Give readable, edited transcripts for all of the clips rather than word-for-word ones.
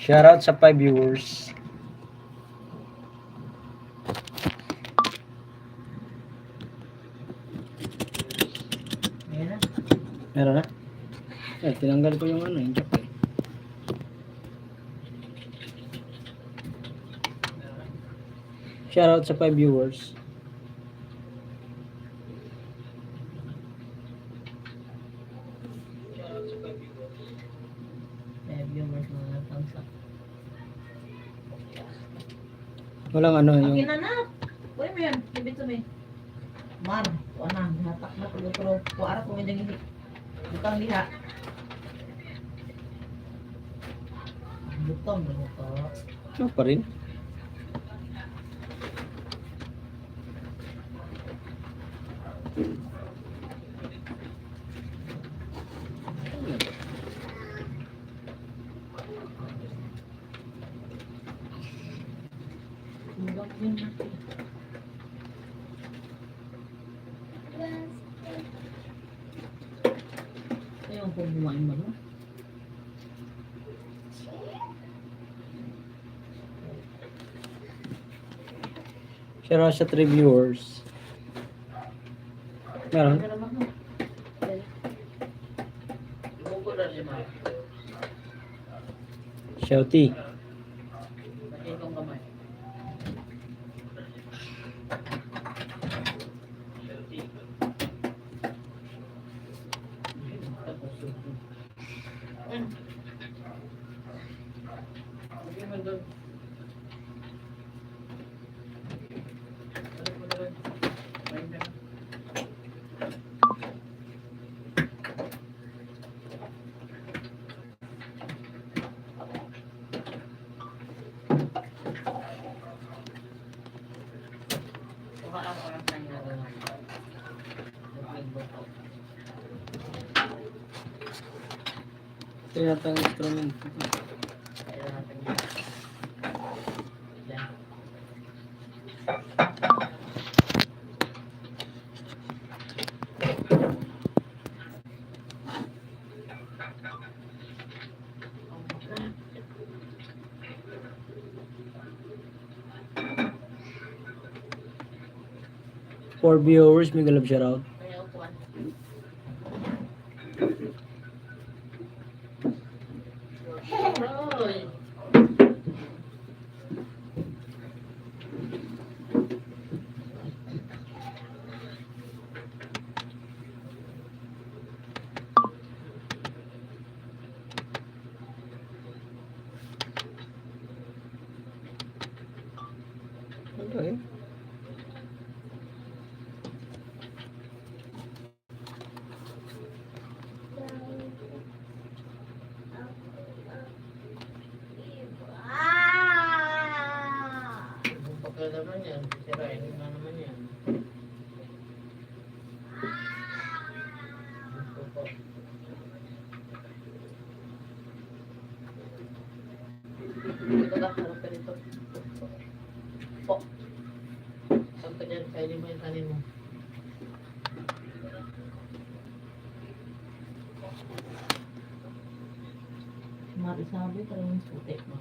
Shoutout sa 5 viewers. Meron na? Tinanggal ko yung yung jack eh. Shoutout sa 5 viewers. Walang yung... Kinanap! Uy mo yan, ibig to me. Mar, na, hatak na tulog-tulog. Kuara ko may dangin. Butang liha. Butang, butang. Ano pa rin? Ayaw kong bumain mo, no? Shoutout sa 3 viewers. Meron? Shouty. Ito yata ang instrument. For viewers, may galap shoutout. Okay. Naman yan, sirain na naman yan. Ito ka, harap ka dito. Po. Saan ka dyan? Kainin mo yung kanin mo. Marisabi, talagang puti mo.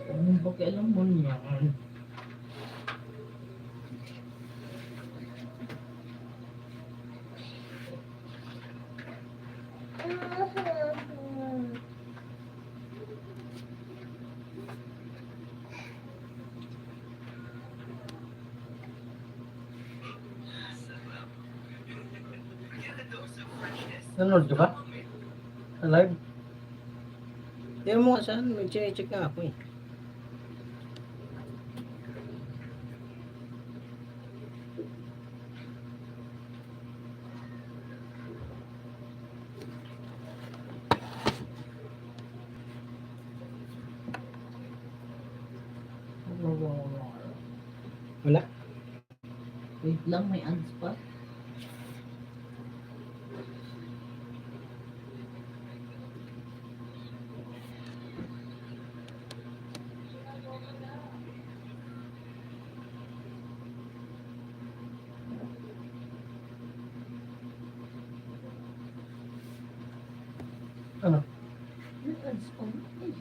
Anong pakialam mo niya? Nanonood ka ba? Live? Tingnan mo saan, mag-check nga ako eh. Wala? Wait lang, may ads pa. Ano? May ads pa. Eh,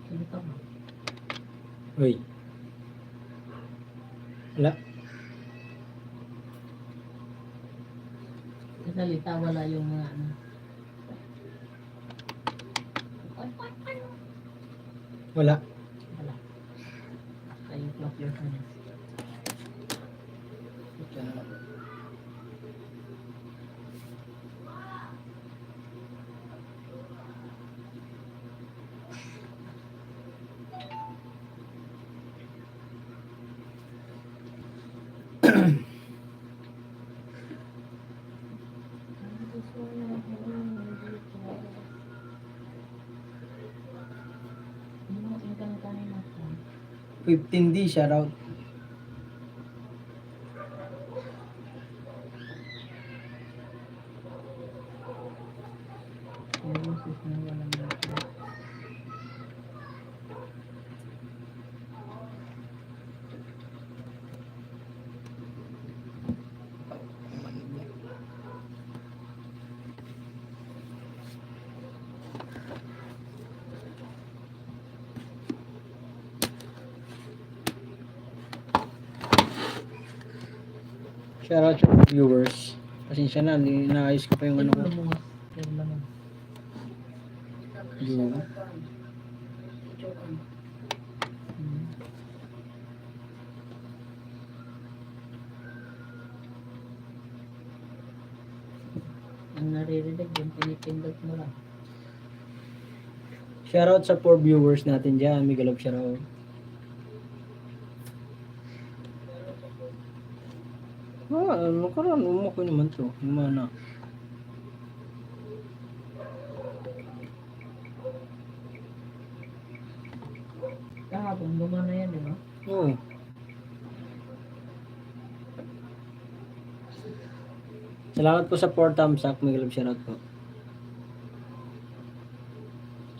salita mo. Uy. Wala. Sa salita, wala yung mga ano. Wala. Wala. Kayo block your hands. Ito na. Ano yung kanitahin natin? 15D, shoutout. Yung boses na walang natin. Shoutout sa viewers. Pasensya na, inaayos ko pa yung ano ko. Lumuwas. Yung laman. Yung Hmm. Ang naririnig yung pinipindot mo lang. shoutout sa 4 viewers natin dyan. Miguel of shoutout. Ano ka rin? Umuko naman to. Humana. Kahapon, gumana yan, di ba? Oo. Salamat po sa 4 thumbs up. Miguel of shoutout po.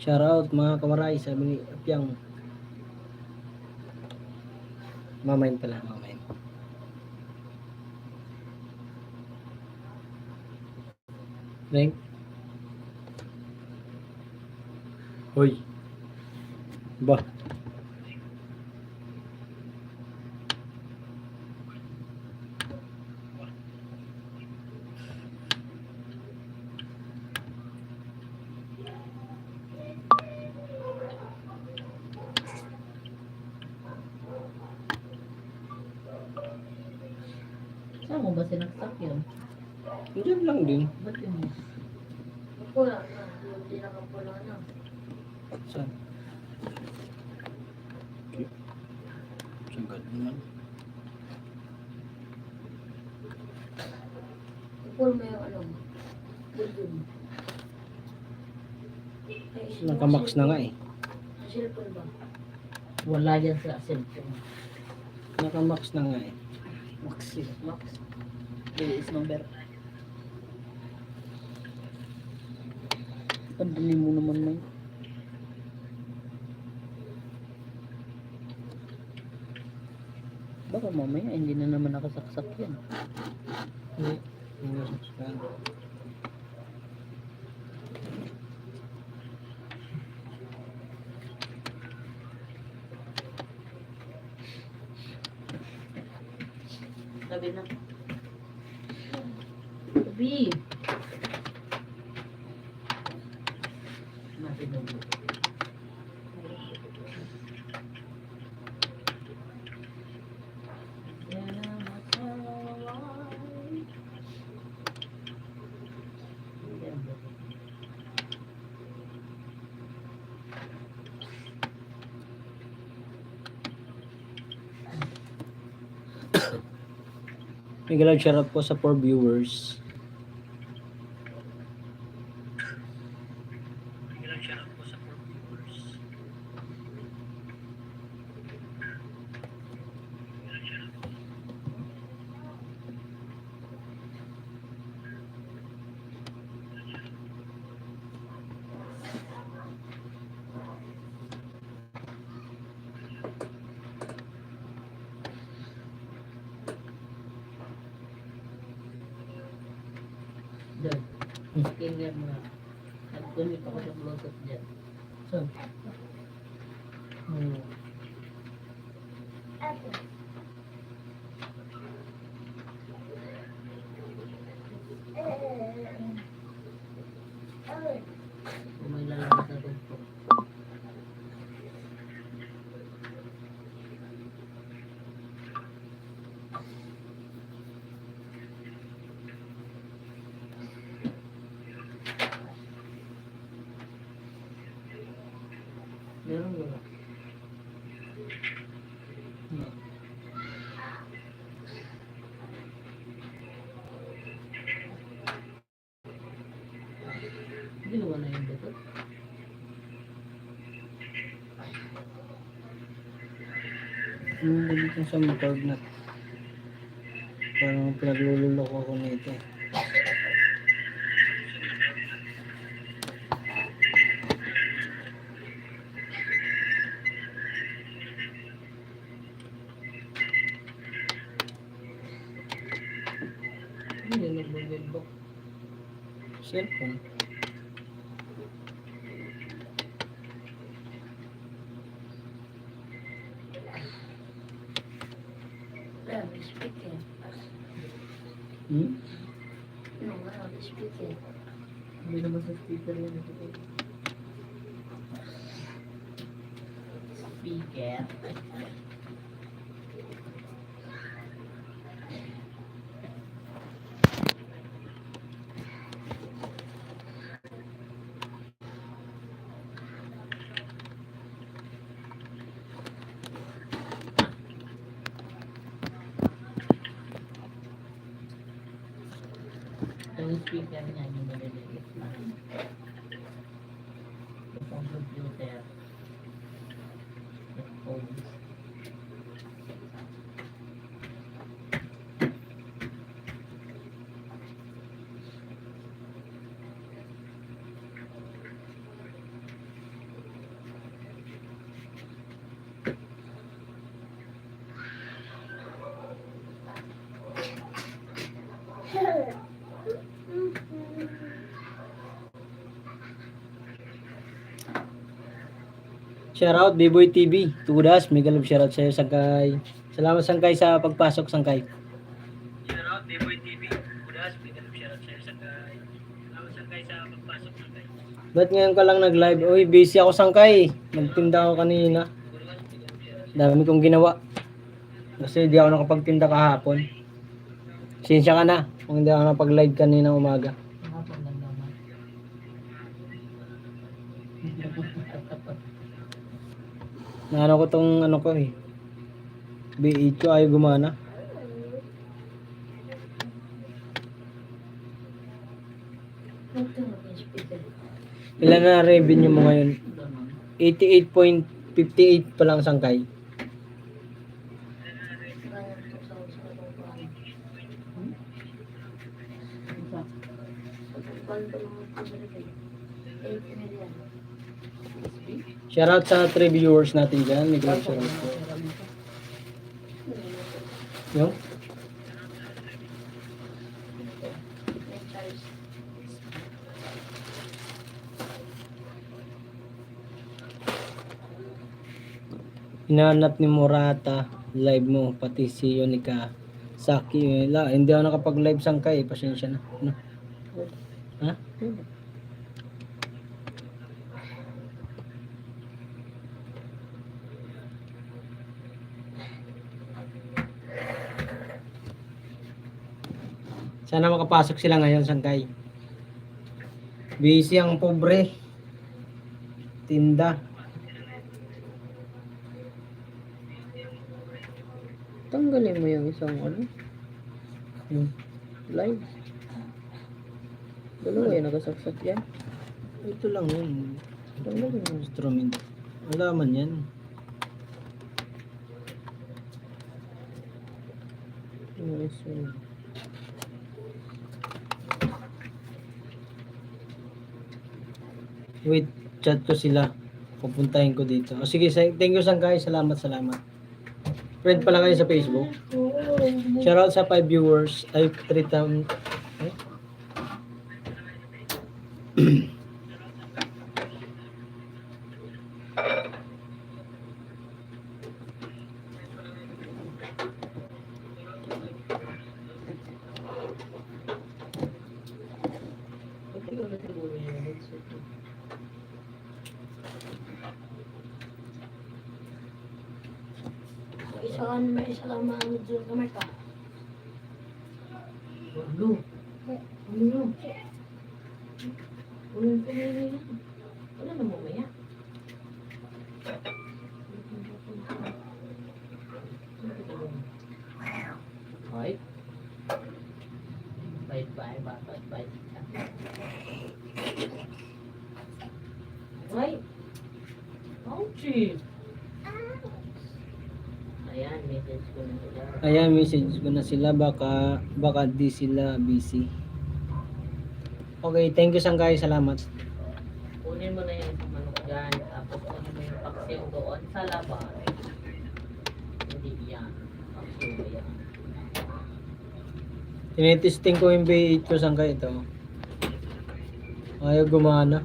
Shoutout mga kamaray. Sabi ni Apyang. Mamayin pala. Mamayin. Drink. Hoy. Ba. Saan mo ba sinaksak yun? Diyan lang din. Ba't yun? Pula na, hindi nakapula na. Saan? Sagad naman. Ipul mo yung ano mo. Budyo mo. Ay, Nakamax na nga eh. Ang cellphone ba? Wala yan sa cellphone. Nakamax na nga eh. Max yun. Max. Release number. Ang dali mo naman man. Baka mamaya hindi na naman nakasaksak yan. Hindi. Hindi nasaksakan. Sabi na. Sabi. Matinog. Mega love shoutout po sa 4 viewers. Mega love shoutout po sa 4 viewers. Doon. Skinner mo na. Nag-connect ako sa Bluetooth dyan. Saan? Hmm. Kung may lalabas na tugtog. Meron wala. Ginawa na yung Bluetooth. Dito sa motor na. Parang pinaglululok ako nito. Hindi yung nag-build-book. Cellphone. Wala, may speaker. Hmm? No, wala, may speaker. Hindi naman sa speaker yan. Speaker. Yung speaker niya, yung maliliit na. Yung computer. Headphones. Shoutout B-Boy TV. Tudas, mega love shoutout sa'yo, Sangkay. Salamat, Sangkay, sa pagpasok, Sangkay. Shoutout B-Boy TV. Tudas, mega love shoutout sa'yo, Sangkay. Salamat, Sangkay, sa pagpasok, Sangkay. Ba't ngayon ka lang nag-live? Uy, busy ako, Sangkay. Nagtinda ako kanina. Dami kong ginawa. Kasi di ako nakapagtinda kahapon. Sinsya ka na kung hindi ako nakapag-live kanina umaga. Hapon lang naman. Naano ko tong ano ko eh. B8 ko ayaw gumana. Ito mo yung speaker. Ilan na revenue mo ngayon? Ganun. 88.58 pa lang, Sangkay. Ganyan to sa usapan. Isa. Bando naman ito nilagay. 8 million. Shoutout sa 3 viewers natin dyan. May grand shoutout po. Yung? May charge. Hinanap ni Murata live mo, pati si Yonika Saki. Hindi ako nakapag-live, Sangkay. Pasensya na. Ano? Ha? Sana makapasok sila ngayon, Sangkay. Busy ang pobre. Tinda. Tanggalin mo yung isang ano. Yung live. Dalawa yung nagasaksak yan. Ito lang yun. Dalawa yung Instrument. Wala man yan. Wait, chat ko sila. Pupuntahin ko dito. O sige, thank you Sangkay. Salamat. Friend pala kayo sa Facebook. Shoutout sa 5 viewers. Ay, 3,000. Eh? May isa lang maamit dyan kamay ka. Ano? Ano yun? Walang pinili yan. Wala na mamaya. Ay. Bye. Ay. Ouchie. Ayan, message ko na sila. Baka di sila busy. Okay, thank you Sangkay. Salamat. Kunin mo na yung manok dyan. Tapos kunin mo yung paksiw doon sa labas. Hindi yan. Paksiw yan. Tinitesting ko yung B8 ko Sangkay ito. Ayaw gumana.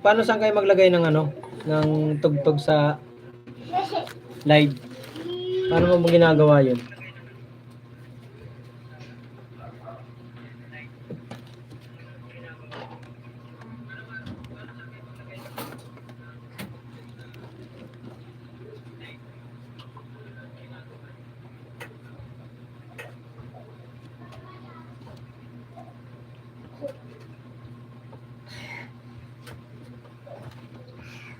Paano Sangkay maglagay ng ng tugtog sa live? Paano mo ginagawa yun?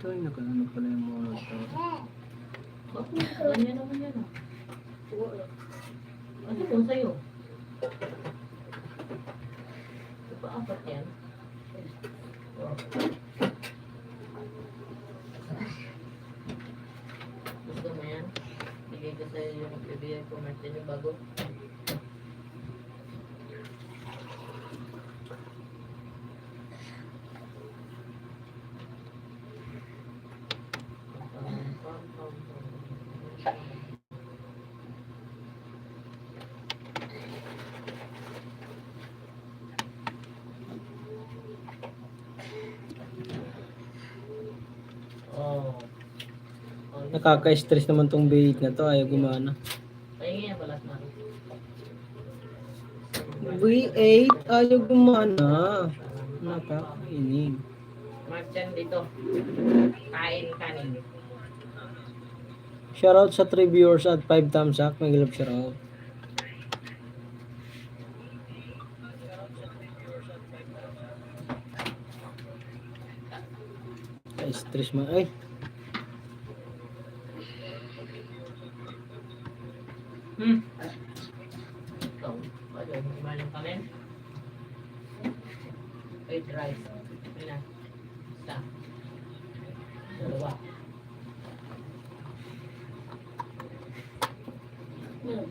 Ito ay nakaano pala yung mga ito. Ganyan naman yan. Ano po sa'yo? Apat yan. Gusto mo yan? Bigay ko sa'yo yung bibigay ko natin yung bago. Nakaka-stress naman tong B8 na to. Ayaw gumana. Pahingi yan balas na. B8 ayaw gumana. Nakakainig. Mark dyan dito. Kain kanin. Shoutout sa 3 viewers at 5 thumbs up. May galap shoutout. Stress man. Ay. Ito. Ano? Imalang kanin? Fried rice. Ina. Isa. Dalawa. Wow.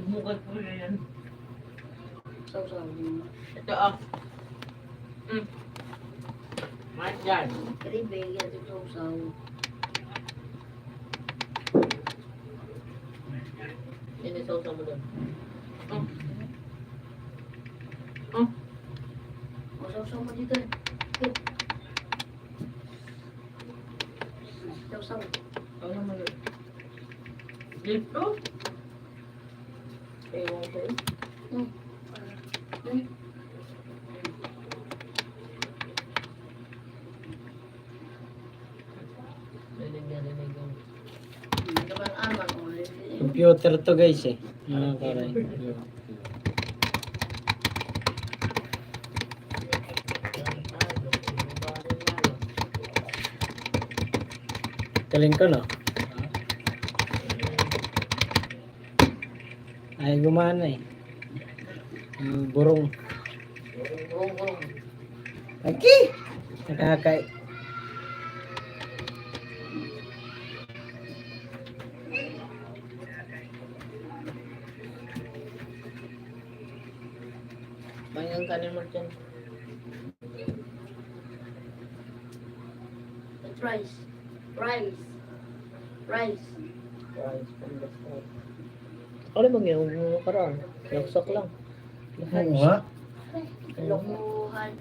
Bukal po na yan. Sausaw. Ito Mark dyan. Karibig yan sa sausaw. Yan yung sausaw mo doon. O sausaw mo dito. Sausaw. Sausaw mo doon. Sleep proof? Ewan ko eh. Hmm. Hmm. Narinig yung Hindi naman aman ulit. Computer to guys eh. Mga karay. Galing ko no? Ay gumana eh. Burong. Burong. Aki! Nakakay. Maingang kanin mo dyan. It's rice. Rice. Rice. Rice from the start. Ano bang yung karaan? Laksak lang. Oo nga. Lokohan.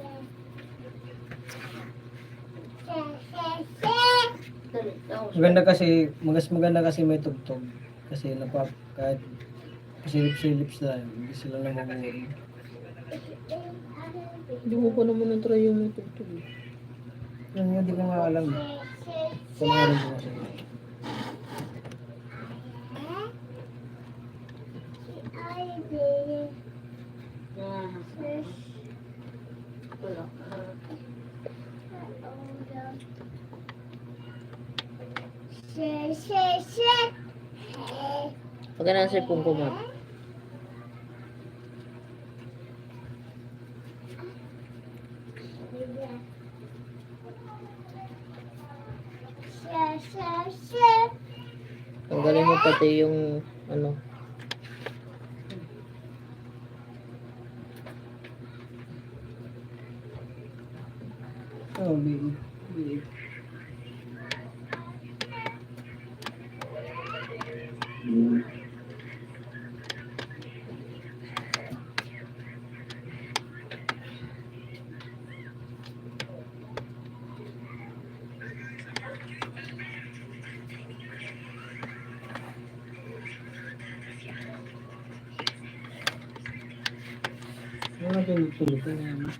Dali, tapos. Maganda kasi may tugtog. Kasi kahit pasilip-silip sila, hindi sila namamuri. Hindi mo pa naman na-try yung may tugtog eh. Yan nga, di ko nga alam. Pangalan ko kasi. Wala. Pag ganun sa ipong kumat. Tanggalin mo pati yung ano. Oh, may. Ano tulog na yan?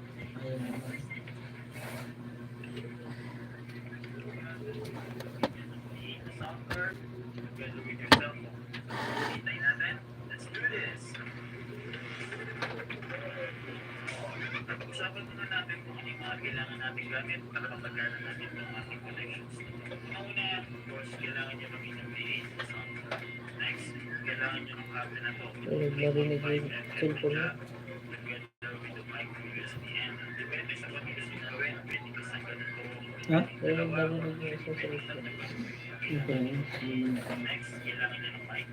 Pag-usapan muna natin kung ano yung mga kailangan natin gamit para mapagana natin yung ating connections. Una, of course, kailangan nyo ng interface sa software. Next, kailangan nyo ng cable na to. Narinig yung cellphone mo. Together with the micro USB and depende sa kung gusto nyo gawin, pwede ka sa ganito. Ha? Narinig yung isang cellphone. Okay. Next, kailangan nyo ng mic.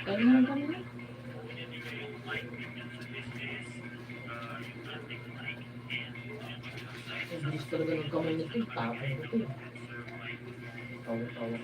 Kaya naman kami na. Bilis talaga ng kamay nito. Tapon ko ito. Tawa-tawa.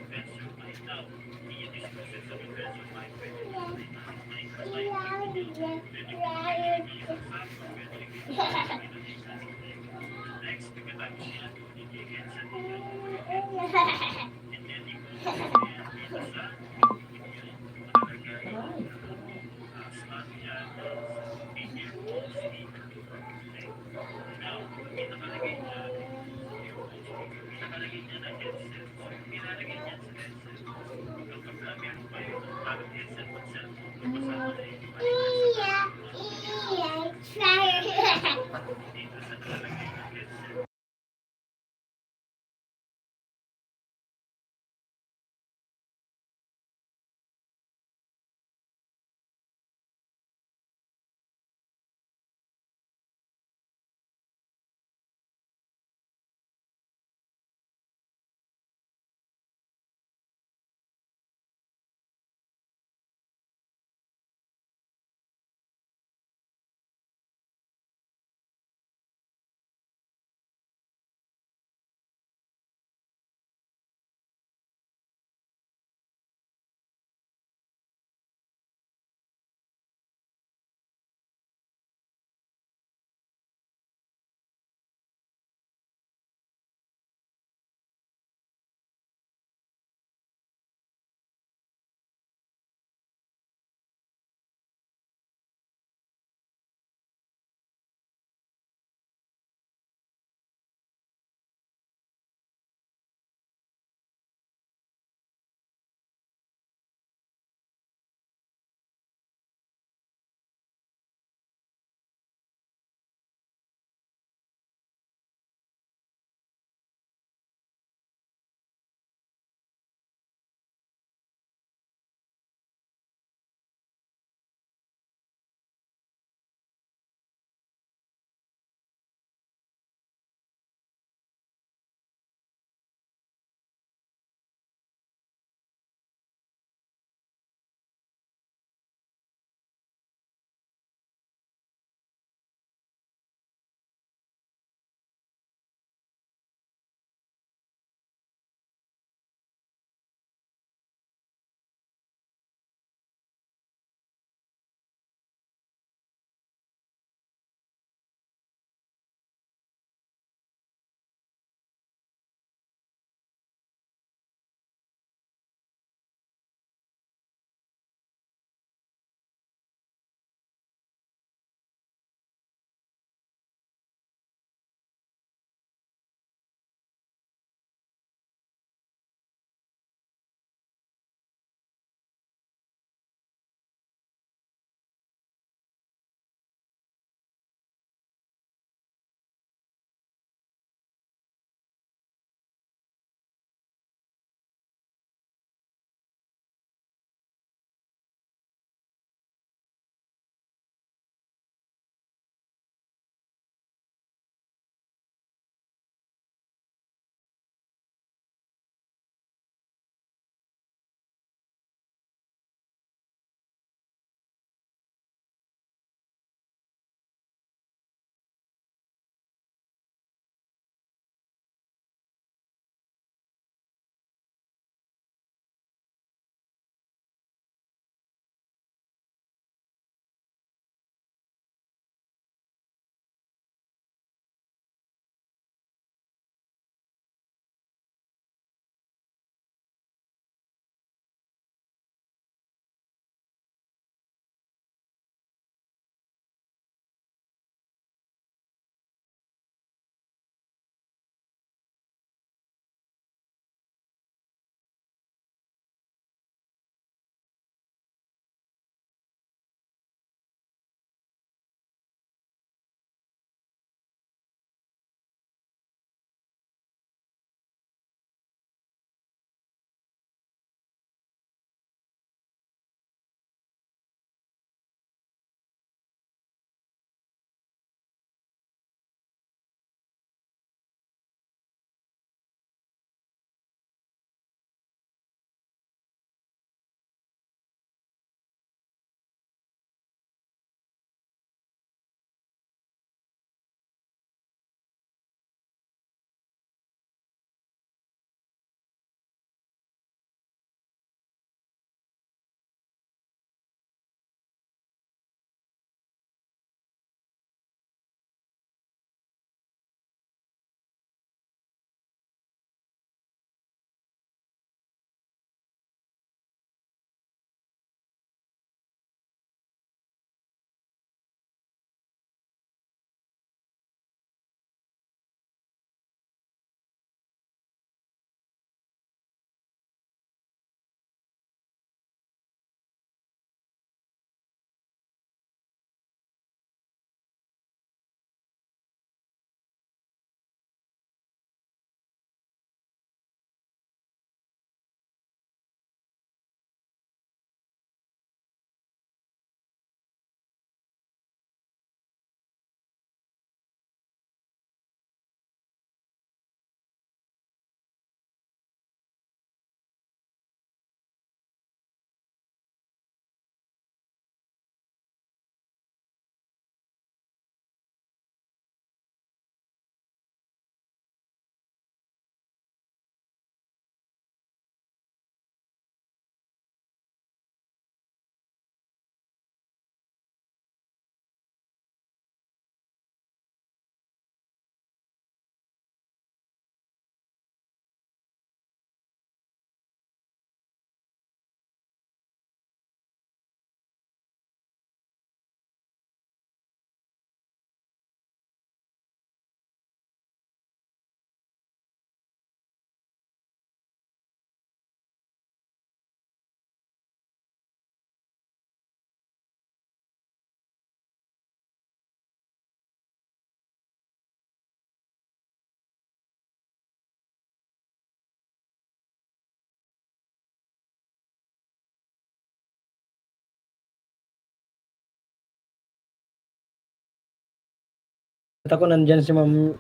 ako nandyan si ma'am.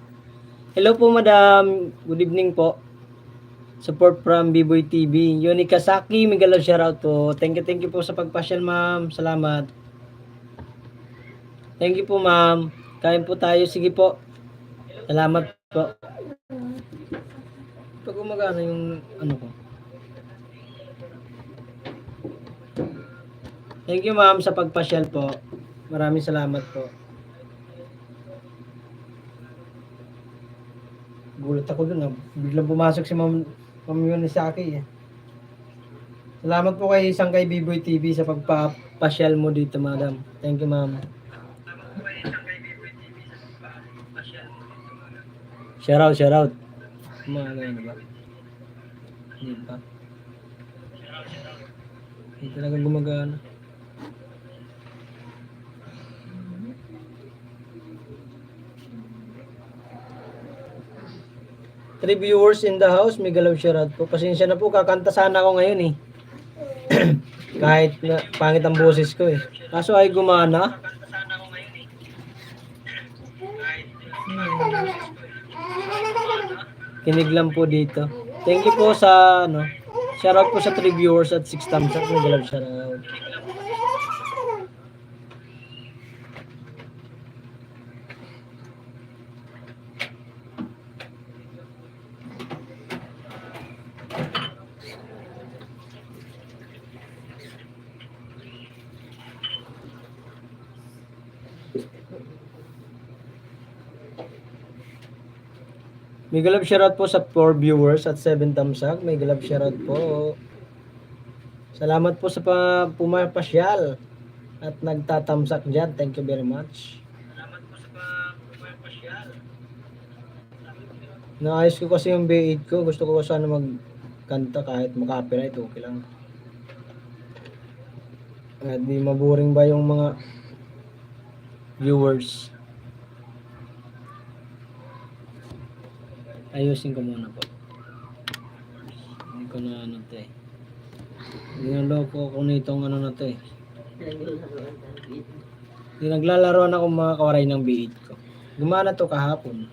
Hello po madam. Good evening po. Support from B-Boy TV. Yoni Kasaki, mega love shoutout po. Thank you po sa pagpasyal ma'am. Salamat. Thank you po ma'am. Kain po tayo. Sige po. Salamat po. Pag gumagana yung ano ko. Thank you ma'am sa pagpasyal po. Maraming salamat po. Gulat ako dun. Biglang pumasok si ma'am Yoni sa akin eh. Salamat po kay isang kay B-Boy TV sa pagpapasyal mo dito madam. Thank you ma'am. Shout out. Mga ano ba? Hindi pa. Hindi talaga gumagana. 3 viewers in the house, mega love shoutout po. Pasensya na po, kakanta sana ako ngayon eh. Kahit na, pangit ang boses ko eh. Kaso ay gumana. Kinig lang po dito. Thank you po sa ano. Shoutout po sa 3 viewers at 6 thumbs up. Mega love shoutout. Mega love shoutout po sa 4 viewers at 7 thumbs up. Mega love shoutout po. Salamat po sa pumapasyal at nagtatamsak dyan. Thank you very much. Salamat po sa pumapasyal. Naayos ko kasi yung B8 ko. Gusto ko sana magkanta kahit makapiright. Okay lang. At di maboring ba yung mga viewers. Ayusin ko muna po. Hindi ko na ano to eh. Ginaloko ko nitong ano na to eh. Naglalaroan ako mga kawaray ng B8 ko. Gumana to kahapon.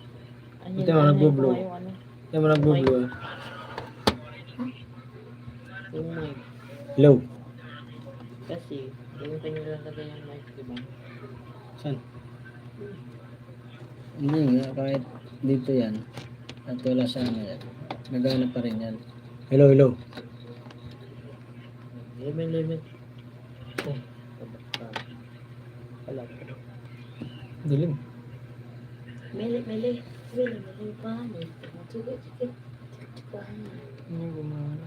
Ito mo nag-blow. Ito mo nag-blow. Low. Kasi, yung kanya lang lagay yung mic, diba? Saan? Hindi nga, kahit dito yan. At wala sa ano yan. Nagana pa rin yan. Hello. Limit. Oh, wala pa. Dilim. Mili pa. Hindi gumana.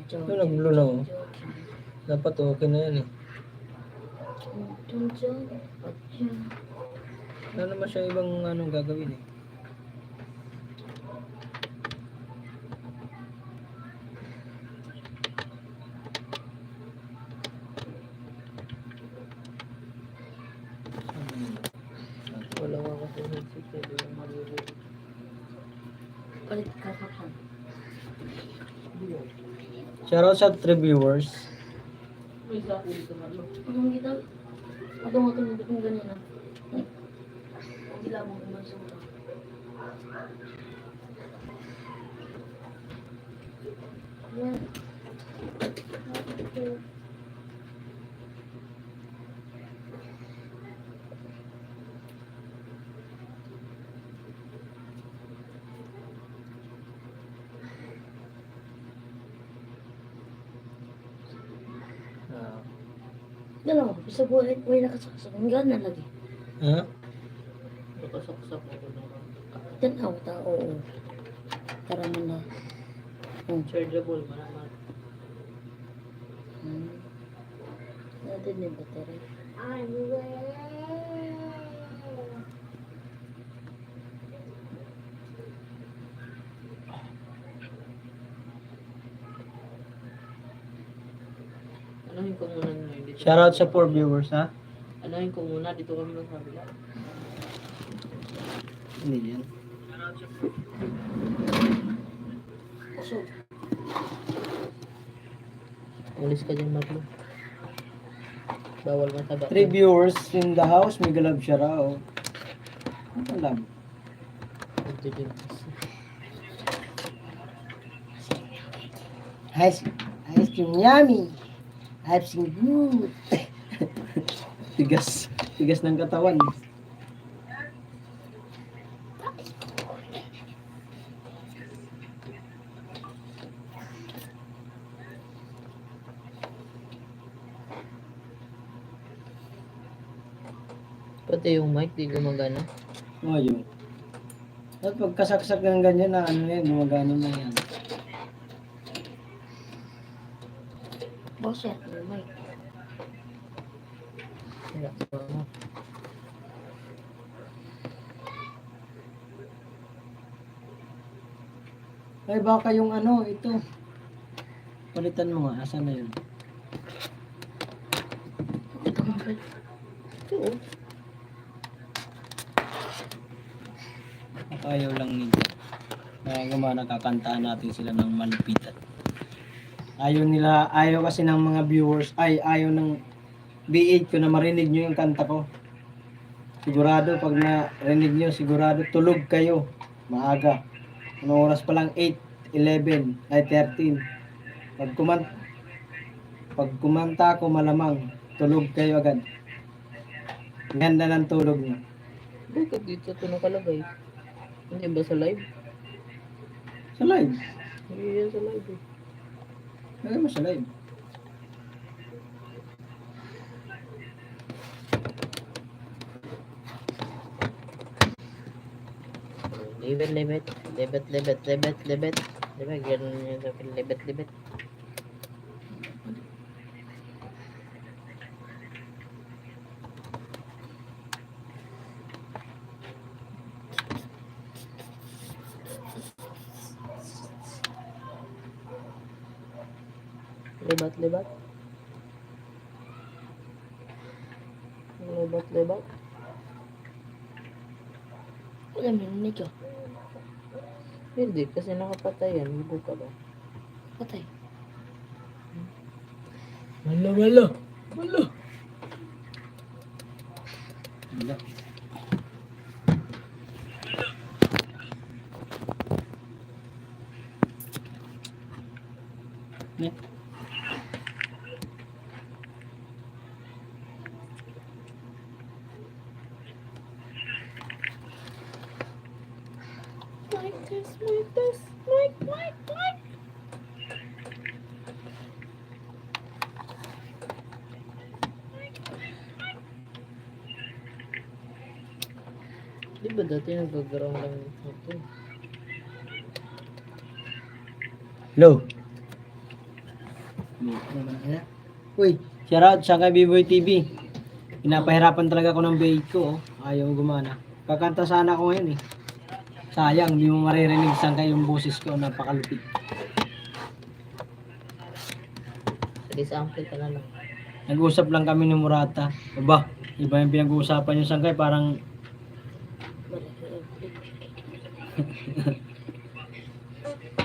Ito nag-blow na oh. Dapat okay na yan eh. Wala naman siya ibang anong gagawin eh. Wala nga kasi headset eh, di yung maririnig. Palit ka pa. Shoutout sa 3 viewers. May isa ko dito malo. Anong kita? Atong kung ganyan na. Hindi lang mo kumasok ka. Yan. Dalawa, isa buhay nakasaksak. Ang gana lagi. Ha? Nakasaksak ako naman. Tanaw ta, oo. Tara mo na. Chargeable, manaman. Natin yung battery. Anuhin ko muna ngayon dito. Shoutout sa 4 viewers ha. Anuhin ko muna dito kami ng kabila. Hindi yan. So, Ulis ka dyan, Marlo. Bawal mataba. 3 viewers in the house. Mega love shoutout. Alam. Ice cream yummy. Ice cream good. Tigas. Tigas ng katawan. Pati yung mic, di gumagana. O yun. At pagkasaksak ng ganyan na ano yan, gumagano na yan. Boss, yan. May. Wala pa mo. Ay baka yung ano, ito. Palitan mo nga, asan na yun? Ito ang break. Oo. Ayaw lang nila. Kaya gumana kakantaan natin sila ng malupitan. Ayaw nila, ayaw kasi ng mga viewers, ayaw ng B8 ko na marinig nyo yung kanta ko. Sigurado pag narinig nyo, sigurado tulog kayo. Maaga. Anong oras pa lang? 8, 11, 13. Pag kumanta ko malamang, tulog kayo agad. Ganda ng tulog nyo. Bakit dito ito nakalagay? Hindi ba sa live? Sa live. Hindi yan sa live eh. Lagay mo sa live. Libet, libet. Libet, libet, libet, libet. Diba, ganun yung sabi, libet, libet. Libat, libat. Libat, libat. Wala may narinig yun. Hindi, kasi nakapatay yan. Hibo ka ba? Patay. Wala, wala. Wala. Wala. Ne? Mic test, mic test. Mic, mic, mic. Di ba dati nagagaraw lang ito? Hello. Uy, shoutout sa kay B-Boy TV. Pinapahirapan talaga ako ng bait ko. Ayaw gumana. Kakanta sana ako ngayon eh. Sayang, hindi mo maririnig saan kayo yung boses ko. Napakalupit. Disample ka na lang. Nag-usap lang kami ni Murata. Aba, iba yung pinag-uusapan yung sangkay. Parang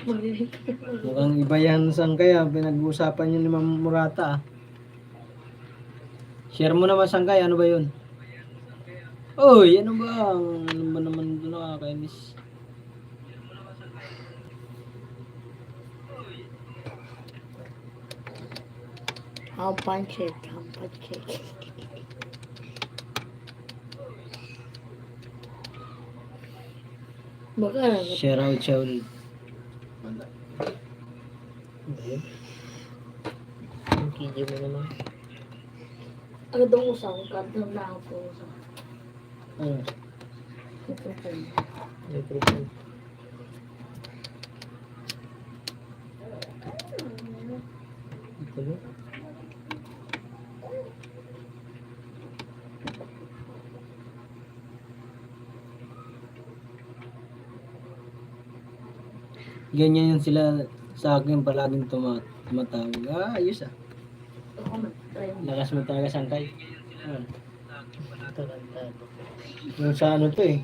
mukhang iba yan sangkay ah. Pinag-uusapan yun ni Ma'am Murata ah. Share mo naman sangkay. Ano ba yun? Uy, ano ba? Ano ba naman ito nakakainis? How punch it, how punch it. Baka Share out siya ulit. Ayun. Ang kidyo mo naman. agad ang usang, kadang na ako usang. Ano? Microphone. Ito ba? Ganyan yun sila sa akin palaging tumatawag. Ah, ayos ah. Ako man, try mo. Lakas mo talaga sangkay. Ah. Tarantado. Yung sa ano to eh.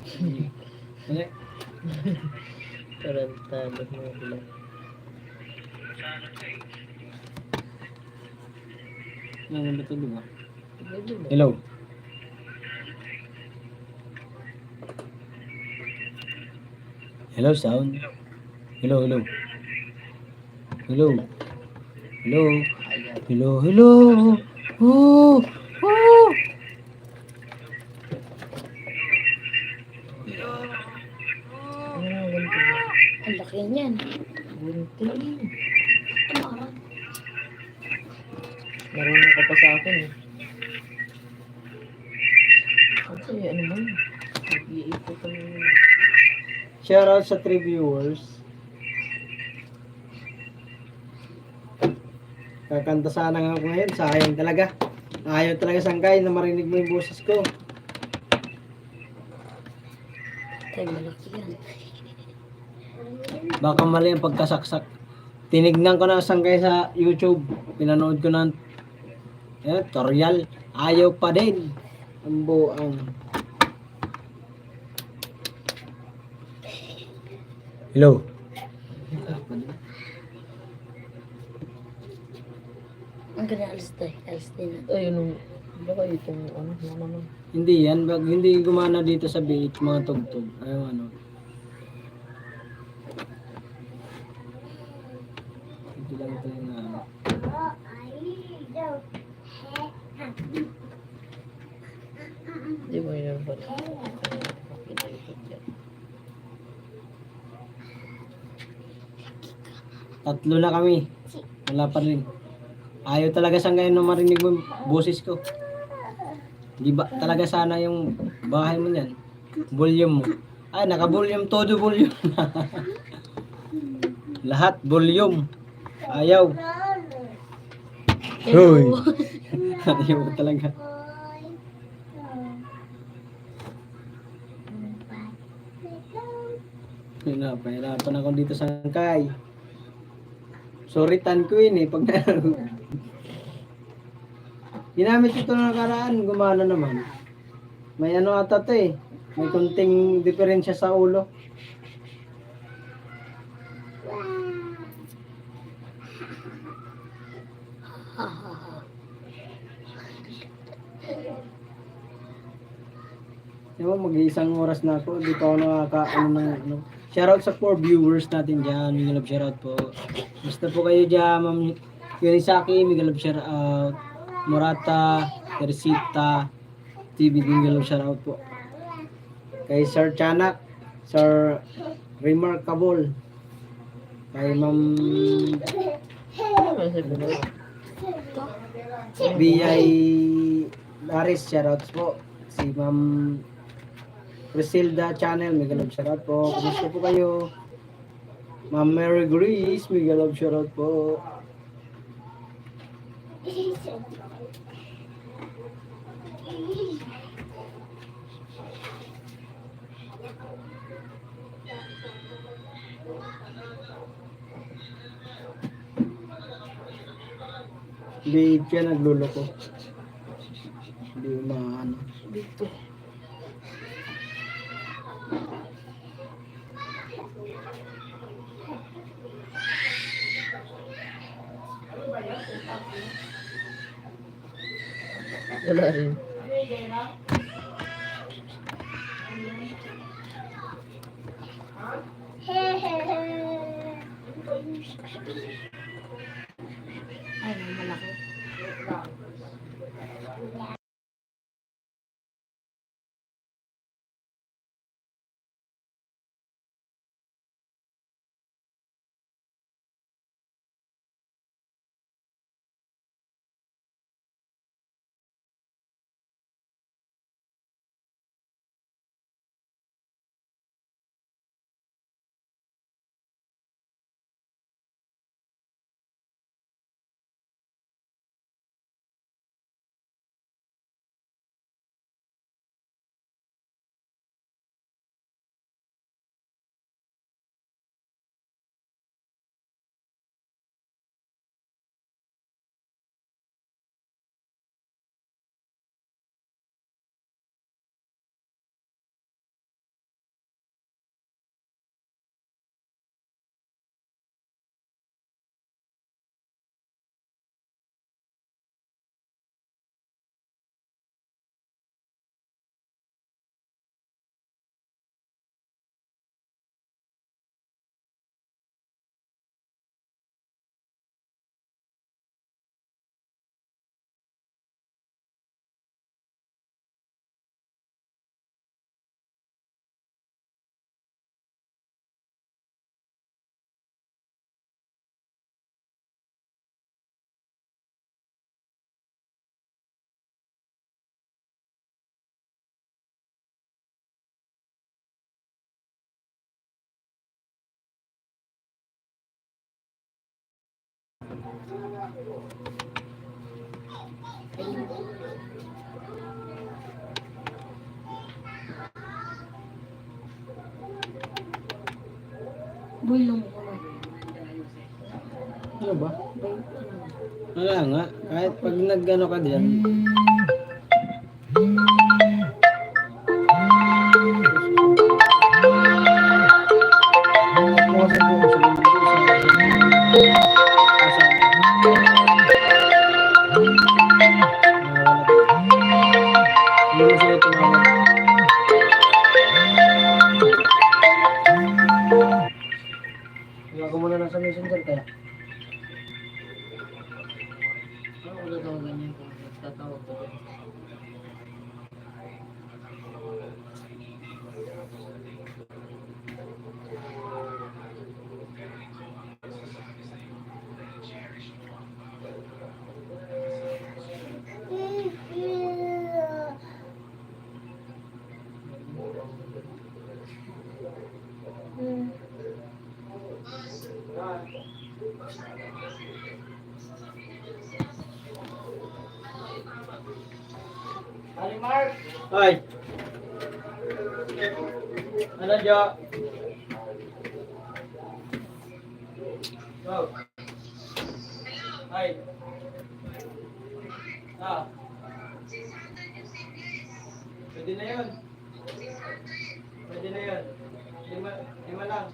Ano? Tarantado mo sila. Ano ba ito diba? Medyo ba? Hello. Hello, sound. Hello, hello. Hello. Hello. Hello, hello. Oh, oh. Ano na gunting? Ang laki niyan. Gunting. Tumarang. Marunong ka pa sa akin eh. Kasi ano man, nag-iipot ka naman. Shoutout sa 3 viewers. Kakanta sana nga ako ngayon. Sayang talaga. Ayaw talaga sangkay na marinig mo yung boses ko. Tay, malaki yan. Baka mali ang pagkasaksak. Tinignan ko na sangkay sa YouTube. Pinanood ko ng tutorial. Ayaw pa din. Ang buang. Hello. Ang ganda alis tayo. Alis tayo na. Ay, ano, baka itong ano naman. Hindi yan. Hindi gumana dito sa beach, mga tugtog. Ayaw ano. Hindi lang ito yung ano. Hindi mo yun ba? Kita-ikot yan. Tatlo na kami. Wala pa rin. Ayaw talaga sa ngayon na marinig mo yung boses ko. Di ba talaga sana yung bahay mo niyan? Volume mo. Ay, naka-volume, todo volume. Lahat volume. Ayaw. Hoy. Ayaw talaga. Pahirapan ako dito sa Sangkay. Soritan ko yun eh. Pag ginamit ito na nakaraan, gumana naman. May ano ata to eh. May konting diferensya sa ulo. Ha ha ha. Diba, mag-iisang oras na ako. Di pa ako nakakaano ng ano. Shoutout sa 4 viewers natin dyan. Miguel of shoutout po. Basta po kayo dyan, Ma'am Yorisaki, Miguel of shoutout. Morata, Teresita, TV, Miguel of shoutout po. Kay Sir Chanak, Sir Remarkable. Kay Ma'am Ano ba sa pinag? B.I. Laris, shoutouts po. Si Ma'am Crisilda Channel, mega love shoutout po. Kumusta po kayo? Ma'am Mary Grace, mega love shoutout po. Hindi siya nagluloko. Hindi maano. Dito. Wala rin. Ay, malaki. Boy lang ko na. Ano ba? Boy, Wala nga. Kahit pag nag-ano ka diyan. Iwan ko muna lang sa messenger kaya. Wala tawagan niya kung tatawag ko din. Ay. Ano Jo? Go. Ay. Ah. Pwede na yun. Pwede na yun. Lima lang.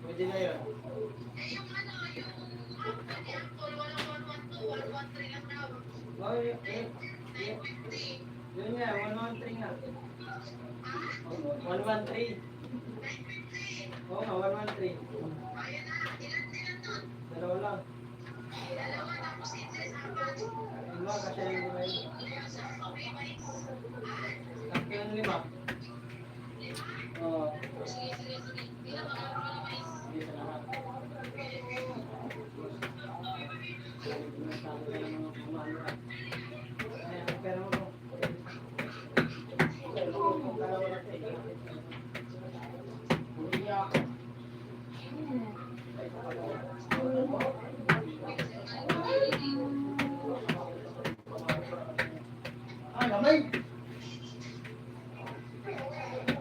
Pwede na yun. Oh, yun nga, 113 nga. 113. Oo nga, 113. Dalawa lang. Lima, kasi yung lima yun. Kasi yung lima. Oo. Sige, salamat. Pero gamay.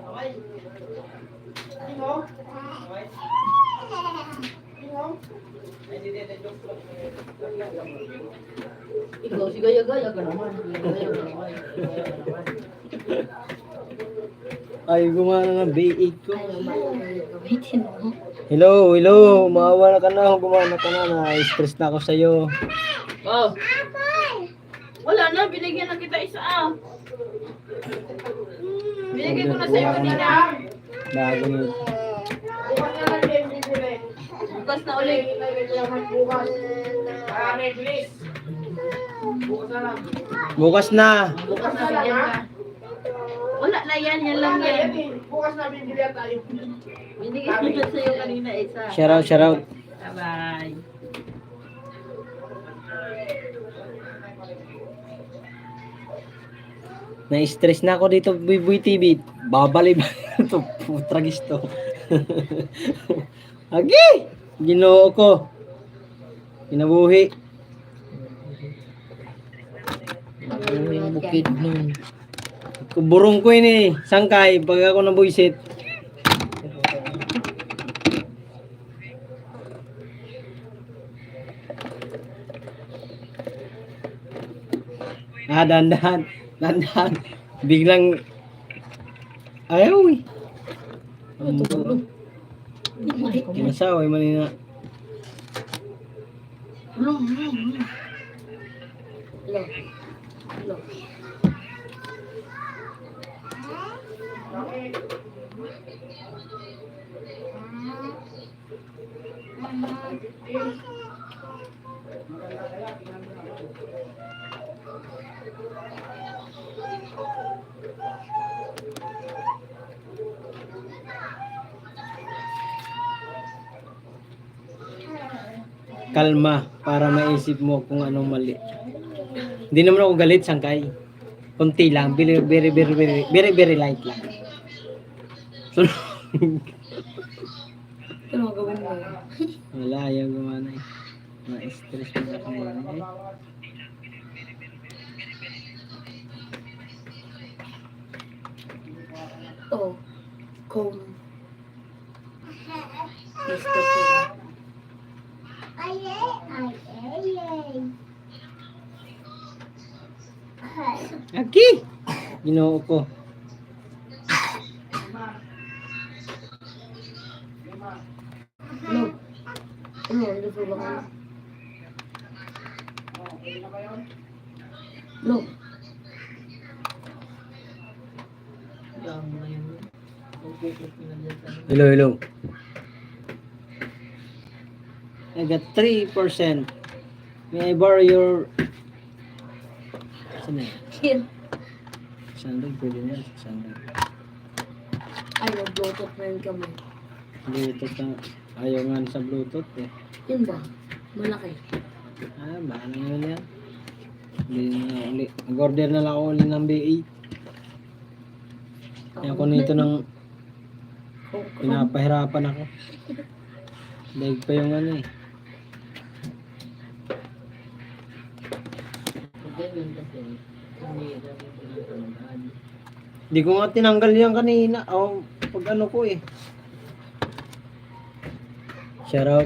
Gamay. Ino. Gamay. Ino. Ay, di. Ikaw, si gaya-gaya ka naman. Gaya-gaya ka naman. Ay, gumana ng B8 ko. gamitin mo. Hello. Maawa na ka na. Gumana ka na. Na-stress na ako sa'yo. Oh. Wala na, binigyan na kita isa ah. Binigyan ko na sa'yo kanina. Bago na. Bukas na ulit. Bukas na. Bukas na bigyan ka. Wala na yan lang yan. Bukas na bibili tayo. Binigyan ko na sa'yo kanina isa. Shout out. Bye-bye. Na-stress na ako dito, Buy TV. Babali ba ito? Tragis to. Agi! Ginoo ko. Kinabuhi. Yung bukid nun. Kuburong ko ini. Sangkay. Pag ako nabuisit. Dandan. Biglang ayaw eh. Kinasaway manina. Kalma para maisip mo kung anong mali. Hindi naman ako galit, Sangkay. Kunti lang, very light lang. So, Ano gawin mo? Wala, ayaw gumana eh. Ma-stress mo na kanina eh. Oh, comb. Mr. Puma. Aki! Ginoo ko. Ano? Ano? Ano po ba kayo? No. Yan na yun. Mag-focus na dyan sa ano. Hello, hello. I got 3%. May I borrow your... Saan na yun? Here. 600, pwede na yan. 600. Ay, nag-bluetooth na yung kamay. Bluetooth na. Ayaw nga sa Bluetooth eh. Yun ba? Malaki. Ah, bahala nga yan. Hindi na uli. Nag-order na lang ako uli ng B8. Kaya ko nito ng pinapahirapan ako. Daig pa yung ano eh. Ganyan kasi, hindi namin pinatandaan. Hindi ko nga tinanggal yan kanina. O, pag ano ko eh. Shout out.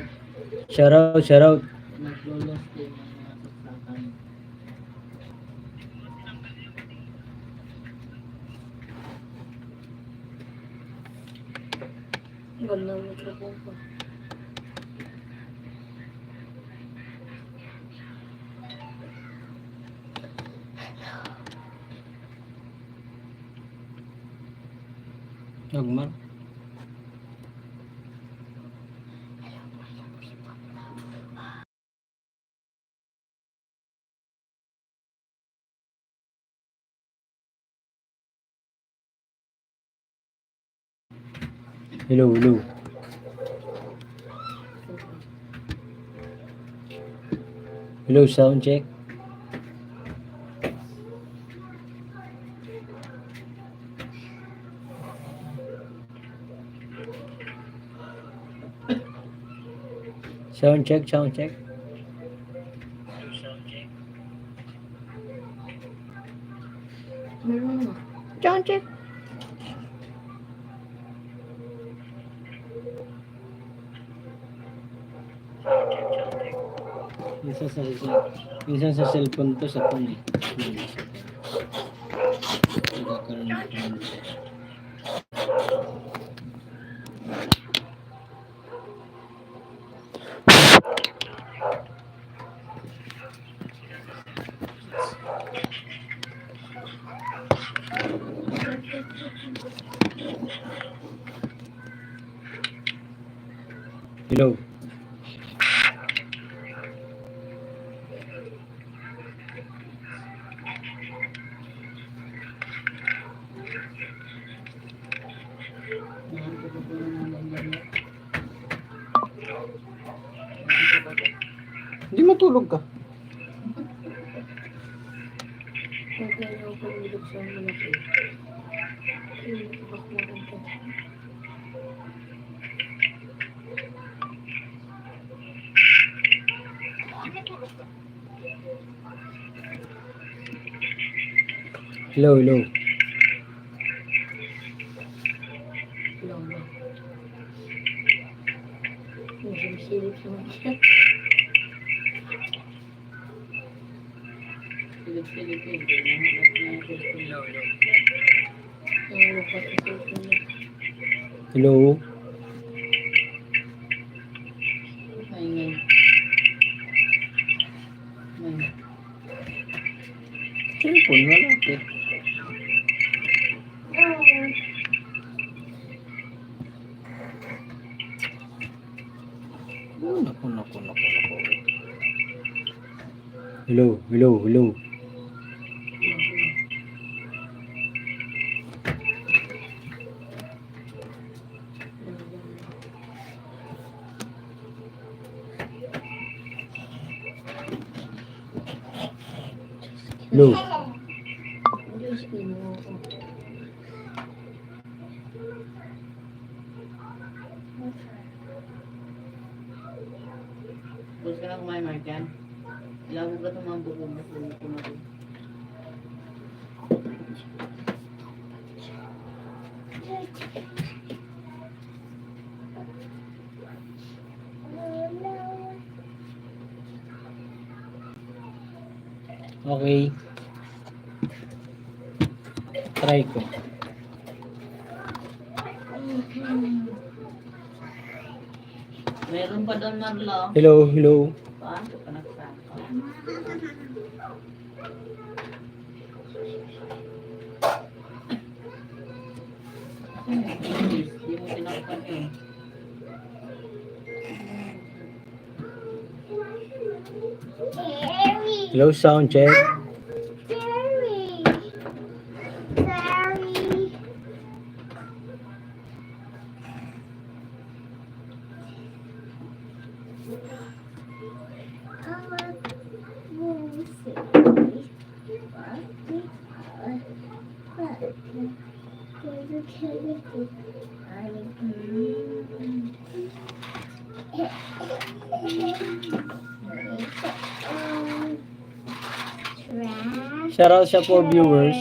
Shout out, shout out. Naglolos din ng mga saksakan. Ganda ng microphone pa. Nagmar. Hello, hello. Hello, sound check. Sound check, sound check. Meron na. Sound check. Minsan sa cellphone to sa phone eh. Nagkakaroon ng phone. Hello. Hindi matulog ka. Kung kaya ako pumilog sa malaki. Bakwaran ka. Hello, hello. Lang ba? Silip sa mga. Silip-silip yun. Nahanap niya yung cellphone. Ano pa sa cellphone niya? Hello. Ay, ngayon. Ngayon. Cellphone, wala eh. Oh, naku. Hello, hello, hello. Hello. Diyos, kinuha ko. may markan. Ilawag ka itong mga bukong na kumain. Okay. Try ko. Meron pa doon, Marlo. Hello, hello. Paano ka nagsaka? Hindi mo tinakpan yun. Hello, sound check. Shoutout sa 4 viewers.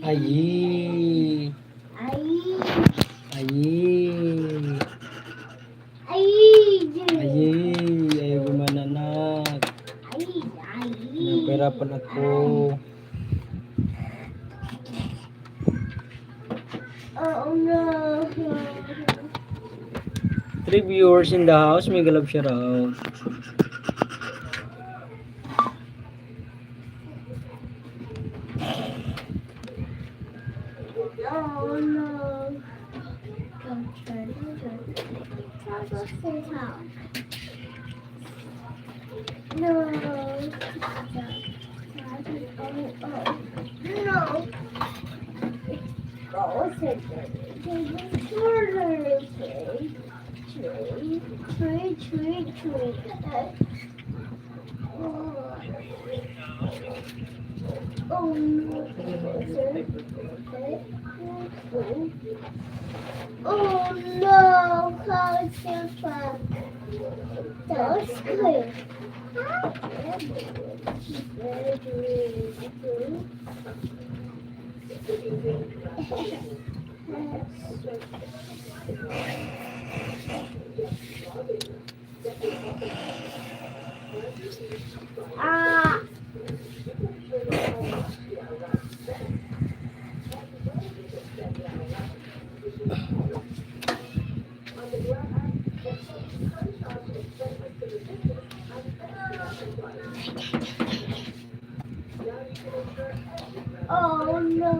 Ayi. Ayi. Ayi. Ayaw gumananak. Napahirapan ako. Oh no. 3 viewers in the house. May galap shoutout. Oh no. No. No. What was it? Tree. Oh no. Oh no, Coach. That was good. Ah. Oh no.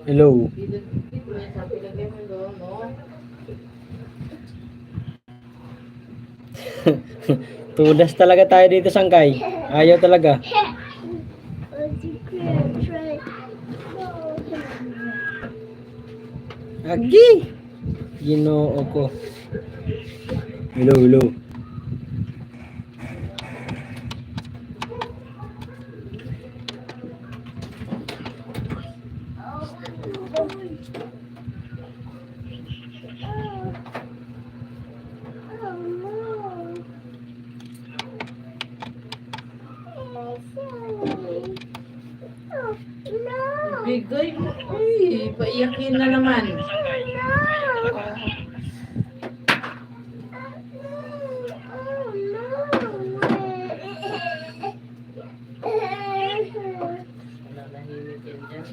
Hello. Dito yan sa pilagay mo doon, no? Tudas talaga tayo dito, Sangkay. Ayaw talaga. Agi! Ginoo ko. Hello, hello. Bigay mo. Ay, paiyakin na naman. Nanahimik yan dyan.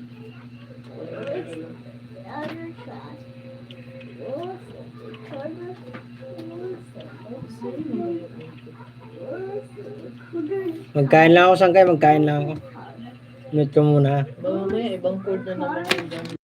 Magkain lang ako, Sangkay. Magkain lang ako. Mute ko muna. Mamaya, ibang cord na naman yan dyan.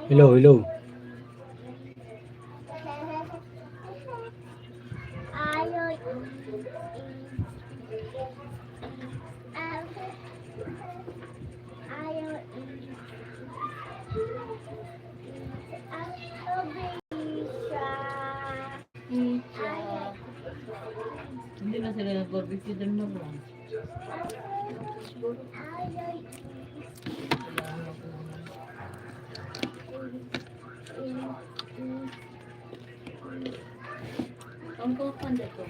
Hello, hello. Hindi na sila nag-barbecue din mo lang. Ang kukan dito.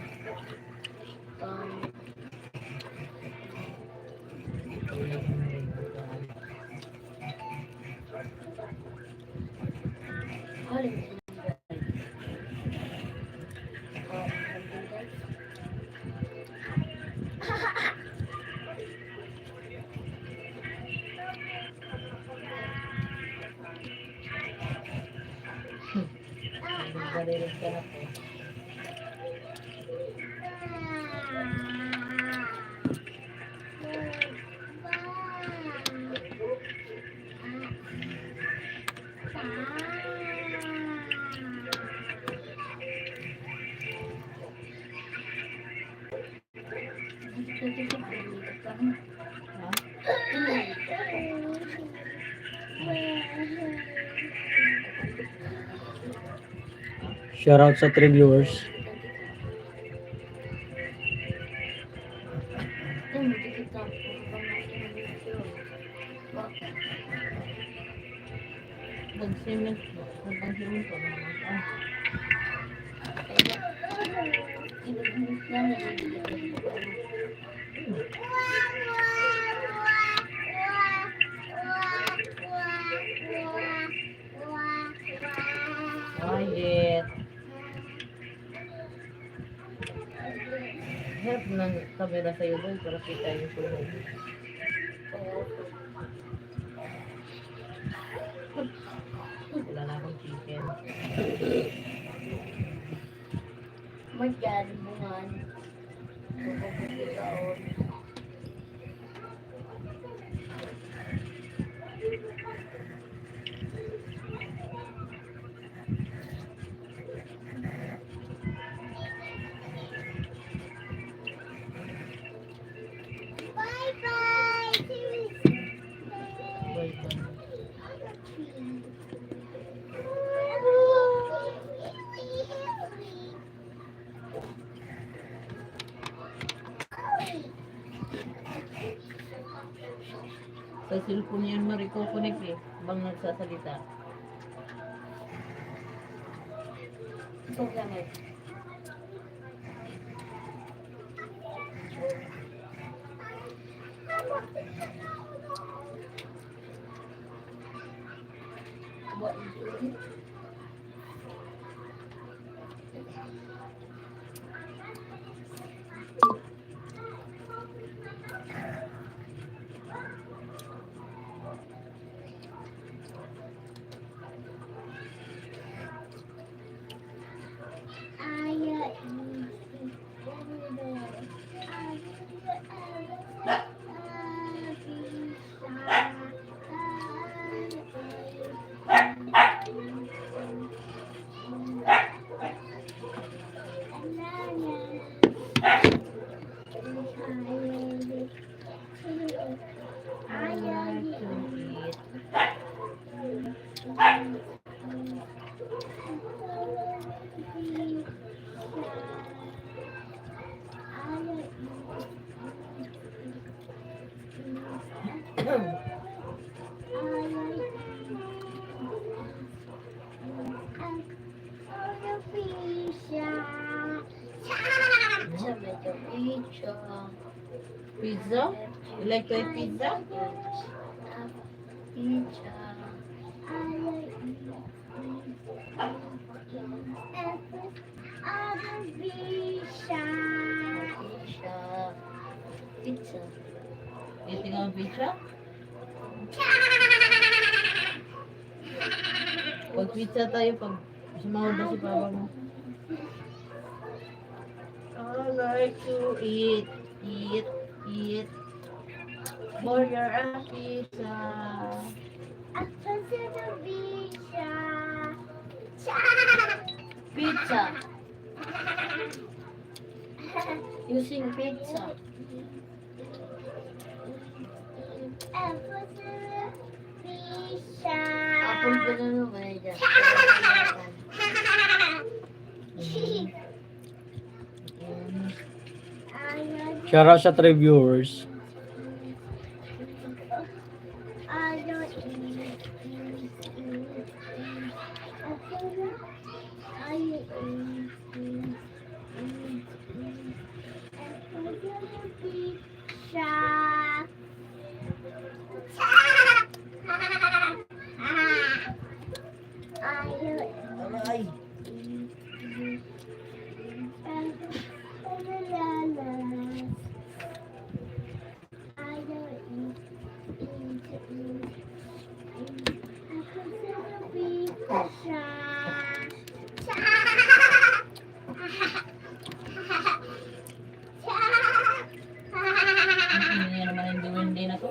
Alin. Nagdalilig ka na po. Ha? Shoutout sa 3 viewers. Mag-cement po. Mag-cement po naman. Ah, quiet. Help ng camera sa'yo doon para kita yung sunog. Wala na akong chicken. Magjalmungan. Pagkakitaon. Bye-bye. Sa cellphone yan, Mariko, connect eh. Bang nagsasalita. Ito gamit. What is it? I like to eat. Pizza? You like to eat pizza? Pizza. Eating ang pizza? Pag pizza tayo, pag sumahod na si papa mo. I like to eat, eat, eat. Burger and pizza. Pizza. Using pizza. Apple banana ba na dyan? Shoutout sa 3 viewers. Hindi naman ang diwindi na to.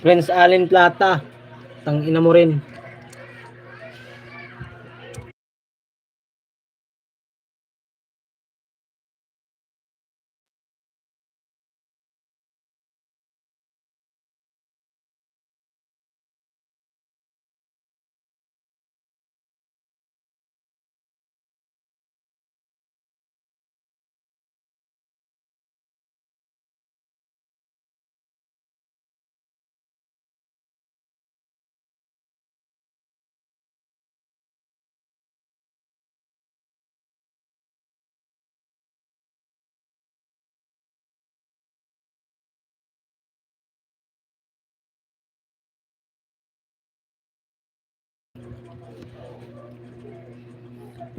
Prince Allen Plata. Tang ina mo rin.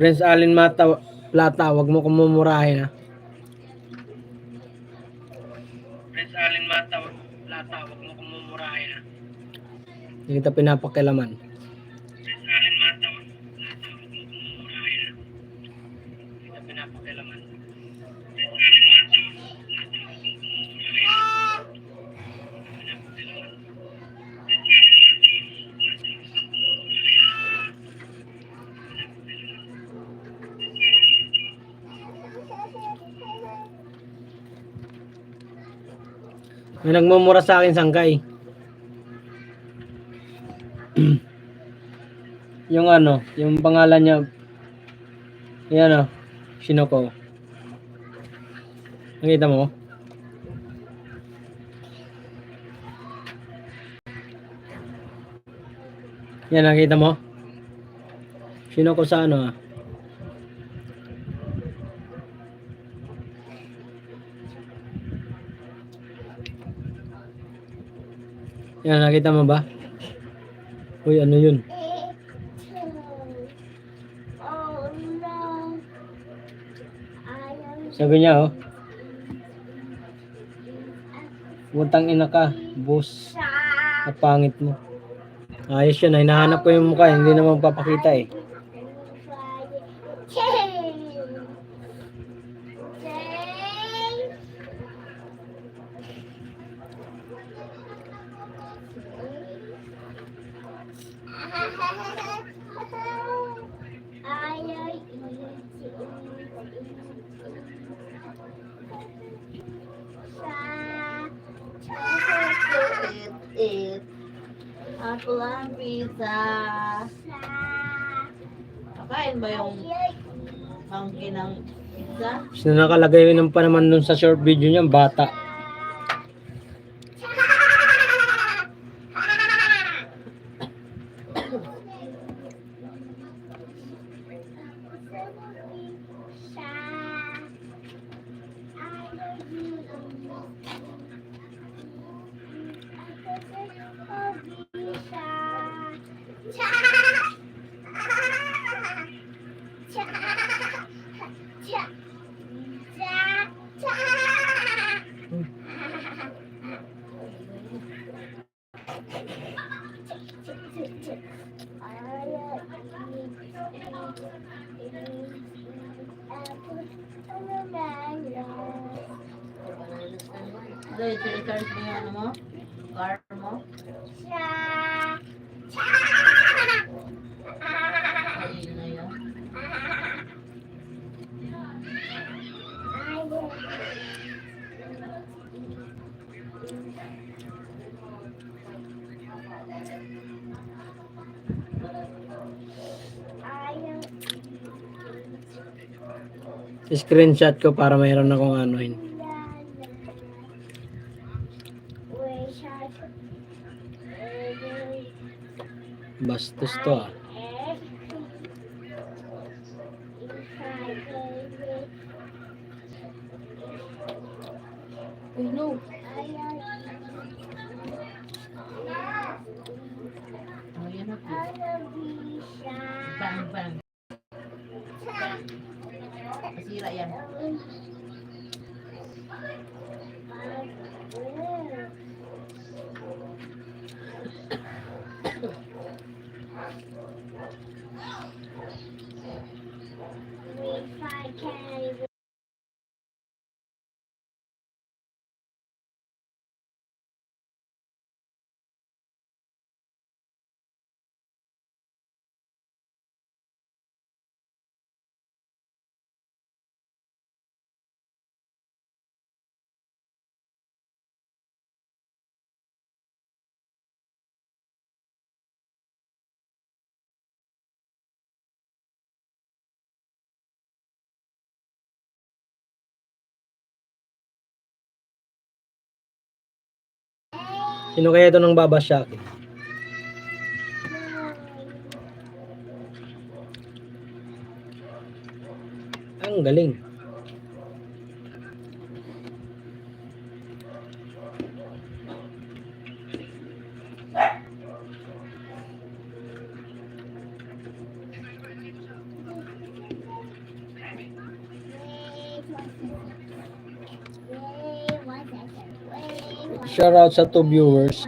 Prince Allen Plata, wag mo kumumurahin ha. Prince Allen Plata, wag mo kumumurahin ha. Hindi kita pinapakilaman. Prince Allen Plata, wag mo kumumurahin ha. Hindi kita pinapakilaman. Prince Allen Plata, may nagmumura sa akin sangkay. Yung ano, yung pangalan niya, yan o, Shinoko. Nakita mo? Yan, nakita mo? Shinoko sa ano ah. Yan, nakita mo ba? Uy, ano yun? Sabi niya, oh. Butang ina ka, boss. Napangit mo. Ayos yun, hinahanap ko yung mukha, hindi naman papakita eh. Ako lang pizza. Kakain ba yung monkey ng pizza? Kasi nakalagay ng pa naman dun sa short video niya, bata. Dahil i-charge mo yung ano mo? Car mo? Ayun na yun. Screenshot ko para mayroon akong anuhin. Bastos to ah. Uy, no. Ayun na po. Bang, bang. Masira yan. If I can Sino kaya ito nang babasya? Ang galing. Shout out sa 2 viewers.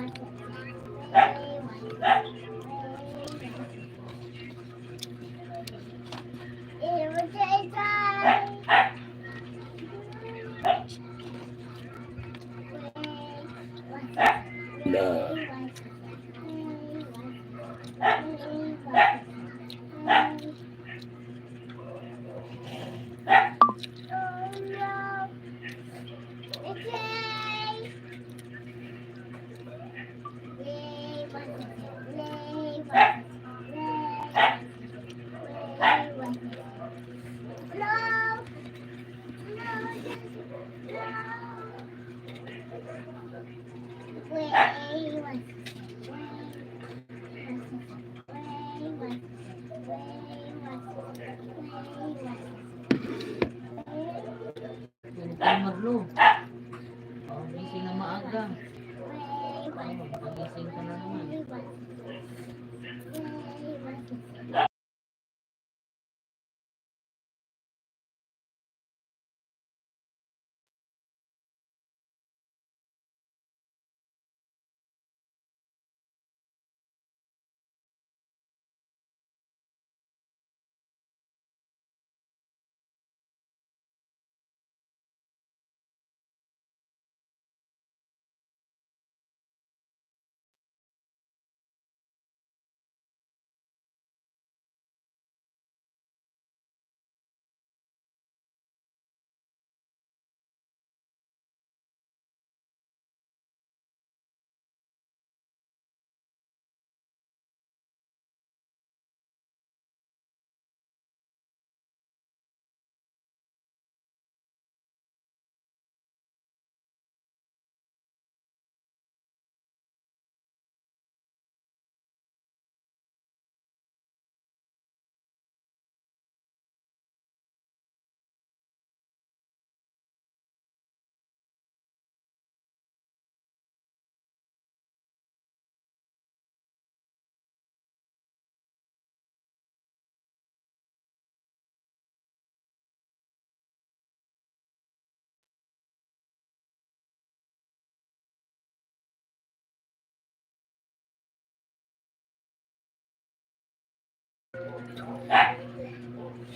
Ganito yung Marlo. Oh, gising na maaga. Pagising ka na naman.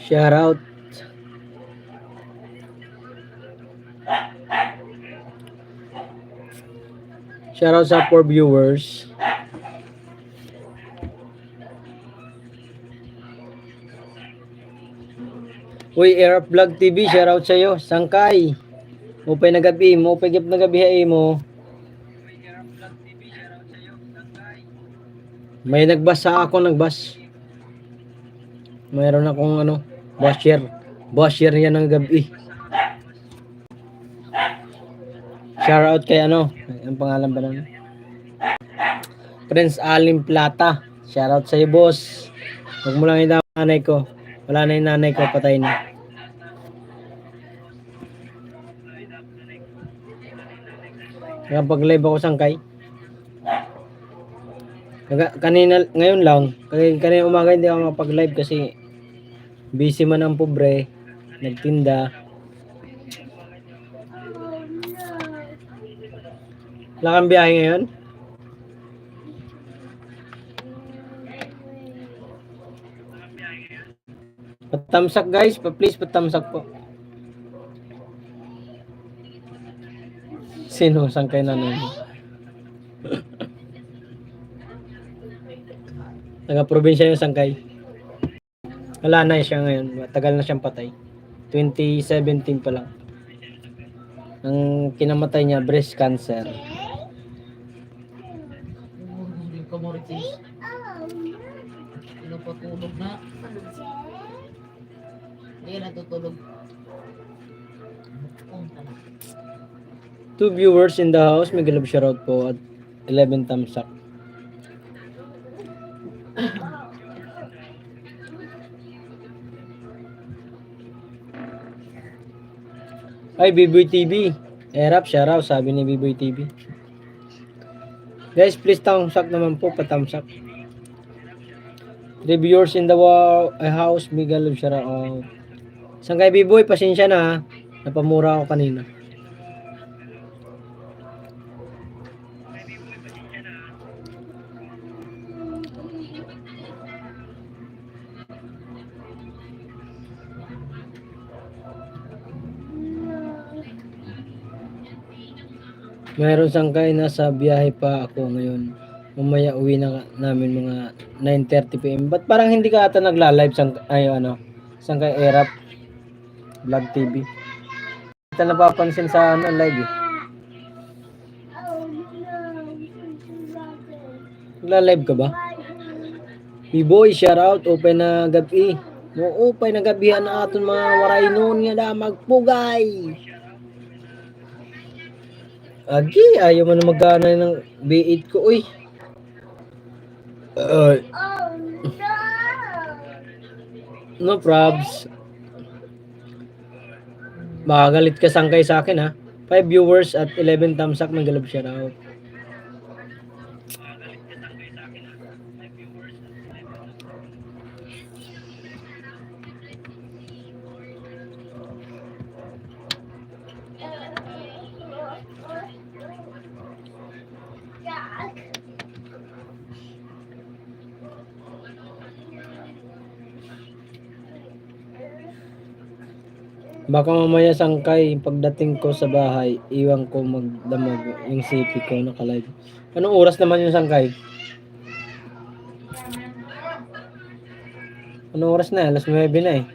Shout out. Shout out sa 4 viewers. Uy, Air Vlog TV, shout out sa iyo. Sangkay. Mupay na gabi, mupay gip na gabi hay mo. May nagbasa ako, nagbas. Mayroon akong ano, Bosher yan ng gabi. Shout out kay ano, ang pangalan ba nun? Prince Alim Plata. Shout out sa iyo, boss. Huwag mo lang idama nanay ko. Wala na yung nanay ko, patay na. Nakapag-live ako sangkay. Kanina, ngayon lang, kanina umaga hindi ako makapag-live kasi busy man ang pobre, nagtinda. Wala kang biyahe ngayon? Patamsak guys, please patamsak po. Sino sangkay na nun? Taga-probinsya yung sangkay. Wala na siya ngayon. Matagal na siyang patay. 2017 pa lang. Ang kinamatay niya, breast cancer. Hindi ka Marites. Pinapatulog na. Hindi ka natutulog. Punta na. 2 viewers in the house. May galab shoutout po. At 11 tamsak. Ay, Biboy TV. Erap, shoutout, sabi ni Biboy TV. Guys, please tamsak naman po, patamsak. Reviewers in the house, Miguel, shoutout. Saan kay Biboy, pasensya na ha. Napamura ako kanina. Mayroon sangkay, nasa biyahe pa ako ngayon. Mamaya uwi na namin mga 9:30 PM. Ba't parang hindi ka ata nagla-live sangkay Erap Vlog TV? Kita napapansin sa live eh. Nagla-live ka ba? B-boy, shout out, open na gabi. No, open na gabi na aton mga waray noon nga da magpugay. Agi, ayaw mo na magkana ng B8 ko, uy. No probs. Makagalit ka sangkay sa akin ha. 5 viewers at 11 thumbs up, Magalab shout out. Baka mamaya sangkay, pagdating ko sa bahay, iwan ko magdamag yung CP ko naka-live. Anong oras naman yung sangkay? Anong oras na? Alas 9 na eh.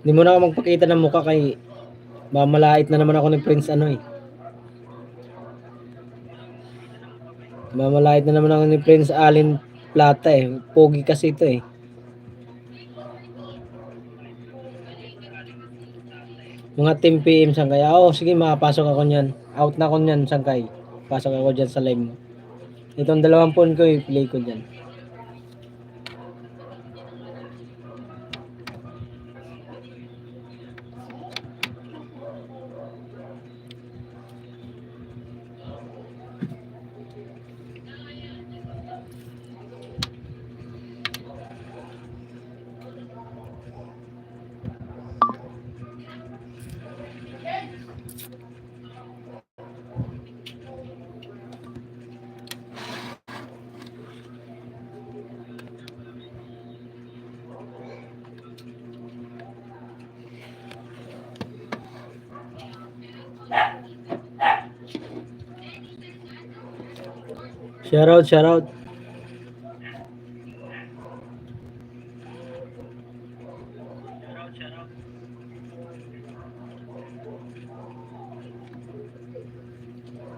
Hindi mo na ako magpakita ng mukha kay mamalait na naman ako ni Prince Mamalait na naman ako ni Prince Allen Plata eh. Pogi kasi ito eh. Mga 10 PM sangkay. Sige, makapasok ako niyan. Out na ako niyan sangkay. Pasok ako diyan sa live mo. Itong 2 phone ko i-play ko diyan. Shout out, shout out.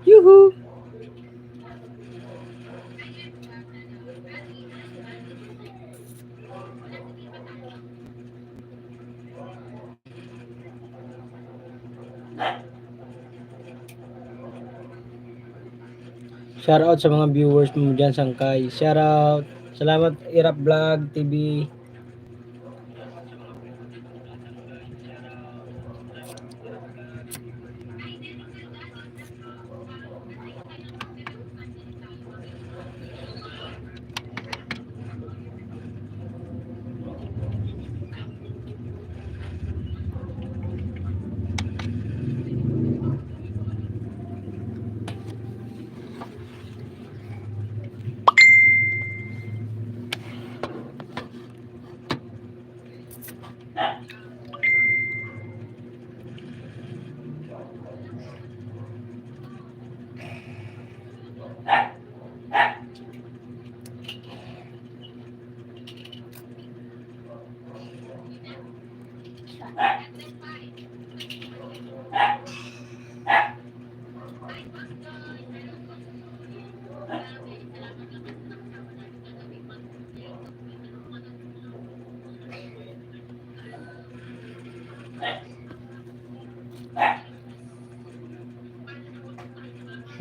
Yuhu. Shout out sa mga viewers mo dyan sangkay. Shout out. Salamat Irap Vlog TV.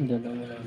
Dalawa lang.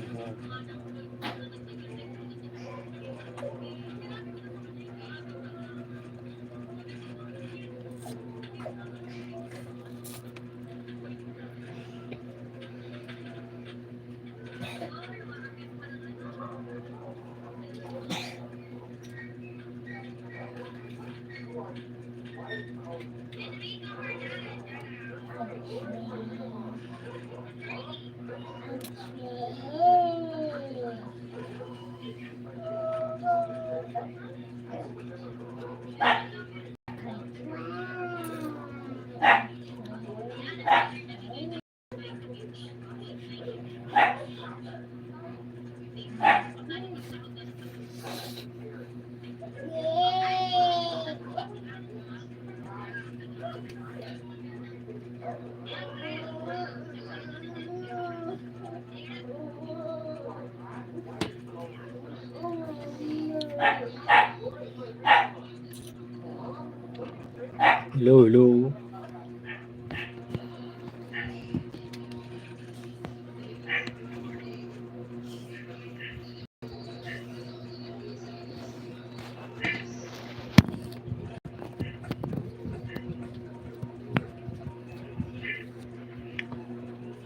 Hello, hello.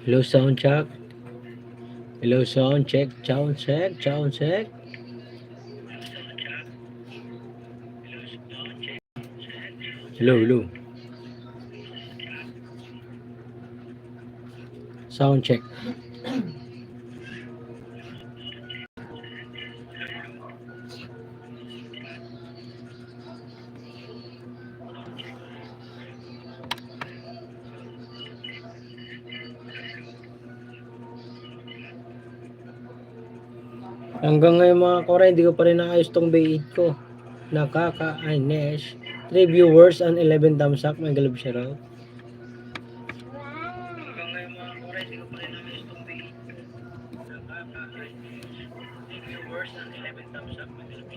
Hello, sound check. Hello, sound check. Sound check. Sound check. Hello, hello. Sound check. Hanggang ngayon mga kore, hindi ko pa rin naayos tong bait ko. Nakakainis. 3 viewers and 11 thumbs up. May galab siya raw. Hanggang ngayon mga kore, hindi ko pa rin naayos tong bait ko. Nakakainis. 3 viewers and 11 thumbs up. May galab siya raw.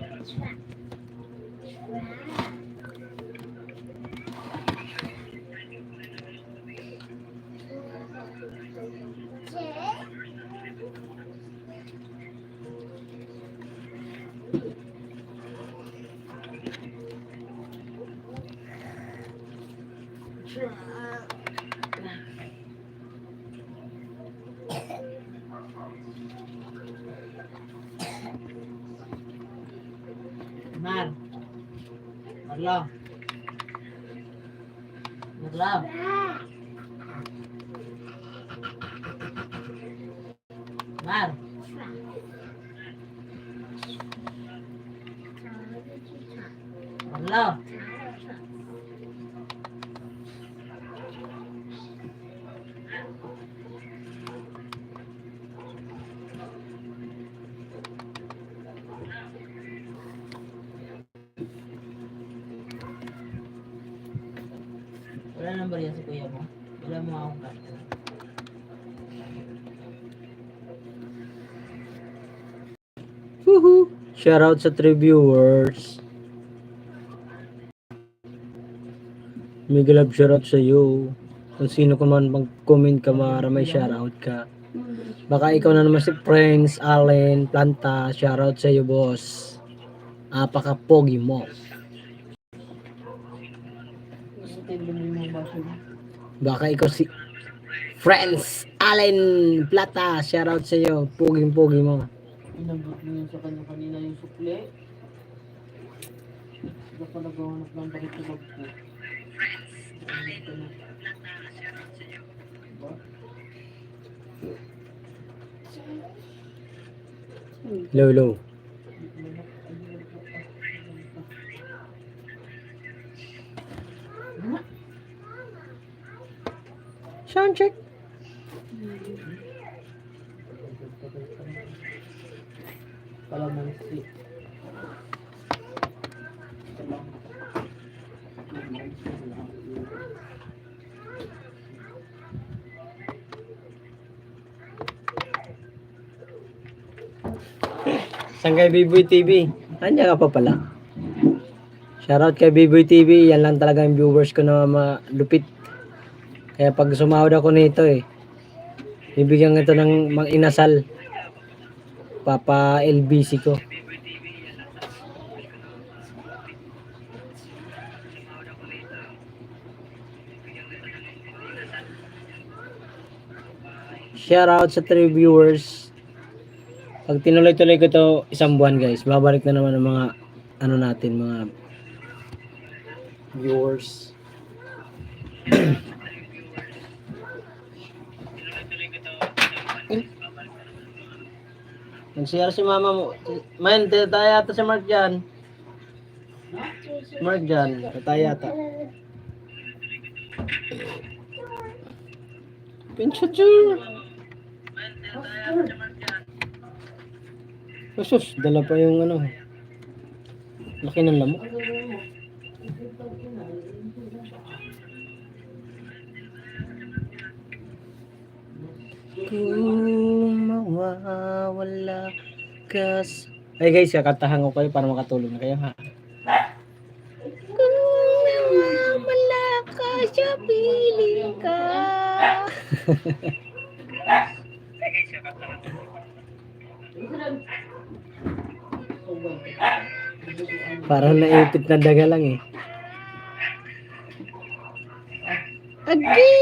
Mar. Marlo. Marlo. Mar. Marlo. Wala nang bariya si kuya mo. Wala mo akong karto. Woohoo! Shoutout sa 3 viewers. Mega love shoutout sa iyo. Kung sino ka man mag-comment ka para may shoutout ka. Baka ikaw na naman si Prince Allen Planta. Shoutout sa iyo, boss. Apaka-pogi mo. Baka ikaw si Friends Allen Plata. Shoutout sa iyo. Poging-pogi mo. Inabot mo yun sa kanya kanina yung sukle. Sila pa naghahanap ng pakitulog ko. Hello, hello. Sound check. Kalamansi. Saan kay Biboy TV? Nandiyan ka pa pala. Shoutout kay Biboy TV. Yan lang talaga yung viewers ko na malupit. Kaya pag sumahod ako nito Bibigyan kita ng inasal. Papa LBC ko. Shout out sa 3 viewers. Pag tinuloy-tuloy ko to isang buwan guys, babalik na naman ang mga ano natin, mga viewers. Nag-share si mama mo. Man, tataya yata si Mark dyan. Mark dyan, tataya yata. Pinchuchu! Sus, dala pa yung ano. Laki ng lamok. Kung mawawala ka ay guys, kakantahan ko kayo para makatulog na kayo ha. Kung mawawala ka sa piling ka. Parang naipit na daga lang eh. Agi!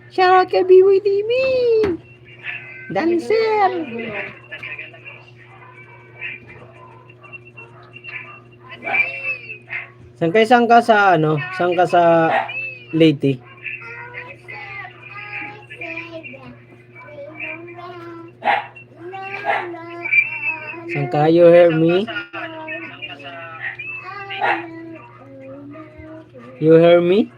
Shoutout kay BY TV! Dancer! Saan ka sa ano? Saan ka sa Leyte? Saan ka? You hear me? You hear me?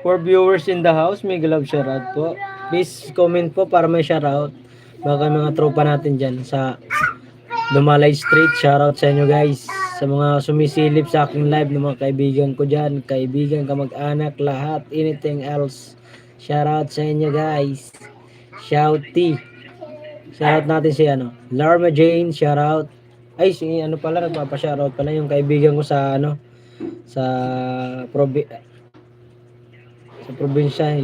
For viewers in the house, may love shoutout po. Please comment po para may shoutout. Baka mga tropa natin dyan sa Dumalay Street. Shoutout sa inyo guys. Sa mga sumisilip sa aking live ng mga kaibigan ko dyan. Kaibigan, kamag-anak, lahat. Anything else. Shoutout sa inyo guys. Shouty. Shoutout natin si ano. Larma Jane, shoutout. Ay, si ano pala, nagpapa-shoutout pala yung kaibigan ko sa ano. Sa probinsya,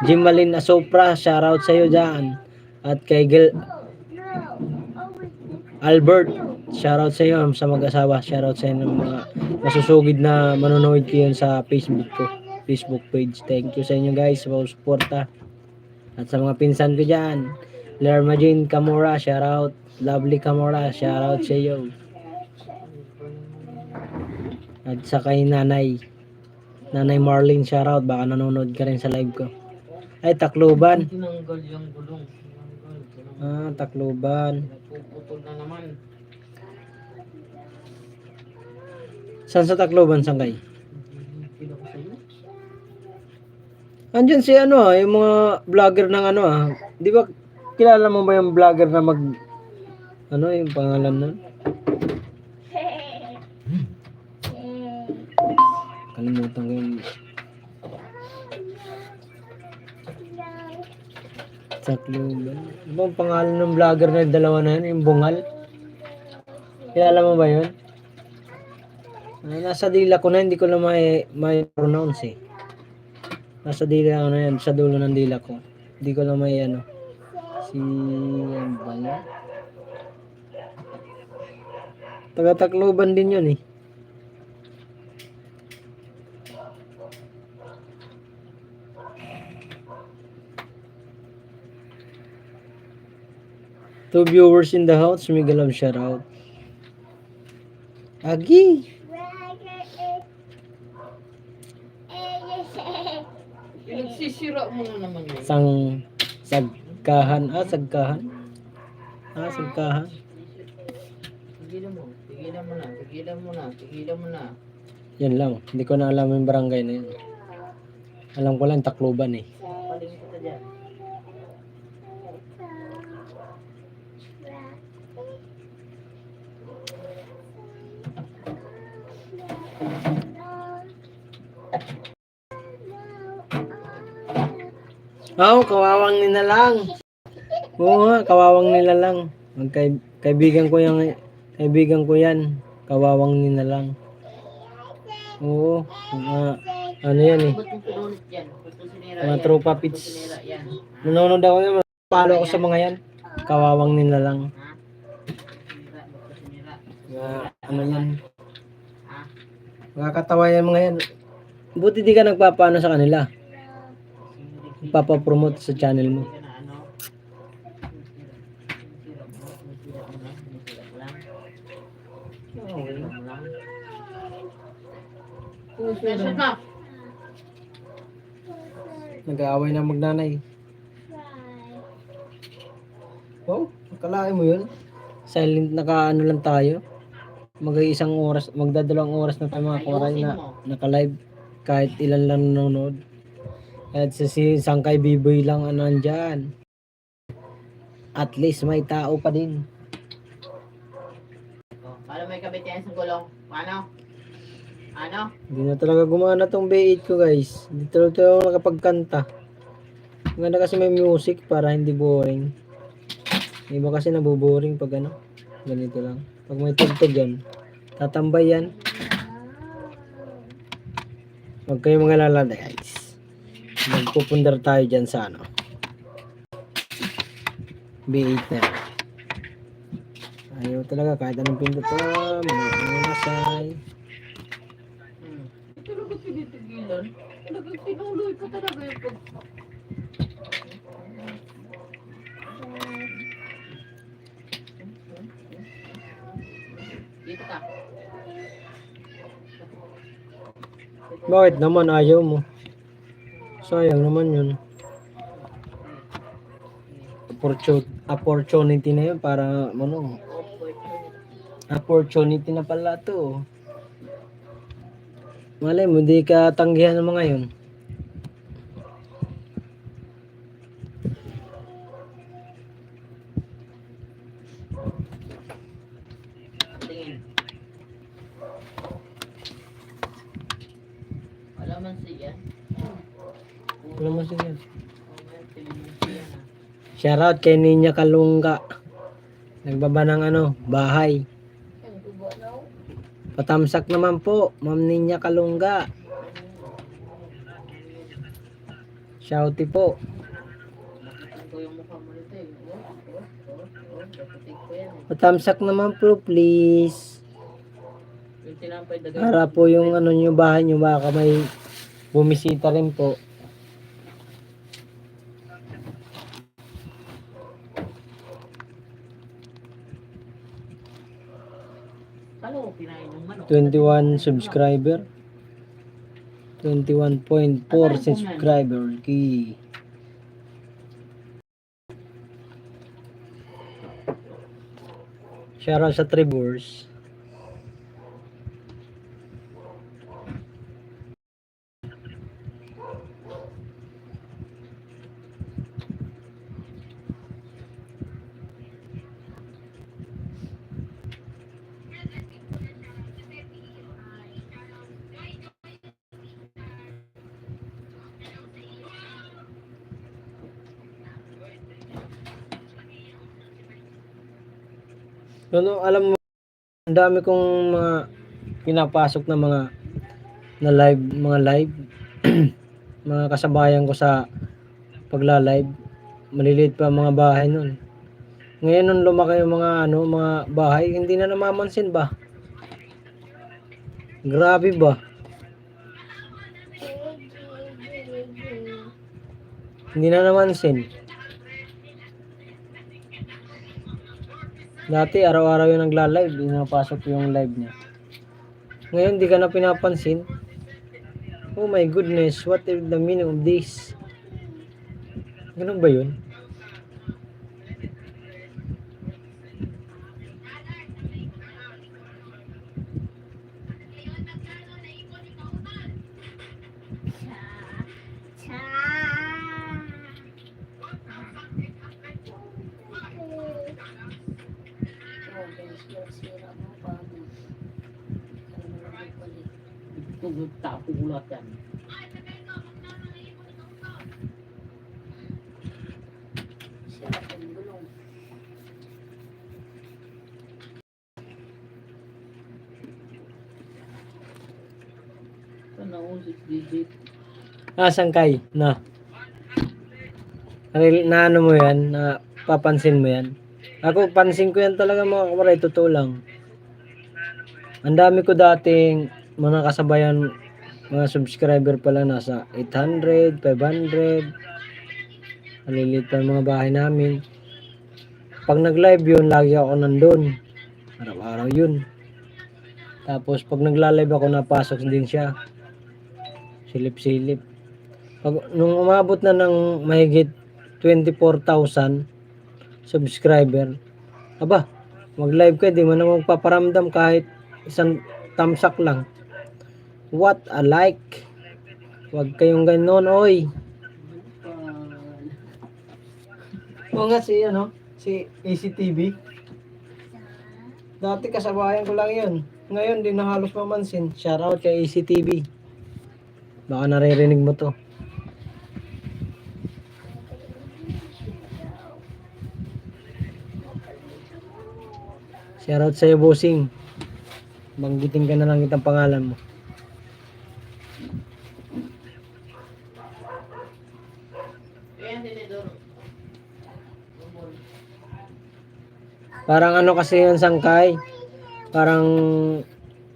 Jimalin Asopra, shoutout sa iyo diyan. At kay Albert, shoutout sa iyo sa mag-asawa, shoutout sa inyo mga masusugid na manonood ko sa Facebook page. Thank you sa inyo guys sa suporta. At sa mga pinsan ko diyan, Lerma Jane Camora, shoutout. Lovely Camora, shoutout sa iyo. At sa kay Nanay Marlene, shoutout. Baka nanonood ka rin sa live ko. Ay, Tacloban. Tinanggal yung gulong. Tacloban. Napuputol na naman. Saan sa Tacloban, Sangkay? Andyan si ano yung mga vlogger ng ano Di ba, kilala mo ba yung vlogger na ano yung pangalan nun? Kalimutan ko yung Tacloban. Ano ba ang pangalan ng vlogger na yung dalawa na yun? Yung Bungal? Kilala mo ba yun? Nasa dila ko na, hindi ko na may pronounce eh. Nasa dila ko na yan, sa dulo ng dila ko. Hindi ko na may ano. Si ano ba yun? Taga Tacloban din yun eh. Two viewers in the house, may love shoutout. Agi! Nagsisira mo na naman yun. Sagkahan. Sagkahan. Tigilan mo na. Yan lang. Hindi ko na alam yung barangay na yun. Alam ko lang Tacloban eh. Palingin kita dyan. Oo, kawawang nila lang. Oo nga, kawawang nila lang. Kaibigan ko yan. Kawawang nila lang. Oo, ano yan eh. Ba't mo pinunit yan? Ba't mo sinira Mga yan? tropa Ba't mo pits. sinira yan? Ha? Nanonood ako yan. Palo ako sa mga yan. Kawawang nila lang. Ha? Sinira, ba't mo sinira? Ano yan. Ha? Nakakatawa yan mga yan. Buti di ka nagpapaano sa kanila. Papapromote sa channel mo. Hindi ka na ano? Sinisira mo? Sinisira mo lang? Sinisira mo lang? Sinisira mo lang? Mention mo! Nag-aaway na magnanay. Oh, akalain mo yun? Silent naka-ano lang tayo. Mag-iisang oras, magdadalawang oras na tayo mga koray na naka-live. Kahit ilan lang nanonood. Kahit si Sangkay Biboy lang ano nandyan. At least may tao pa din. Oh, paano may kabit yan sa gulong? Paano? Ano? Hindi na talaga gumana tong B8 ko guys. Hindi talaga ako nakapagkanta. Maganda kasi may music para hindi boring. Iba kasi naboboring pag ano. Ganito lang. Pag may tugtog yan. Tatambay yan. Huwag kayong mga lalada guys. Magpupundar tayo dyan sa ano. B8 na. Ayaw talaga kahit anong pindot pa. Mga masay. Talaga tinitigilan. Talaga tinuloy ka talaga yung pag... Dito ka. Bakit naman ayaw mo? Sayang naman yun. Opportunity na yun para ano. Opportunity na pala to. Malay mo, di ka tanggihan ng mga yun. Tingin. Wala man siya. Wala mo sige. Tingin mo siya na. Shoutout kay Ninya Kalungga. Nagbaba ng ano, bahay. Ang tubo na ako. Patamsak naman po, Ma'am Ninya Kalungga. Shouty po. Nakita ko yung mukha mo nito eh. Dapatig ko yan eh. Patamsak naman po, please. Yung tinampay dagay. Para po yung ano nyo, bahay nyo, baka may bumisita rin po. Kalo, kinain yung manok. 21 subscriber. 21.4 subscriber. Key. Shoutout sa Tribors. Ano, alam mo, ang dami kong mga pinapasok na mga live, mga kasabayan ko sa pagla-live. Maliliit pa ang mga bahay nun. Ngayon nung lumaki yung mga bahay, hindi na namamansin ba? Grabe ba? Hindi na namansin. Dati araw-araw yung nagla-live, pinapasok yung live niya. Ngayon di ka na pinapansin. Oh my goodness, what is the meaning of this? Ganun ba yun? Sira mo pa. Tugod tapo ulat yan. na ako, 6 digit. Sangkay, na. Na ano mo yan, na papansin mo yan. Ako, pansin ko yan talaga mga kawaray, totoo lang. Ang dami ko dating mga kasabayan, mga subscriber pala nasa 800, 500. Maliliit pa yung mga bahay namin. Pag nag-live yun, lagi ako nandun. Araw-araw yun. Tapos pag nagla-live ako, napasok din siya. Silip-silip. Nung umabot na ng mahigit 24,000 subscriber, aba, mag-live ka, di mo na magpaparamdam kahit isang tamsak lang. What a like. Huwag kayong ganon, oy. Oo nga si, si ACTV. Dati kasabayan ko lang yun. Ngayon, di na halos mamansin. Shoutout kay ACTV. Baka naririnig mo to. Shoutout sa'yo, bossing. Banggitin ka na lang itang pangalan mo. Ayan, tinidor. Parang ano kasi yun, Sangkay. Parang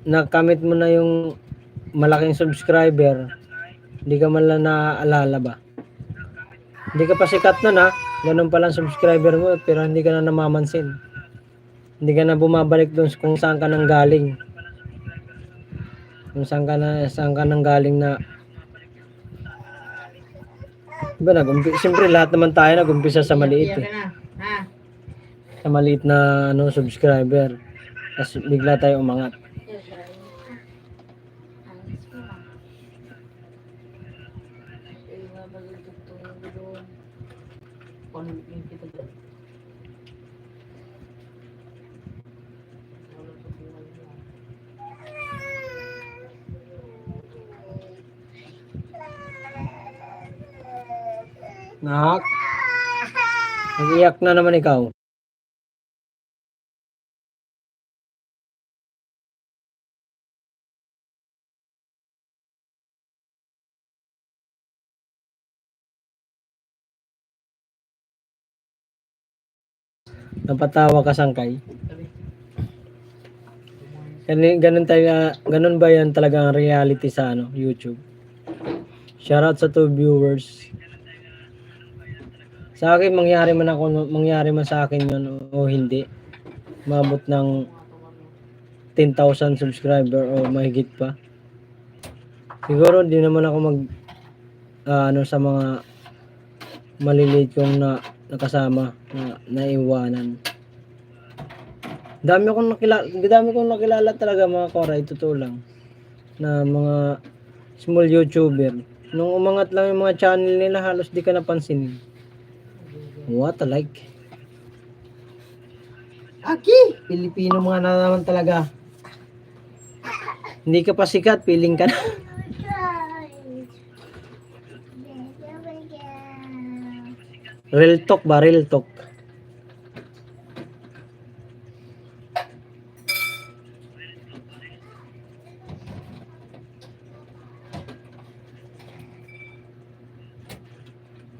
nakamit mo na yung malaking subscriber. Hindi ka man lang naaalala ba? Hindi ka pa sikat nun ha. Ganun pa lang subscriber mo pero hindi ka na namamansin. Hindi ka na bumabalik doon kung saan ka nang galing. Kung saan ka nang galing na diba, siyempre lahat naman tayo nag-umpisa sa maliit eh. Sa maliit na subscriber. Tapos bigla tayo umangat. Paano yung kita dyan? Wala sa buhay niya. Nak. Nag-iyak na naman ikaw. Napatawa ka, Sangkay. Ganun ba yan talaga ang reality sa YouTube? Shoutout sa 2 viewers. Sa akin, mangyari man sa akin yun o hindi. Mabot ng 10,000 subscriber o mahigit pa. Siguro di naman ako sa mga maliliit kong nakasama na naiwanan. Dami kong nakilala talaga mga koray, totoo lang. Na mga small YouTuber. Nung umangat lang yung mga channel nila, halos di ka napansinin. What a like. Aki! Pilipino mga na naman talaga. Hindi ka pa sikat, piling ka na. Real talk ba? Real talk.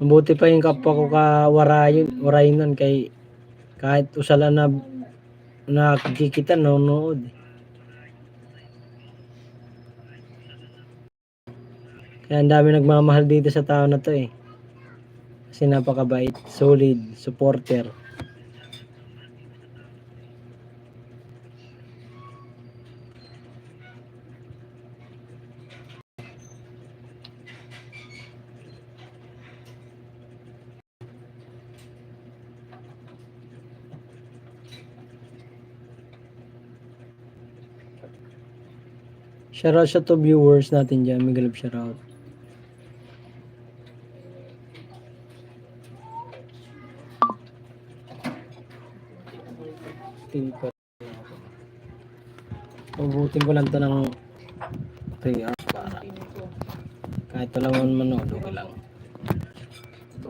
Mabuti pa yung kapwa ko waray nun kay kahit usala na nakikita nanonood. Kaya ang dami nagmamahal dito sa tao na to eh. Kasi napakabait, solid, supporter. Shoutout sa 2 viewers natin dyan. Miguel shoutout. Ubutin ko lang ito ng 3 hours para kahit lang manood, okay lang.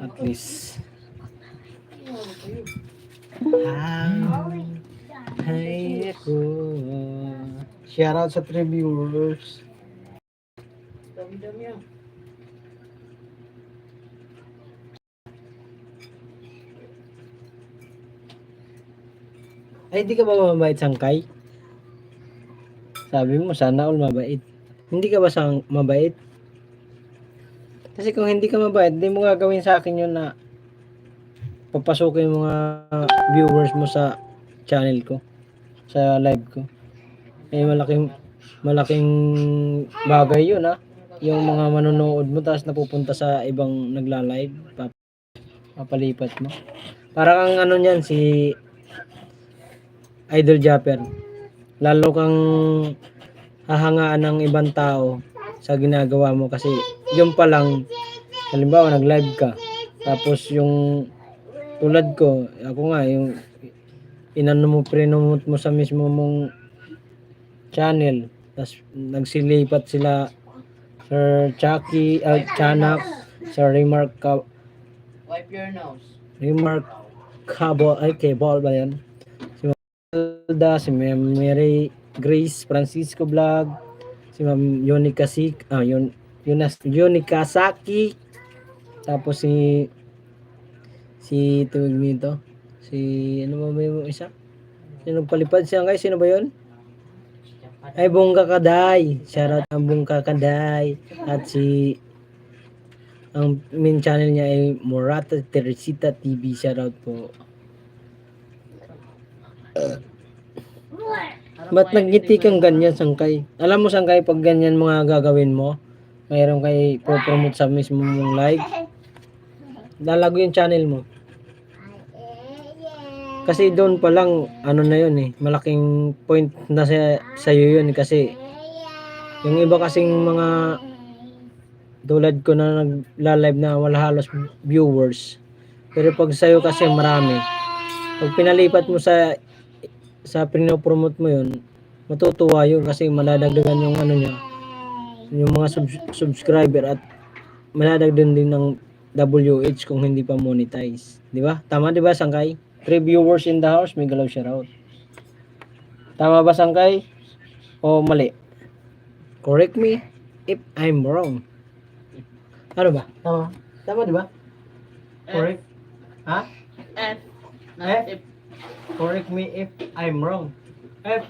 At least. Hay ako. Shoutout sa 3 viewers. Dami-dami yan. Ay, di ka ba mabait, Sangkay? Sabi mo, sana all mabait. Hindi ka ba mabait? Kasi kung hindi ka mabait, di mo gagawin sa akin yun na papasukin yung mga viewers mo sa channel ko, sa live ko. Eh, malaking bagay yun, ha? Yung mga manonood mo, tapos napupunta sa ibang nagla-live, papalipat mo. Para kang ano niyan, si Idol Japper. Lalo kang hahangaan ng ibang tao sa ginagawa mo kasi yung pa lang, halimbawa nag-live ka, tapos yung tulad ko, ako nga, yung prinomote mo sa mismo mong channel, tapos nagsilipat sila Sir Chucky, Chanak, Sir Remarkable, ay Cable ba yan? Si Malda, si Mary Grace Francisco Vlog, si Ma'am Yonica Yonica Saki, tapos si tuwag nito, si ano ba yung isa? Sino palipad siya guys? Sino ba yun? Ay, Bongga Kaday. Shoutout ang Bongga Kaday. At ang main channel niya ay Morata Teresita TV. Shoutout po. Ba't nagngiti kang ganyan, Sangkay? Alam mo, Sangkay, pag ganyan mga gagawin mo, mayroon kay promote sa mismo mong live, lalago yung channel mo. Kasi doon pa lang, ano na yun eh, malaking point na sa'yo yun kasi yung iba kasing mga tulad ko na nagla-live na wala halos viewers. Pero pag sa'yo kasi marami, pag pinalipat mo sa pinopromote mo yun, matutuwa yun kasi maladagdagan yung ano niya, yung mga subscriber at maladagdagan din ng WH kung hindi pa monetize. Di ba? Tama di ba, Sangkay? 3 viewers in the house, may galaw shoutout. Tama ba, Sangkay? O mali? Correct me if I'm wrong. Ano ba? Tama? Tama di ba? Correct? Ha? F. F? Correct me if I'm wrong. F.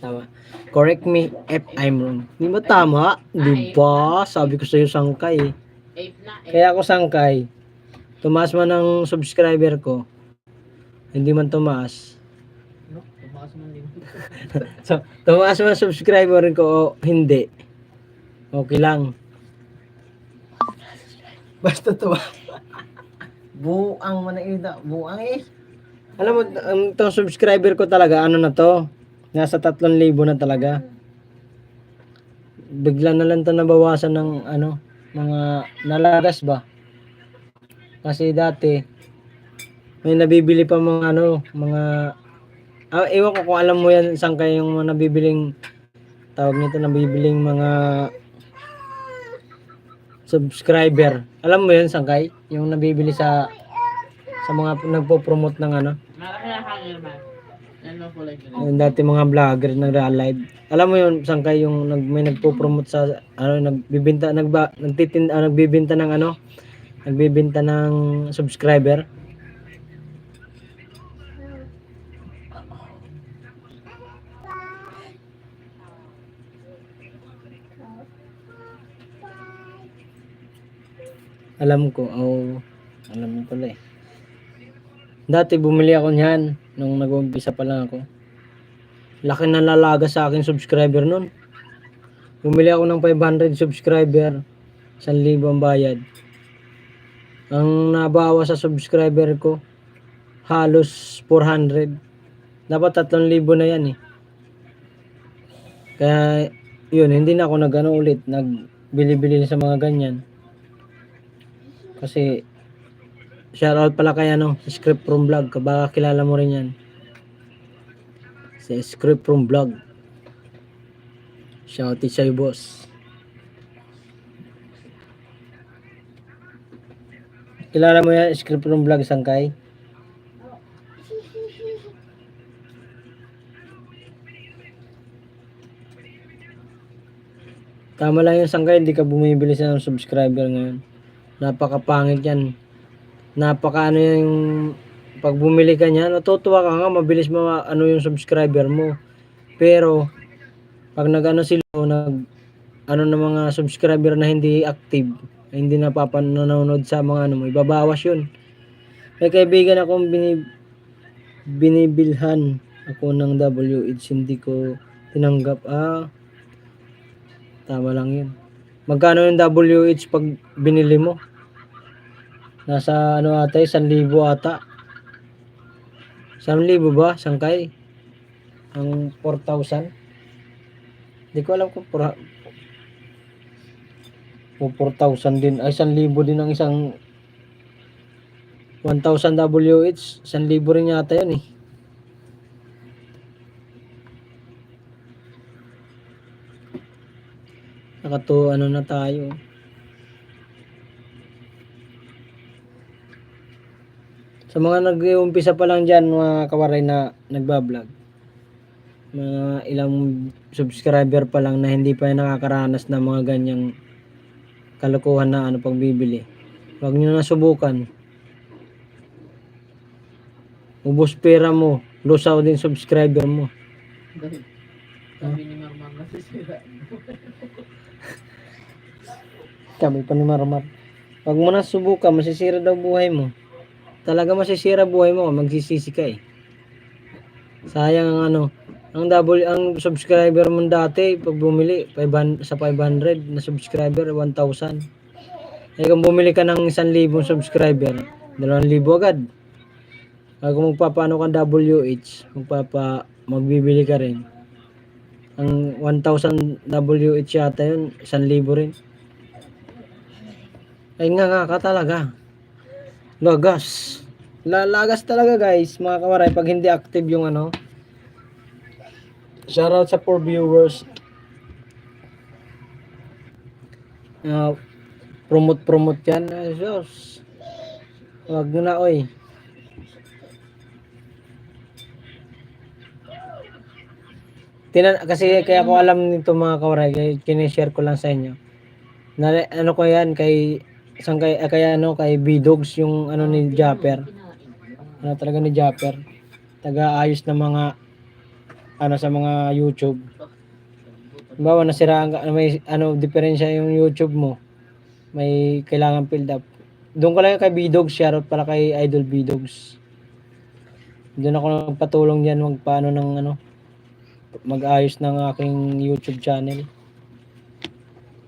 Tama. Correct me if I'm wrong. Di ba tama? Di ba? Sabi ko sa'yo, Sangkay. F na. Kaya ako, Sangkay, tumaas man ang subscriber ko, hindi man tumaas. No? Tumakas man din. So, tumaas man ang subscriber ko o hindi, okay lang. Basta tumaas. Buang man ang ida. Buang eh. Alam mo, itong subscriber ko talaga, ano na to, nasa 3,000 na talaga. Bigla na lang to nabawasan ng ano, mga nalagas ba? Kasi dati, may nabibili pa mga ano, ewan ko kung alam mo yan, Sangkay, yung mga nabibiling, tawag nito, nabibiling mga subscriber. Alam mo yun, Sangkay? Yung nabibili sa mga nagpo-promote ng ano. Malaki na hangin man. Ano po like Yung dati mga vlogger nag-live. Alam mo yun, Sangkay, yung may nagpo-promote sa ano, nagbibenta ng ano, nagbibenta ng subscriber. Alam ko, alam mo pala eh. Dati bumili ako niyan nung nag-uumpisa pa lang ako. Laki na lalaga sa akin subscriber nun. Bumili ako ng 500 subscriber, 1,000 ang bayad. Ang nabawa sa subscriber ko, halos 400. Dapat 3,000 na yan eh. Kaya, yun, hindi na ako nag-ano ulit, nagbili-bili sa mga ganyan. Kasi, shoutout pala kay ano, Script from Vlog, baka kilala mo rin yan. Si Script from Vlog. Shoutout sa'yo, boss. Kilala mo yan, Script from Vlog, Sangkay? Tama lang yung sanggay, hindi ka bumibili sa ng subscriber ngayon. Napakapangit yan. Napaka ano yung pag bumili ka niyan, natutuwa ka nga, mabilis ano yung subscriber mo. Pero pag nag-ano sila o ano ng mga subscriber na hindi active, hindi napapanonood sa mga ano mo, ibabawas yun. May kaibigan akong binibilhan ako ng WH, hindi ko tinanggap. Tama lang yun. Magkano yung WH pag binili mo? Nasa ano ata, 1,000 ata. 1,000 ba? Sangkay? Ang 4,000? Hindi ko alam kung 4,000 din. Ay, 1,000 din ang isang 1,000 WH. 1,000 rin yata yun eh. Ano na tayo. Sa mga nag-uumpisa pa lang dyan, mga kawaray na nagbablog, mga ilang subscriber pa lang na hindi pa nakakaranas ng mga ganyang kalokohan na ano pagbibili, huwag nyo na subukan. Ubos pera mo, lusaw din subscriber mo. Sabi ni Marmar nasisira. Kami pa ni Marmar. Huwag mo na subukan, masisira daw buhay mo. Talaga masisira buhay mo, magsisisi ka eh. Sayang ang ano, ang subscriber mo dati pag bumili sa 500 na subscriber 1,000. Eh kung bumili ka ng 1,000 subscriber, 2,000 agad. Kung magpapaano ka WH, magbibili ka rin. Ang 1,000 WH yata yun, 1,000 rin. Ay nga ka talaga. Lagas. Lalagas talaga guys, mga kawaray, pag hindi active yung ano. Shoutout sa 4 viewers. Promote yan. Diyos. Wag na oy. Kasi kaya ko alam nito mga kawaray, kinishare ko lang sa inyo. Ano ko yan kay kay B-Dogs yung ano ni Japper. Ano talaga ni Japper. Taga-ayos ng mga ano sa mga YouTube. Bawa nasiraan ka, may ano diferensya yung YouTube mo. May kailangan build up. Doon ko lang kay B-Dogs, shoutout pala kay Idol B-Dogs. Doon ako nagpatulong diyan magpaano ng ano mag-ayos ng aking YouTube channel.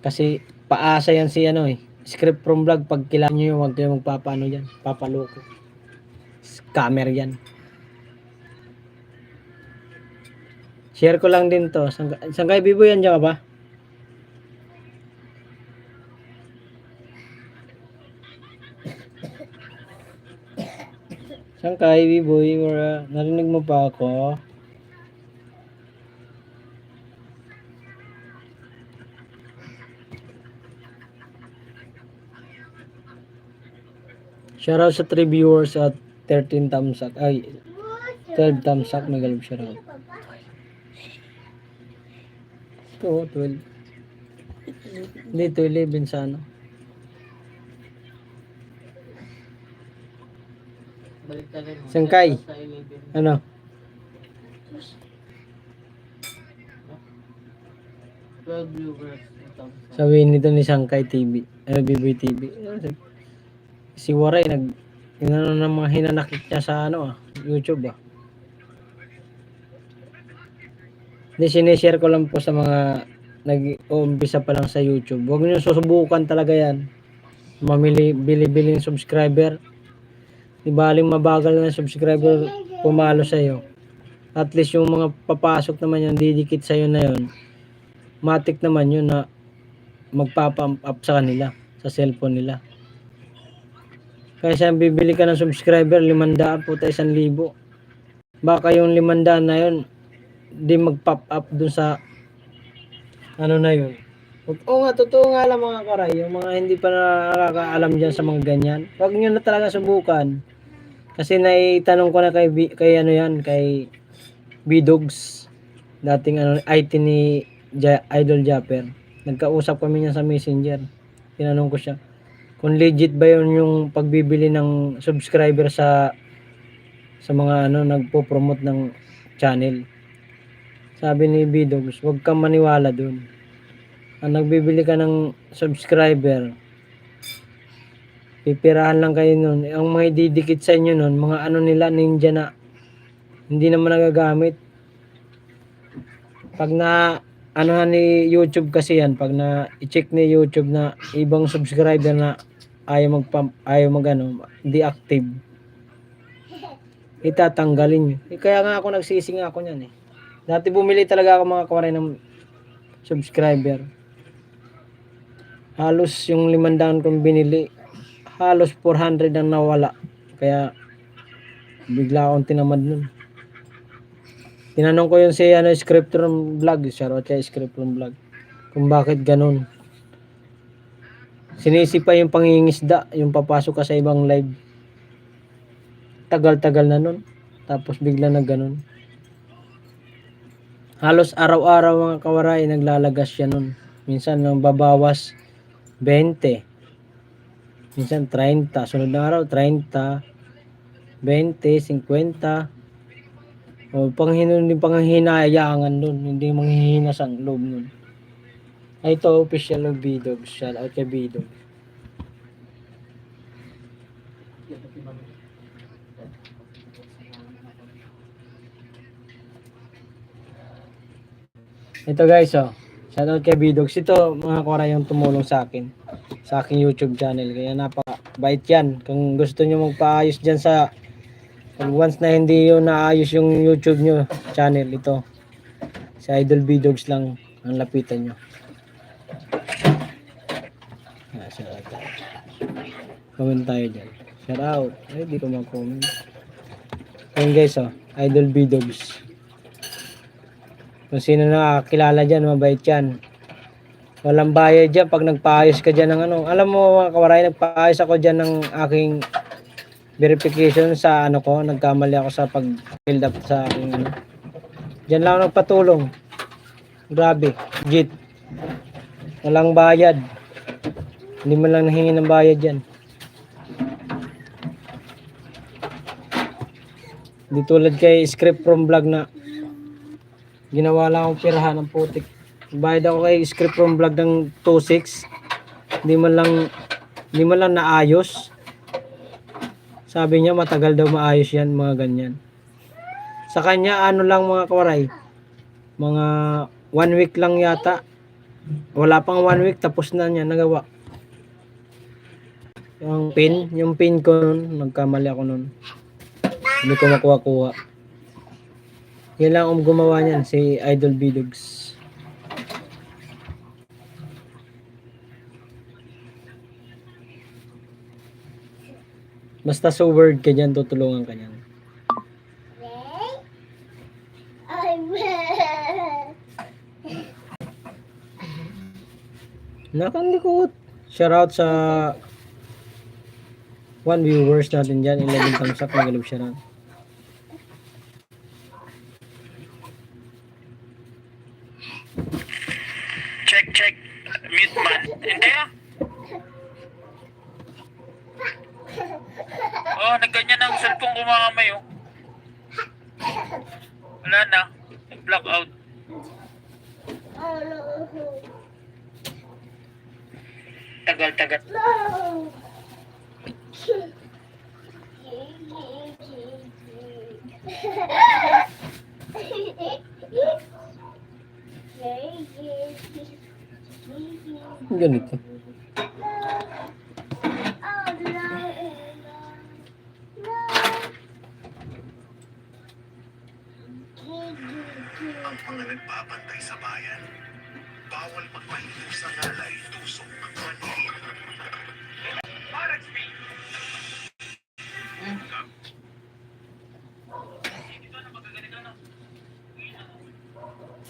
Kasi paasa yan si ano eh. Script from vlog, pag kailangan nyo yung huwag kayo magpapaano dyan. Papaloko. Scammer yan. Share ko lang din to. Sangkay Bibo yan dyan ka ba? Sangkay Bibo, narinig mo pa ako? Shoutout sa 3 viewers at 13 thumbs up. Ay, 12 thumbs up. May galib shoutout. Ito, 12. Hindi, ito 11 sa ano. Balik tayo. Sangkay. Ano? Viewers. Sabihin nito ni Sangkay TV. Biboy TV. Si Waray inano ng mga hinanakit niya sa ano YouTube Hindi, sinishare ko lang po sa mga nag-uumpisa pa lang sa YouTube. Huwag niyo susubukan talaga yan. Bili-biling subscriber. Di baling mabagal na subscriber pumalo sa iyo. At least yung mga papasok naman yan, didikit sa iyo na yon. Matik naman yun na magpapa-pump up sa kanila, sa cellphone nila. Kaya bibili ka ng subscriber, 500 po tayo 1,000. Baka yung 500 na yun, di mag-pop up dun sa ano na yun. Oo nga, totoo nga lang mga karay, yung mga hindi pa nakakaalam dyan sa mga ganyan. Huwag nyo na talaga subukan. Kasi naitanong ko na kay ano yan, kay B-Dogs. Dating ano, IT ni Idol Japper. Nagkausap kami niya sa Messenger. Tinanong ko siya kung legit ba yun yung pagbibili ng subscriber sa mga nagpo-promote ng channel. Sabi ni Bidogs, huwag kang maniwala dun. Ang nagbibili ka ng subscriber, pipirahan lang kayo nun. Ang mga ididikit sa inyo nun, mga nila, ninja na hindi naman nagagamit. Pag ni YouTube kasi yan, pag i-check ni YouTube na ibang subscriber na ayaw hindi active, itatanggalin nyo. Kaya nga ako nagsisi nga ako niyan eh. Dati bumili talaga ako mga kawaray ng subscriber. Halos yung 500 kong binili, halos 400 ang nawala. Kaya bigla akong tinamad nun. Tinanong ko yun si scriptor ng vlog, shoutout kay scriptor ng vlog, kung bakit ganun. Sinisi pa yung pangingisda, yung papasok ka sa ibang live. Tagal-tagal na nun. Tapos bigla na ganun. Halos araw-araw mga kawaray, naglalagas siya nun. Minsan nang babawas 20. Minsan 30. Sunod na araw, 30. 20, 50. O, panghihinayangan nun. Hindi manghihina sa loob nun. Ay, ito, official ng Bidogs. Shout out kay Bidogs. Ito guys, shout out kay Bidogs. Ito, mga kora yung tumulong sa akin. Sa aking YouTube channel. Kaya napakabait yan. Kung gusto nyo magpaayos dyan kung once na hindi yun naayos yung YouTube nyo channel, ito. Si Idol Bidogs lang ang lapitan nyo. Shout out tayo. Comment tayo dyan. Shout out. Ay, di ko mag-comment. Ayun guys, Idol Bidogs. Kung sino nakakilala dyan, mabait yan. Walang bayad dyan pag nagpaayos ka dyan ng Alam mo mga kawaray, nagpaayos ako dyan ng aking verification sa ko. Nagkamali ako sa pag-build up sa aking Dyan lang ako nagpatulong. Grabe, legit. Walang bayad. Hindi man lang nahingi ng bayad dyan. Di tulad kay Script from Vlog na ginawa lang akong pirahan ng putik. Bayad ako kay Script from Vlog ng 2.6. Hindi man lang naayos. Sabi niya matagal daw maayos yan, mga ganyan. Sa kanya lang mga kawaray. Mga 1 week lang yata. Wala pang 1 week tapos na niya nagawa. Yung pin ko nun, nagkamali ako nun. Hindi ko makuha-kuha. Yan lang gumawa niyan, si Idol Bidogs. Basta so word ka dyan, tutulungan ka niyan. Nakandikot. Shoutout sa 1 viewers natin dyan. 11 thumbs up. Nagalog shoutout. Check. Mute man. Hindi nagganyan ang cellphone ko mga kamay Wala na. Nag-block out. Tagal. Ganito. Ang mga nagpapantay sa bayan, bawal magpahintip sa ngalay, tusok, manhid.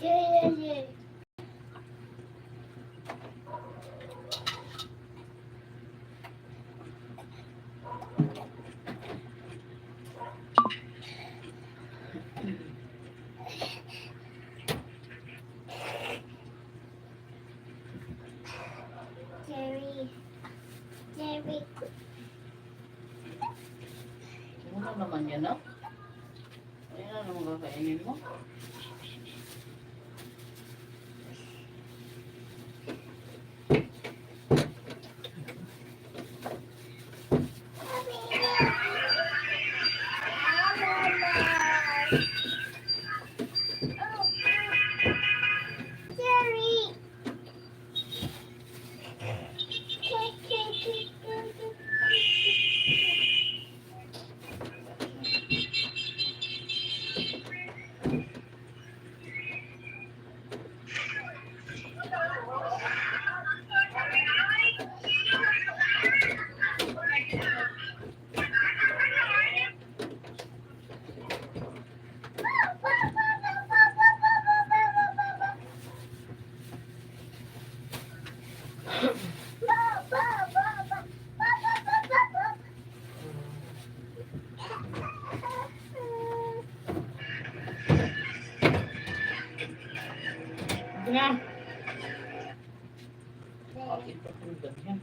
Yeah. naman yan, no? Ayan na naman kakainin mo. Ito na. Bakit pa kung ganyan?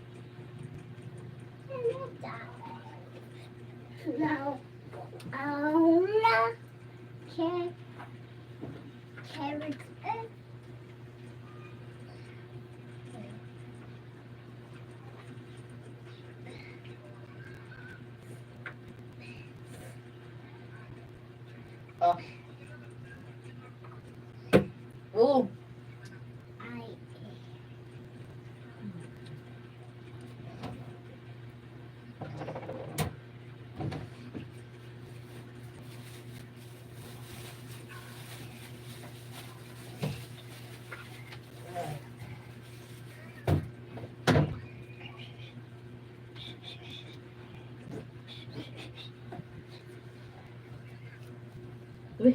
No. Carrots. Oh. Oh. Uy.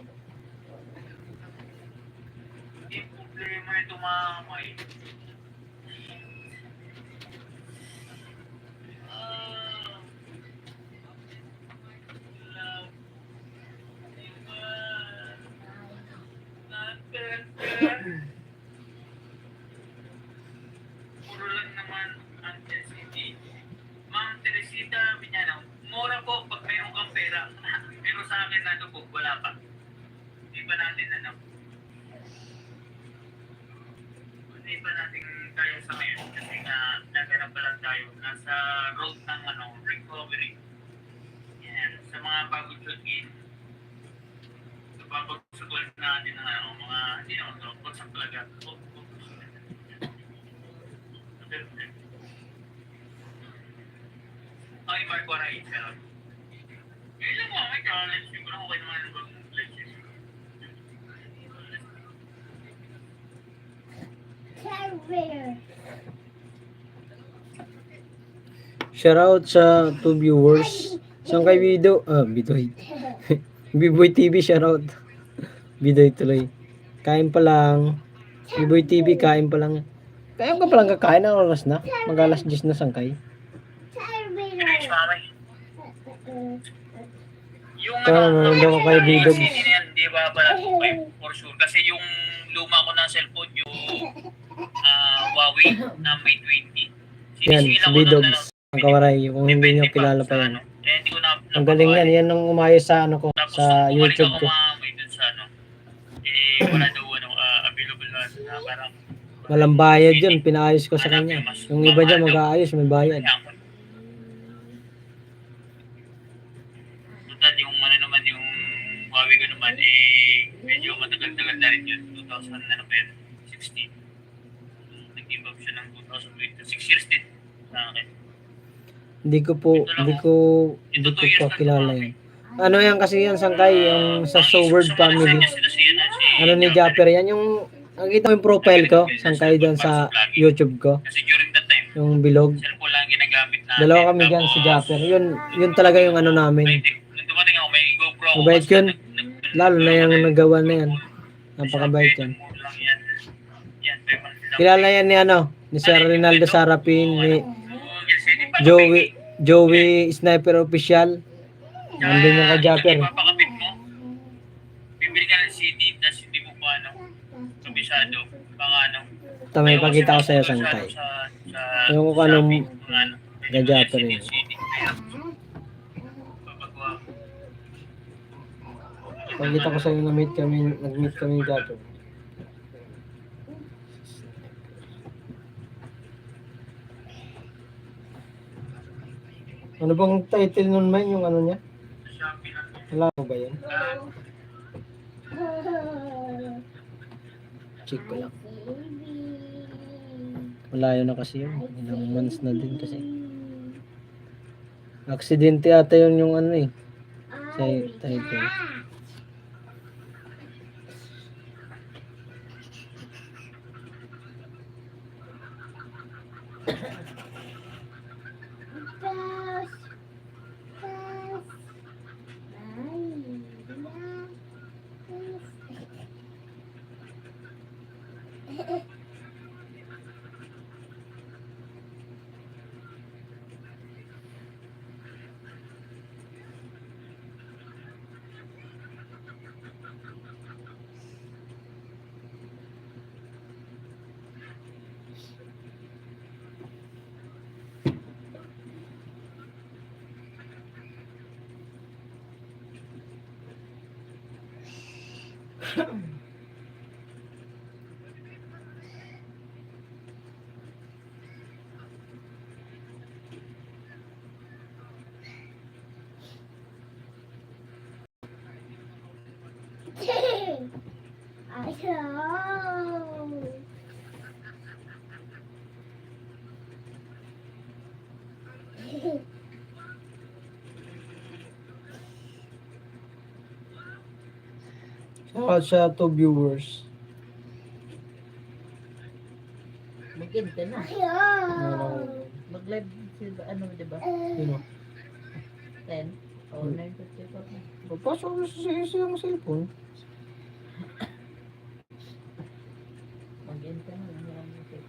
Hindi problema ito, mamay. Puro lang naman ang City. Ma'am Teresita Viñano, mura po pag mayroon kang pera. Pero sa akin ano po, wala pa. Hindi pa natin ano. Hindi pa natin kaya sa ngayon kasi nga naghanap pa lang tayo. Nasa road ng ano, recovery. Yan, sa mga bagong shooting. Napapagsugal natin ng ano, mga, hindi naman, bagsak talaga. Ay, Marco Aray, pero. Ngayon lang mo, may challenge. Siguro okay naman ang bagong pledges. Shoutout sa 2 viewers. Saan kay Bidoy. Biboy TV, shoutout. Bidoy tuloy. Kain pa lang. Biboy TV, kain pa lang. Kaya ka palang kakain ng oras na. Mag-alas 10 na sangkay. Anyways, mamay. Yung Nanonood ako kay Bidog. CD na yan, di ba pala for sure. Kasi yung luma ko na cellphone, yung Huawei na Mate 20. Yan, si Bidogs. Ang kawaray. Kung hindi nyo kilala pa yan. Ang galing yan. Yan ang umayos sa ano ko. Sa YouTube ko. May dun sa ano. Wala daw available na parang Walang bayad yun. Pinaayos ko sa kanya. Yung iba dyan mag-aayos. May bayad. Total yung ano naman yung Huawei ko naman medyo matagal-tagal na rin yun. 2000 ano pa yun? 16. Nag-give up siya ng 2020. 6 years din sa akin. Hindi ko pa kilala yan. Ano yan kasi yan, Sangkay, yung sa So Word Family. Ano ni Japper yan, yung nakita mo yung profile ko, Sangkay doon sa YouTube ko. Kasi during that time, Yung bilog. cellphone lang ginagamit natin. Dalawa kami dyan si Japper. Yun talaga yung ano namin. Nung dumating ako, may GoPro ako. Mabait basta yun. Lalo na yung nagawa na yan. Napakabait yan. Yan, 500 lang. Kilala yan ni ano, ni Sir Rinaldo Sarapin, ni Joey Sniper Official. Nandun yung kay Japper. Ipapakapit mo. Bibili ka ng CD, tapos hindi mo pa ano, kabisado. Pang ano. Ito may pakita ko sa'yo, Sangkay. Yung kung anong kay Japper yun. CD. Papagawa ko. Pagkita ko sa'yo na nag-meet kami ni Gato. Ano bang title nun man yung ano niya? Wala mo ba yun? Check ko lang. Malayo na kasi yun. Ilang months na din kasi. Aksidente ata yun yung ano eh. Sa title. Shoutout sa 2 viewers. Mag-end ka na. Ano, Mag-live sila, ano, di ba? sino? 10 o 9:54 na. Papasok ko sa isang cellphone. Mag-end ka na. Marami na tayo.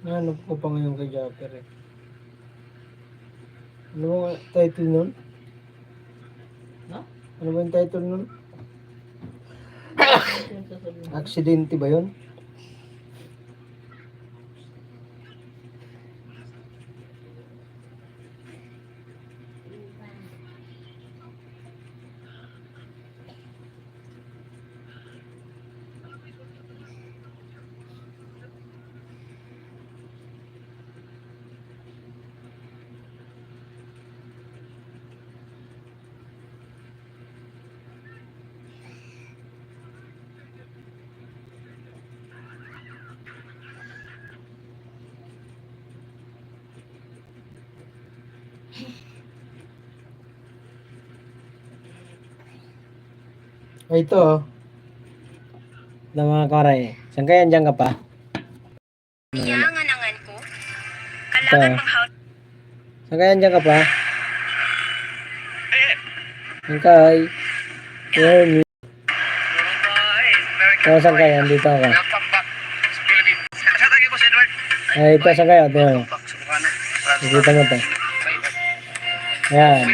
Ano ko pa ngayon kay Japper eh. Ano ba ang title nun? No? Ano ba yung title nun? Ito yung sasabihin mo. Aksidente ba yun? Ay, ito oh. Ito mga karay. Saan kaya dyan ka pa? Iyanganangan ko. Ito. Kailangan pang Saan kaya dyan ka pa? Saan kay? Hear me. Ito, saan kaya? Dito ako. Welcome back sa Philippines. Sa tagay ko si Edward. Ay, ito, saan kaya? Ito. Back sa Bukana. Nakita mo ito. Ayan.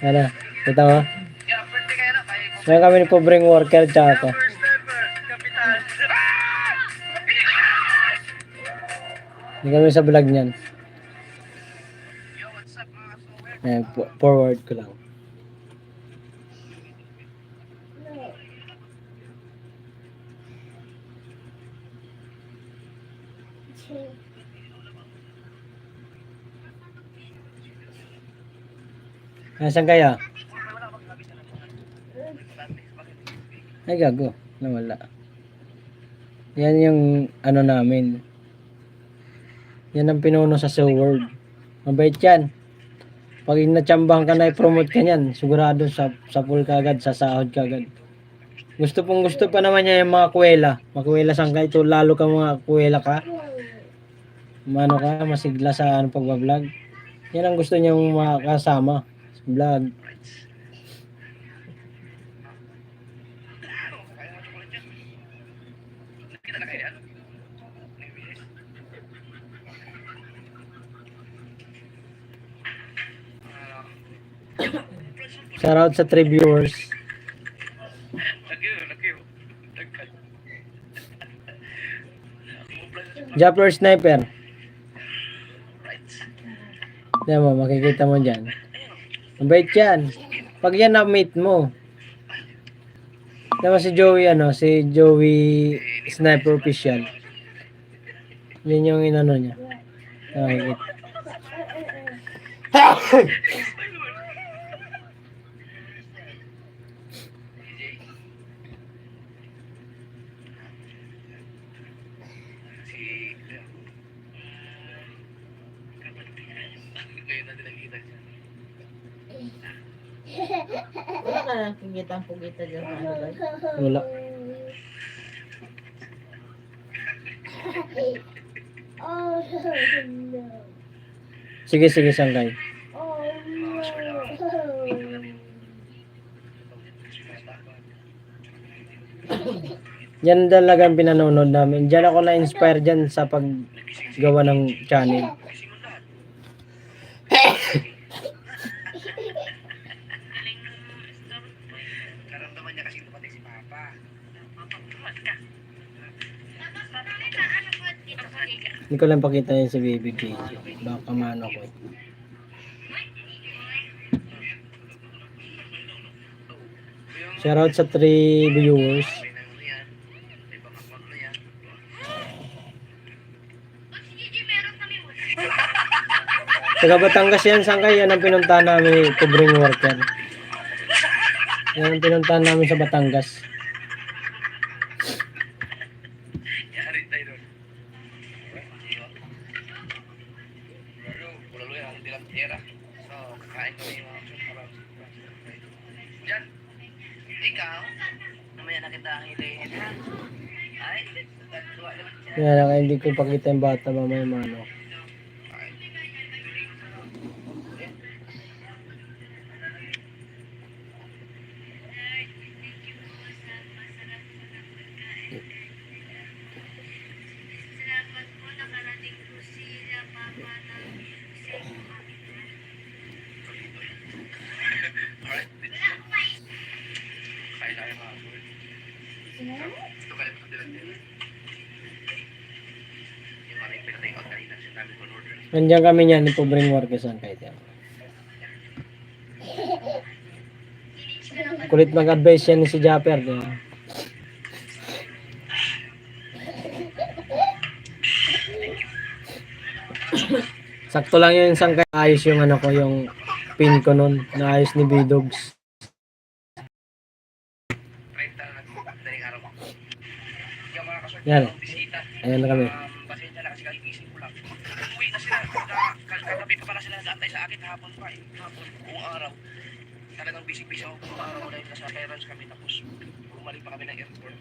Ano? Kita mo? Yeah, birthday kayo na. Ngayon kami ni pobreng worker tsaka ako. First ever, kapitan. Hindi kami sa vlog niyan. Yo, what's up mga kasuwer? Ayan, forward ko lang. Saan kaya? Ay, gago. Nawala. Yan yung ano namin. Yan ang pinuno sa Sword. Mabait yan. Pag natsambahan ka na i-promote ka yan, sigurado sa full kagad, sa sahod kagad. Gusto pa naman niya yung mga kuwela. Makuwela sang ito, lalo ka mga kuwela ka. Mano ka, masigla sa ano, pagbablog. Yan ang gusto niyang makasama sa vlog. Shoutout sa 3 viewers. Japper Sniper. Yan mo, makikita mo dyan. Mabait yan. Pag yan na-meet mo. Diba si Joey, si Joey Sniper Official. Yun yung inano niya. Nakikita. Wala ka lang pugita dyan sa ano guys. Wala. Sige, sangkay. Yan talaga ang pinanonood namin. Diyan ako na-inspire dyan sa paggawa ng channel. Karamdaman niya kasi dumating si Papa. Hindi ko lang pakita yan sa baby video. Baka mano ko. Shoutout sa 3 viewers. Taga Batangas yan, sangkay. Yan ang pinuntahan namin, covering worker. Yan ang pinuntahan namin sa Batangas. Yari tayo doon. Bulalo yan, hindi lang tira. So, kakain kami yung mga sarap. Diyan, ikaw, namaya na kita ang ilayin ha. Ay, tuwa naman siya. Yan, kaya hindi ko pakita yung bata mamaya mano. Alright. Kain tayo mga food. Ito ka rin pagdilan-dilan. Yung mga pinatay out kanina, sinabi ko order. Nandiyan kami niyan, ni covering worker sangkay. Kulit mag-advise yan ni si Japper. Sakto lang yun sangkay. Ayos yung yung pin ko nun. Naayos ni Bidogs. 30 na daling araw. Yung mga kasorte Yan. ng bisita. Ayan na kami. Pasensya na kasi kagigising ko lang. Umuwi na sila. Kagabi pa pala sila nag-antay sa akin hapon pa. Hapon, buong araw. Talagang busy-busy ako buong araw dahil nasa parents kami. Tapos bumalik pa kami ng airport.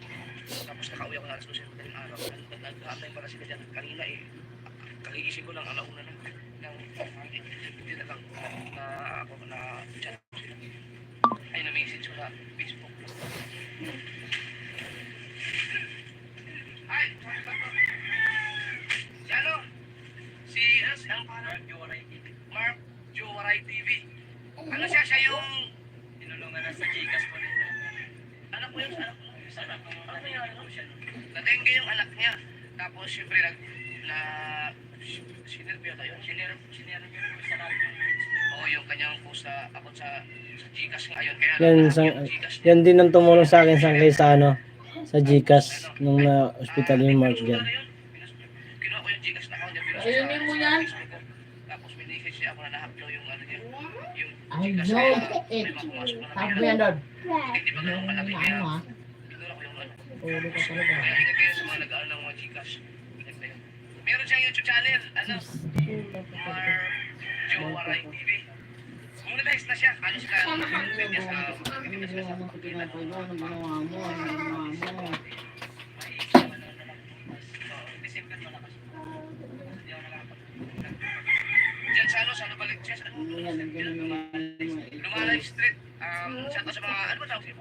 Tapos nakauwi ako na alas 12 daling araw. Nag-aantay pala sila dyan. Kanina kagigising ko lang alauna na. Hindi na lang na ako na chat ko sila. Ay, na-message ko na Facebook. Ay! Si ano? Si ang parang Mark Jowaray TV. Ano siya yung tinulungan na sa Gcash po nila. Anak ko yun, anak ko. Ano yun? Nadengue yung anak niya. Tapos syempre sinervyo tayo. Sinervyo sa natin. Oo, yung kanyang post sa account sa Gcash ngayon. Kaya Yan din ang tumulong sa akin sangkay sa sa Gcash nung na-hospital yung Mark dyan. Kinuha ko yung Gcash na account niya. Ayunin mo yan. Tapos minessage niya ako na nahack daw yung niya. Yung I Gcash know na it. may mapumasok na Sabi yan doon. Hindi ba ganun kalaki kaya? Ano Pinura ko yung Ulo ka talaga. Kaya ingat kayo sa mga nag-aaral ng mga Gcash. Ingat kayo. Meron siyang YouTube channel. Jowaray TV. Monetize na siya. Ano sila? Media sa hindi sila sa pagkikilan. December malakas. Diyan sa balik siya. Lumalay Street. Shout out sa mga, ano ba tawag siya?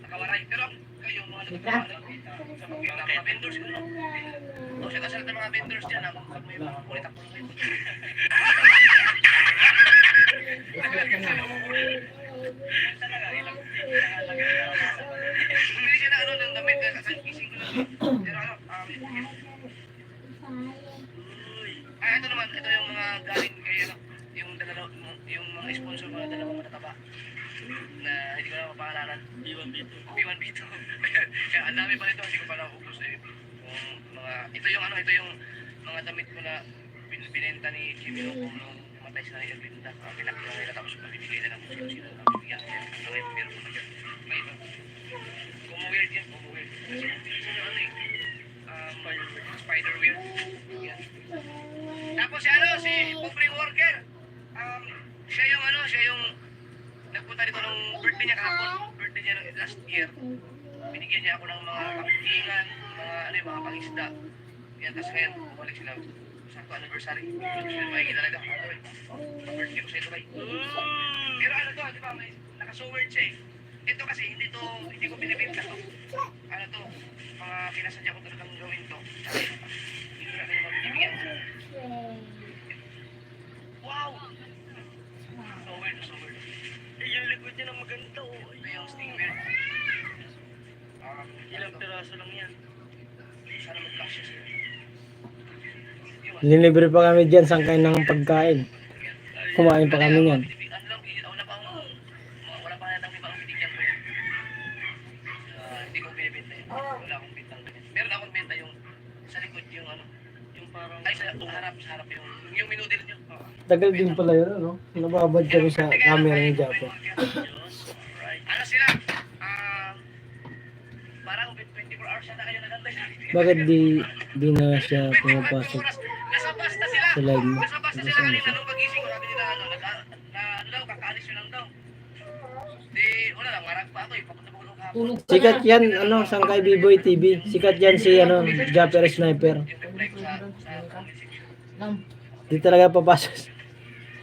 Nakawaray. Pero kayo mga mga vendors ko. O siya kasi ng mga vendors dyan. Pag may mga kulit ako. Bumili siya na ng damit na kagising ko lang. Pero ay ito yung mga galing kay ano, yung mga sponsor mga dalawang matataba na hindi ko na mapangalanan. B1B2. Kaya ang dami pa nito, hindi ko pa naubos eh. Ito yung mga damit ko na binenta ni Jimmy Locom nung namatay sila ni Erlinda. Pinakita nila tapos mabibigay na lang kung sino-sino na mabibigyan. Ngayon, meron ko na dyan. May iba. Kumuweird yan, kumuweird. Kasi sino ano eh, spider-weird. Yan. Tapos si Pobre Worker, siya yung nagpunta dito nung birthday niya kahapon, birthday niya nung last year. Binigyan niya ako ng mga kapitingan, mga pangisda. Yan, tapos ngayon, bumalik sila sa anniversary. Makikita na ito, birthday ko sa ito, bay. Pero di ba, may naka-soward siya eh. Ito kasi, hindi ko binibenta to. Mga pinasadya ko talagang gawin to. Hindi ko na kayo mabibigyan. Wow! Soward. Yung likod niya na maganda oh. Ito yung stinger. Ilang piraso lang yan. Sana mag-cash siya. Linibre pa kami dyan sangkay ng pagkain. Kumain pa kami yan. Wala pa natang ibang binigyan ko yan. Hindi ko binibenta yan. Wala akong bintang ganyan. Meron akong benta yung sa likod yung yung parang ay sa harap yung minudil nyo. Tagal din pala yun, ano? Nababad kami sa camera ni Japo. Ano sila? Parang 24 hours na kayo nagantay sa akin. Bakit di na siya pumapasok Nasa bus na sila. sa live mo? Nasa bus na sila kanina nung pagising ko. Sabi nila daw, kakaalis yun lang daw. Di, wala lang, marag pa ako eh. Papunta ko nung hapon. Tulog pa Sikat na. yan, Sangkay B-Boy TV. Sikat yan si, Japper Sniper. Yung reply ko sa comment section. Lam. Di talaga papasok.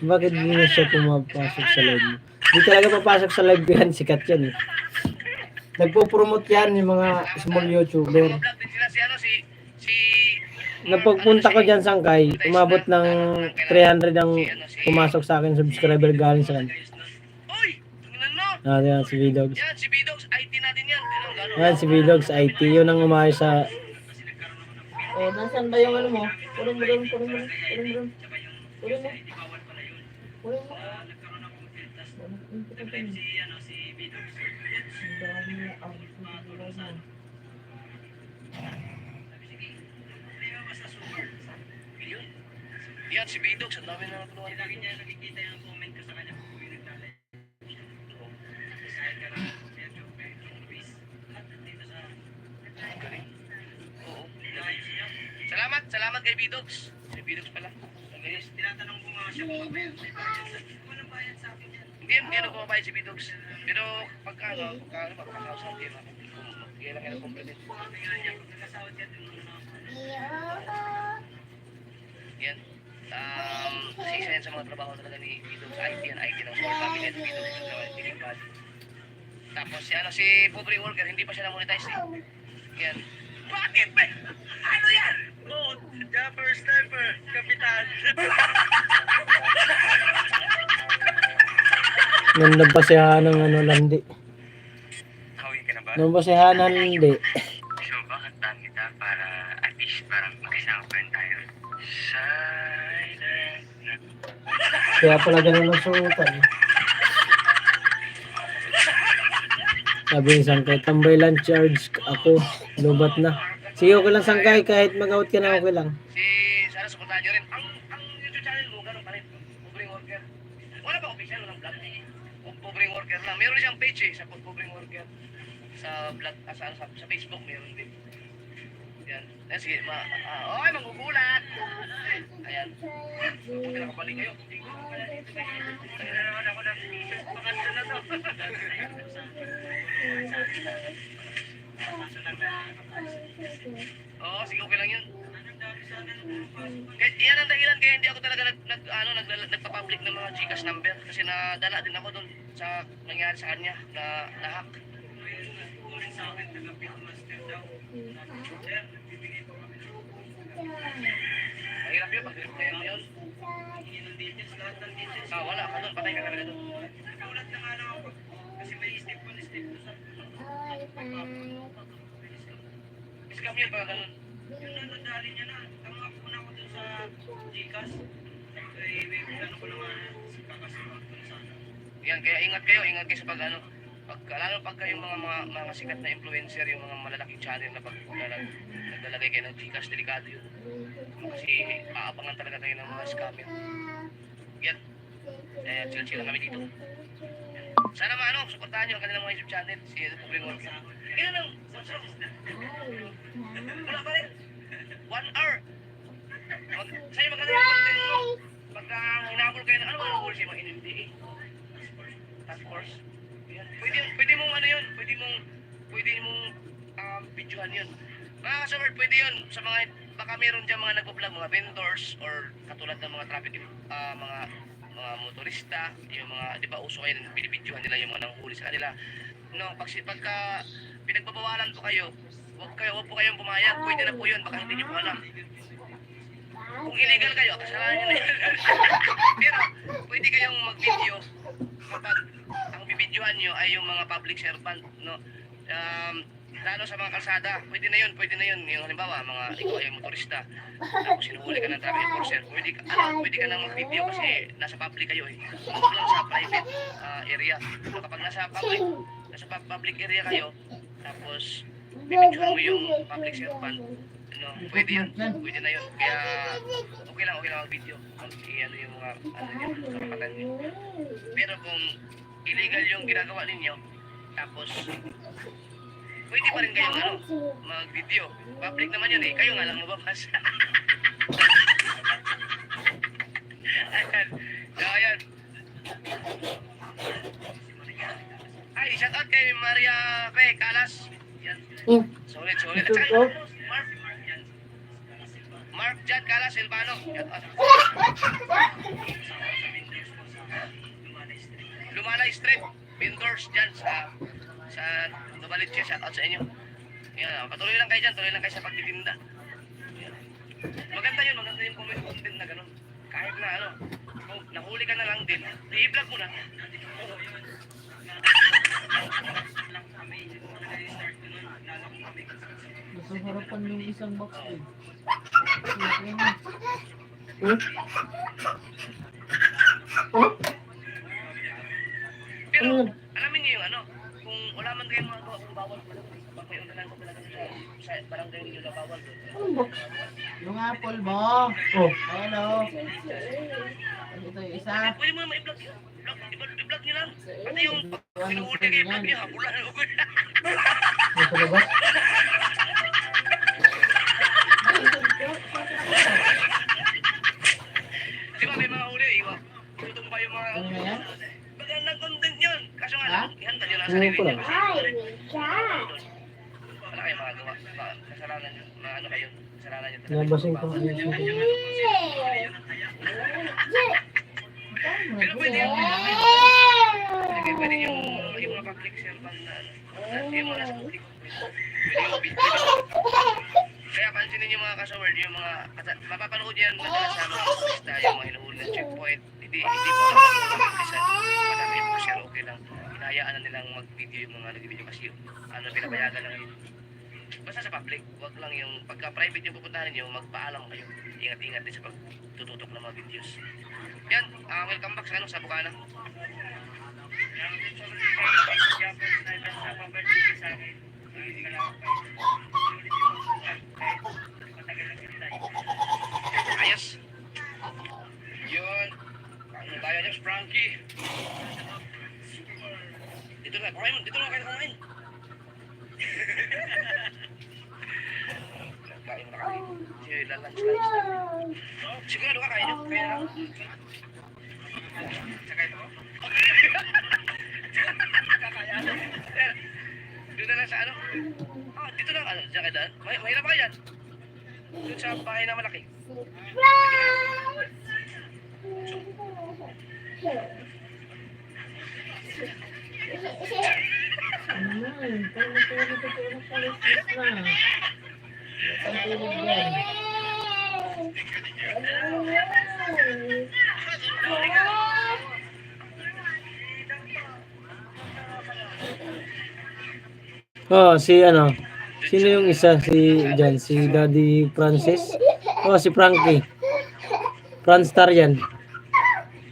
Bakit di na siya pumapasok sa live mo? Di talaga papasok sa live ko yan, sikat yan eh. Nagpo-promote yan yung mga small YouTuber. Vlog din sila si Napagpunta ko dyan Sangkay, umabot ng 300 ang pumasok sa akin subscriber galing sa kanya. Uy! Tingnan mo! Yan si V-Dogs. Yan, si Bidogs, IT natin yan. Yan si V-Dogs IT, yun ang umayos sa... Oh, nasaan ba yung ano mo? Kunin mo doon. Kunin mo. Yan, si Bidogs, ang dami na natulungan. Lagi niya nakikita yung comment ko sa kanya kung yung naglalay. Oo. Salamat kay Bidogs. Si Bidogs pala. Tinatanong ko nga siya kung mabayad. Walang bayad sa akin yan. Hindi ano kung mabayad si Bidogs. Pero pagka magkakausap din ako. Kaya lang yan ang compliment. Kaya niya, pagkakasawad yan. Yan. Kasi isa yan sa mga trabaho talaga ni Bidogs. IT yan, IT lang. So, family at Bidogs yung trabaho. Tapos si Pobre Worker, hindi pa siya na-monetize eh. Yan. Bakit ba? Ano yan? Oh, Japper Sniper, Kapitan. Nandang pasihan ng landi. Kawi ka na ba? Nandang pasihan ng landi. So, bakit tayo kita para at least parang makisama pa rin tayo? Silent na. Kaya pala ganun ang suotan. Sabi ni Sangkay, tambay lang charge ako. Lubat na. Sige, okay lang Sangkay. Kahit mag-out ka na, okay lang. Sana suportahan nyo rin. Ang YouTube channel ko, gano'n pa rin. Pobreng Worker. Wala pa official, walang vlog. Pobreng Worker lang. Meron siyang page sa Pobreng Worker. Sa vlog, sa Facebook, meron din. Yan. Sige, okay, magugulat. Ayan. Buti na kapalik kayo. Kaya naman ako ng t-shirt. Pakanta na to. Oo, sige, okay lang yun. Kaya yan ang dahilan kaya hindi ako talaga nagpa-public ng mga Gcash number kasi nadala din ako doon sa nangyari sa kanya na hack. Mahirap yun, pag-reply mo yun. Wala ka doon, patay ka talaga doon. Nakulat na nga lang ako kasi may step 1, step 2 sa scam yun, pag ganun. Yung nanadali niya na, tama ko na ako doon sa Gcash. Yan, kaya ingat kayo sa pag ano, lalo pag kayong mga sikat na influencer, yung mga malalaking channel na pag naglalagay kayo ng Gcash, delikado yun. Kasi aabangan talaga kayo ng mga scammer. Yan. Chill lang kami dito. Sana suportahan nyo ang kanilang mga YouTube channel, si Edo Pobleng Work. Ilan lang? Wala pa rin. 1 hour. Sa'yo maganda yung content mo. Pagka hinabol kayo na, ano ba hinabol siya mga NMDA? Task Force. Yan. Pwede mong videohan yun. Mga kasaward, pwede yun sa mga, baka meron dyan mga nagpo-vlog, mga vendors, or katulad ng mga traffic, mga motorista, yung mga, di ba uso kayo, binibidyohan nila yung mga nanghuli sa kanila. No, pagka pinagbabawalan po kayo, wag po kayong pumayag, pwede na po yun, baka hindi nyo po alam. Kung illegal kayo, kasalanan nyo na yun. Pero, pwede kayong mag-video kapag ang bibidyohan nyo ay yung mga public servant, no? Lalo sa mga kalsada, pwede na yun. Yung halimbawa, ikaw ay motorista, tapos sinuhuli ka ng traffic enforcer, pwede ka nang mag-video kasi nasa public kayo eh. Huwag lang sa private area. So, kapag nasa public area kayo, tapos bibidyohan mo yung public servant, no, pwede yun, pwede na yun. Kaya okay lang mag-video. Ano yung mga karapatan nyo. Pero kung illegal yung ginagawa ninyo, tapos pwede pa rin kayong mag-video. Public naman yun eh. Kayo nga lang mababas. Ayan. Ay, shout out kay Maria Fe Calas. Yan. Solid. At saka Mark Jan Calas Silvano. Lumalay Street. Vendors dyan sa Novaliches. Shout out sa inyo. Yan, patuloy lang kayo sa pagtitinda. Yan. Maganda yung content na gano'n. Kahit na kung nahuli ka na lang din, i-vlog mo na. Nasa harapan yung isang box eh. Pero, alamin niyo yung kung wala man kayong mga gawa, kung bawal pala, pag may unanan ko talaga sa barangay ninyo na bawal doon. Yung apple mo. Oh. Hello. Ito yung isa. Pwede mo naman i-vlog yun. I-vlog nyo lang. Pati yung pinuhuli kayo, i-vlog nyo, habulan ako. Ano sa labas? Di ba may mga huli, iwa. Tutong pa yung mga... Ano na yan? Magandang content yun. Kaso nga, Ha? ihanda nyo lang Ano sarili ko nyo. lang? Wala kayo magagawa. Kasalanan nyo. Kayo. Kasalanan nyo talaga. Nabasing ko. Pero pwede yung... Pwede yung mga public servant na... Yung mga nasa public. Pwede yung video. Kaya pansinin yung mga kasaward, yung mga... Mapapanood yan madalas sa mga turista, yung mga hinuhuli ng checkpoint. Hindi po sa madami po siya, okay lang. Hinahayaan na nilang mag-video yung mga nag-video kasi pinapayagan na ngayon. Basta sa public, wag lang yung pagka-private yung pupuntahan niyo, magpaalam kayo. Ingat-ingat din sa pagtututok ng mga videos. Yan, welcome back sa sa Bukana. Ayos. Yun. Ano tayo niya, Frankie? Dito na kayo kumain. Kain na kami. Sige, lunch natin. Sigurado ka kain nyo? Kaya lang. Saka ito? Kakayanan. Doon na lang sa dito lang. Diyan ka daan. Mahirap ka yan. Doon sa bahay na malaki. Oh, sino yung isa? Si Daddy Francis? Oh, si Frankie. Franstar yan.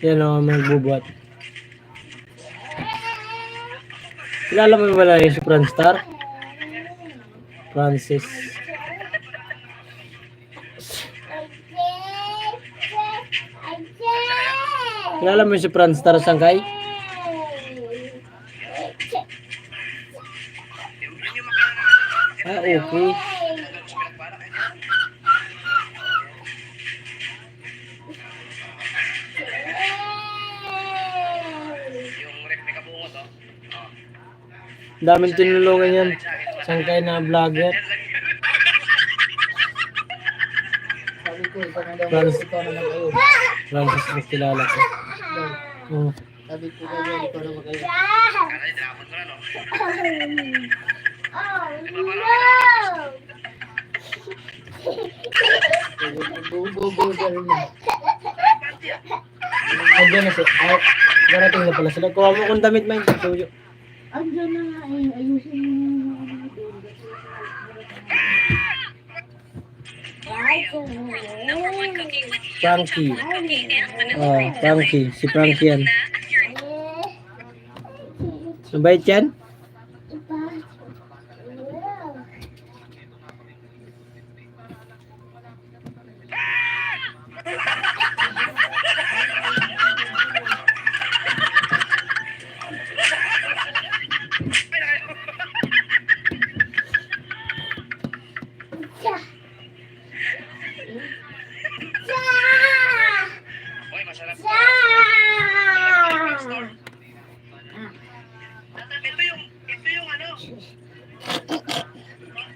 Yan ang magbubuhat. Kilala mo ba yung si Franstar? Francis. Kilala mo yung si Franstar Sangkay? Yun yung makina na ano. Ah, okay. Hanggang sa pinagbalak. Yung rep may kabungot, oh. Oh. Daming tinulungan yan. Sangkay na vlogger. Sabi ko, ikaw na daw. Francis. Ikaw na mag-ayos. Francis mas kilala ko. Oh. Sabi ko kayo, ikaw na mag-ayos. Kala niya, tinapon ko na, no? Bububugol na. Andiyan na siya. Ay, darating na pala sila. Kuha mo kung damit man. Tuyo. Andiyan na nga eh. Ayusin mo yung Frankie. Frankie. Si Frankie yan. Mabait yan? Uy, masarap. Ito yung ano.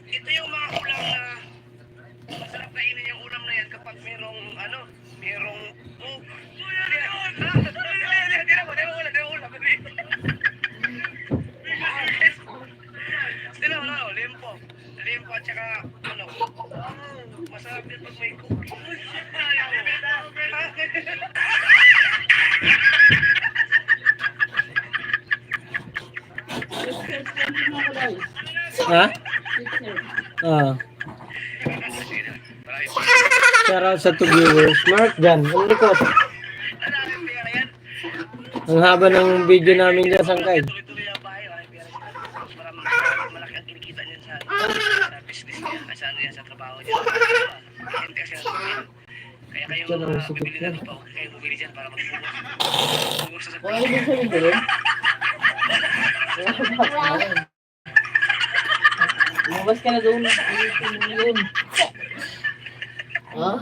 Ito yung mga ulam na masarap kainin yung ulam na yan kapag merong ano, merong limpo. Limpo at saka ano. Masarap din pag may cook. Ha? Ah. Shout out sa 2 viewers. Mark dyan. Ang likod. Ang haba ng video namin dyan, Sangkay. Tuloy-tuloy ang bahay. Malaki ang kinikita niyan sa business niya. Sa ano yan, sa trabaho niya. Hindi kasi kaya kayo bibili na pa. Kayo bumili dyan para mag-bubur sa Kung ano din siya yung gawin? Lumabas ka na doon. Ayusin mo yun. Ha?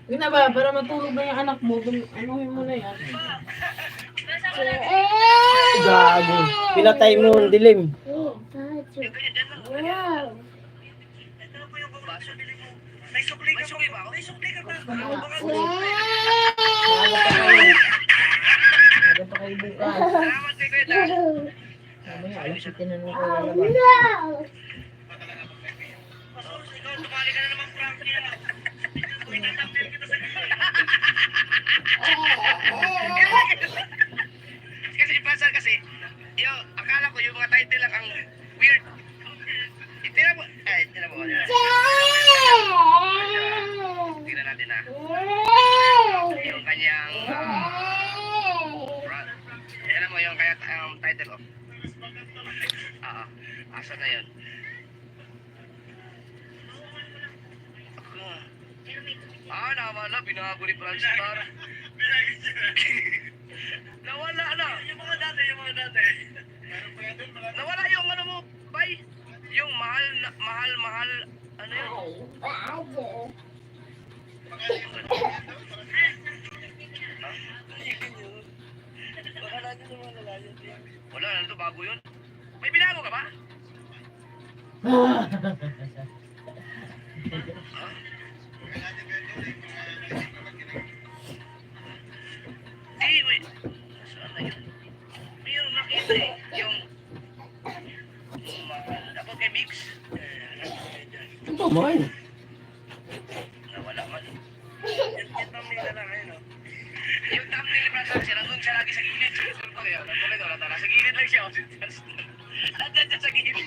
Yun na ba? Para matulog na yung anak mo, anuhin mo na yan. Gago. Pinatay mo ang dilim. May sukli ka ba? May sukli ka ba? Ano pa kayo bukas? Salamat kay Kuya Dan. Mamaya, alas 7 na nung kayo lalabas. Ikaw, tumali ka na naman, Frank. Pinatapil kita sa kasi yung pasal kasi, yung akala ko yung mga title lang ang weird. Tingnan mo. Tingnan natin na. Yung kanyang alam mo yung kaya title of. Asa na yun? Nawala. Binago ni Franstar. Nawala na. Yung mga dati. Nawala yung ano mo, bay. Yung mahal. Ano yun? Wala, nandito bago yun. May binago ka ba? Wait. Saan na yun? Mayroon nakita eh. Yung dapat kay Mix. Ito man. Nawala man. Yung thumbnail na lang ayun, no? Yung thumbnail ni Francis, nandun siya lagi sa gilid. Nasa gilid lang siya. Nandiyan siya sa gilid.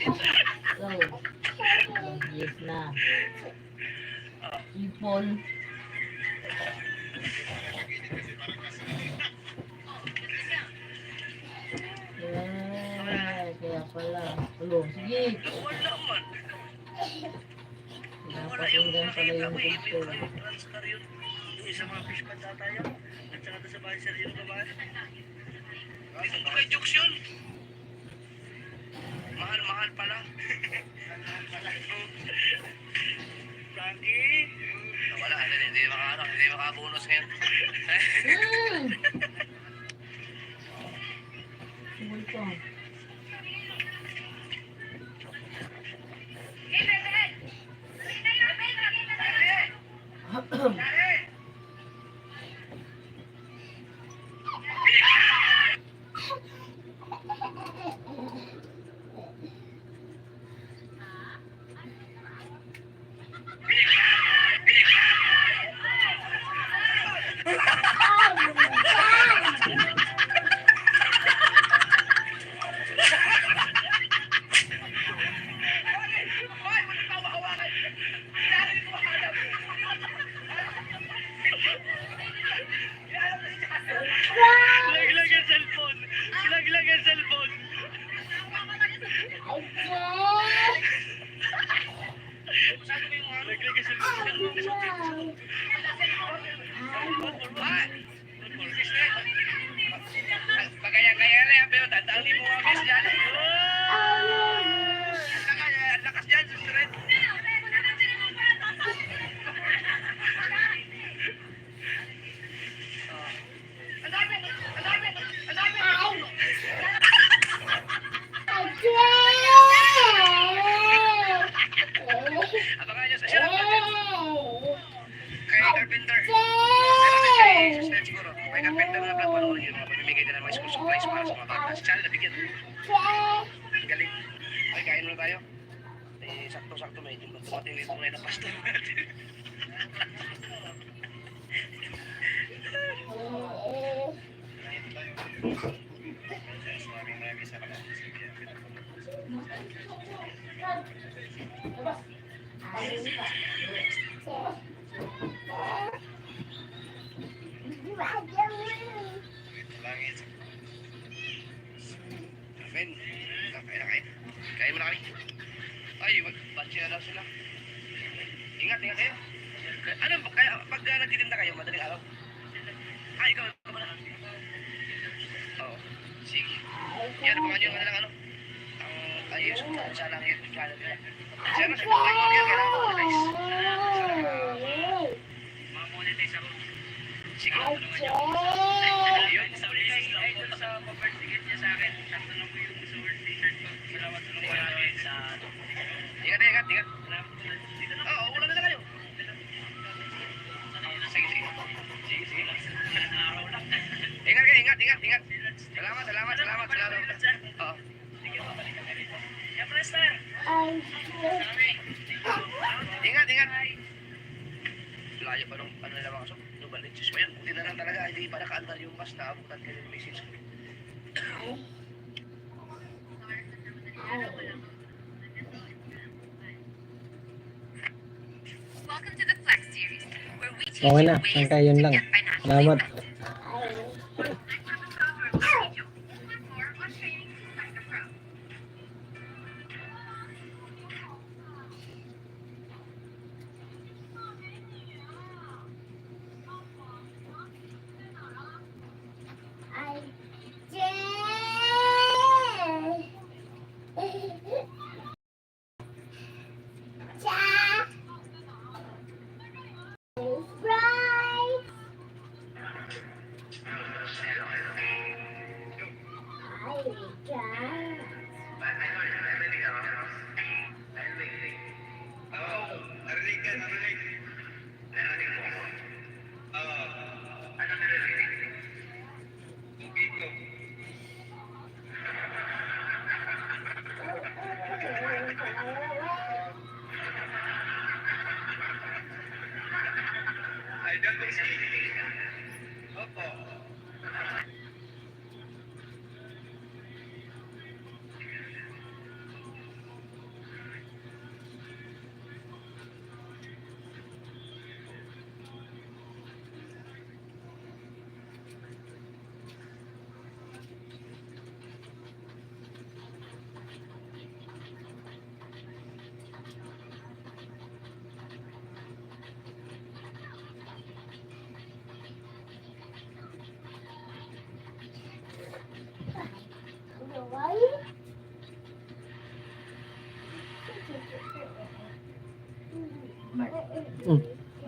Alis na. Ipon. Kaya pala. Hello, sige. Wala man. Wala yung Napakinggan pala nakita yung ko eh. picture. May transfer yun. Yung isa mga fish pad ata yan. At saka doon sa bahay sir yung babae. Hindi ko kay jokes yun. Mahal-mahal pala. Frankie? Wala, hindi makabonus ngayon. Sumul ko. Laglag ang cellphone. Laglag ang cellphone. Laglag ang cellphone. Pagkaya-kaya na yan, pero tandaan mo ang miss dyan. Lakas dyan, susunod. Abangan nyo sa shop. Kay Carpenter. Siguro. Kay Carpenter na vlog ano yun. Pamimigay din ng mga school supplies para sa mga bata. Sa channel na bigyan. Ang galing. Okay, kain muna tayo. Eh, sakto-sakto medyo dumating nito ngayon na pastor natin. Maraming salamat. Langit. Ben, kain. Kain mo na kami. Ay, batsi na daw sila. Ingat kayo. Ano, kaya pag nagtitinda kayo, madaling araw? Ah, ikaw muna. Oo, sige. Yan, baka nyo lang ano. Ang ayos, sa lang yun. Siya na, kailangan ko monetize. Mga monetize ako. Sige, tulungan nyo. Yun, sa birth ticket niya sa akin. Sakto lang po yung sa birth t-shirt ko. Salamat sa Ingat. Oo, ulan na kayo. Sige. Ingat. Salamat. Oo. Sige, babalik kami rito. Yeah, Prester. Ingat. Layo pa nung nila mga kasok. Nubalik. Diyos ko yan. Buti na lang talaga. Hindi pa nakaandar yung bus na abutan kayo yung message. Welcome to the Flex series, where we teach Okay you na. ways Hanggang yun to lang. get financial Salamat. independence.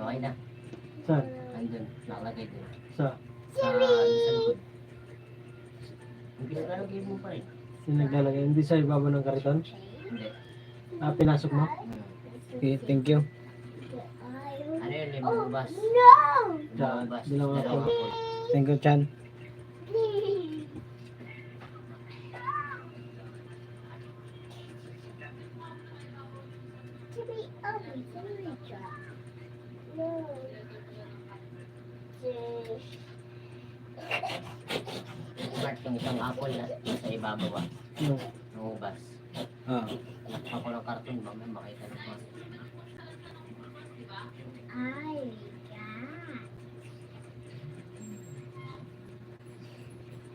Okay na. Saan? Andun. Nakalagay dun. Sa? Sa likod. Hindi nakalagay mo pa rin. Yung naglalagay. Hindi sa ibabaw ng kariton? Hindi. Ah, pinasok mo? Okay, thank you. Ano yun? Limang bus. Diyan, Limang bus. bilang ako. Dalawang pool. Thank you, Chan. Smart yung isang apple na sa ibabaw ah. Yung, Nangubas. ah. Nakpa ko ng karton, mamaya makita ng mga.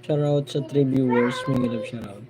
Shoutout sa 3 viewers. May love shoutout.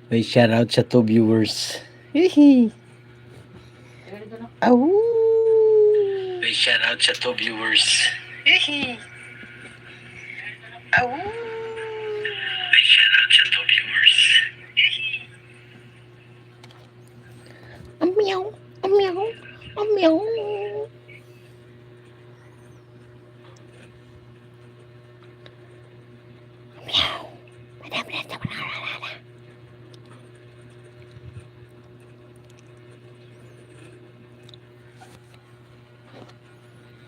May shoutout sa 2 viewers. Hihi. Pero dito na. Au! May shoutout sa 2 viewers. Hihi. Au! May shoutout sa 2 viewers. Meow, meow, meow.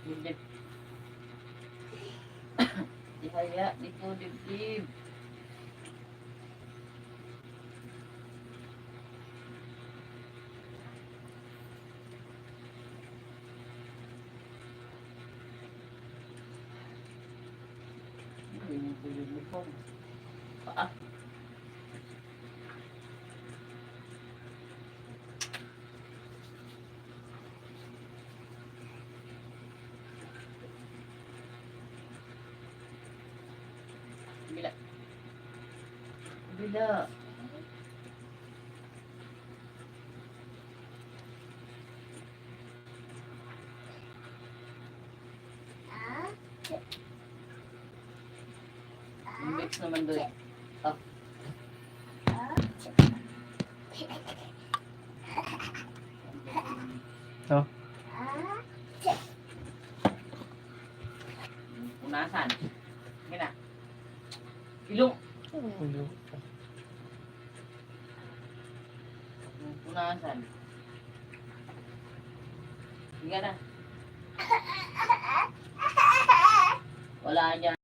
Dibdib. Di kaya, dito dibdib. Ganyan ko yung uniform. Paa. Bila. Bila. Yung mix naman doon. Ah. Oh. Punasan. Gina. Ilong. Punasan. Higa na. Wala dyan.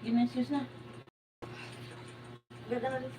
Ginesis na. Ganda nga rin.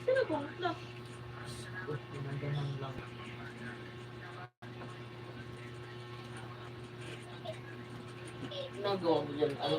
Sino po? No. Pinaganan lang. Nagawa mo dyan, ano?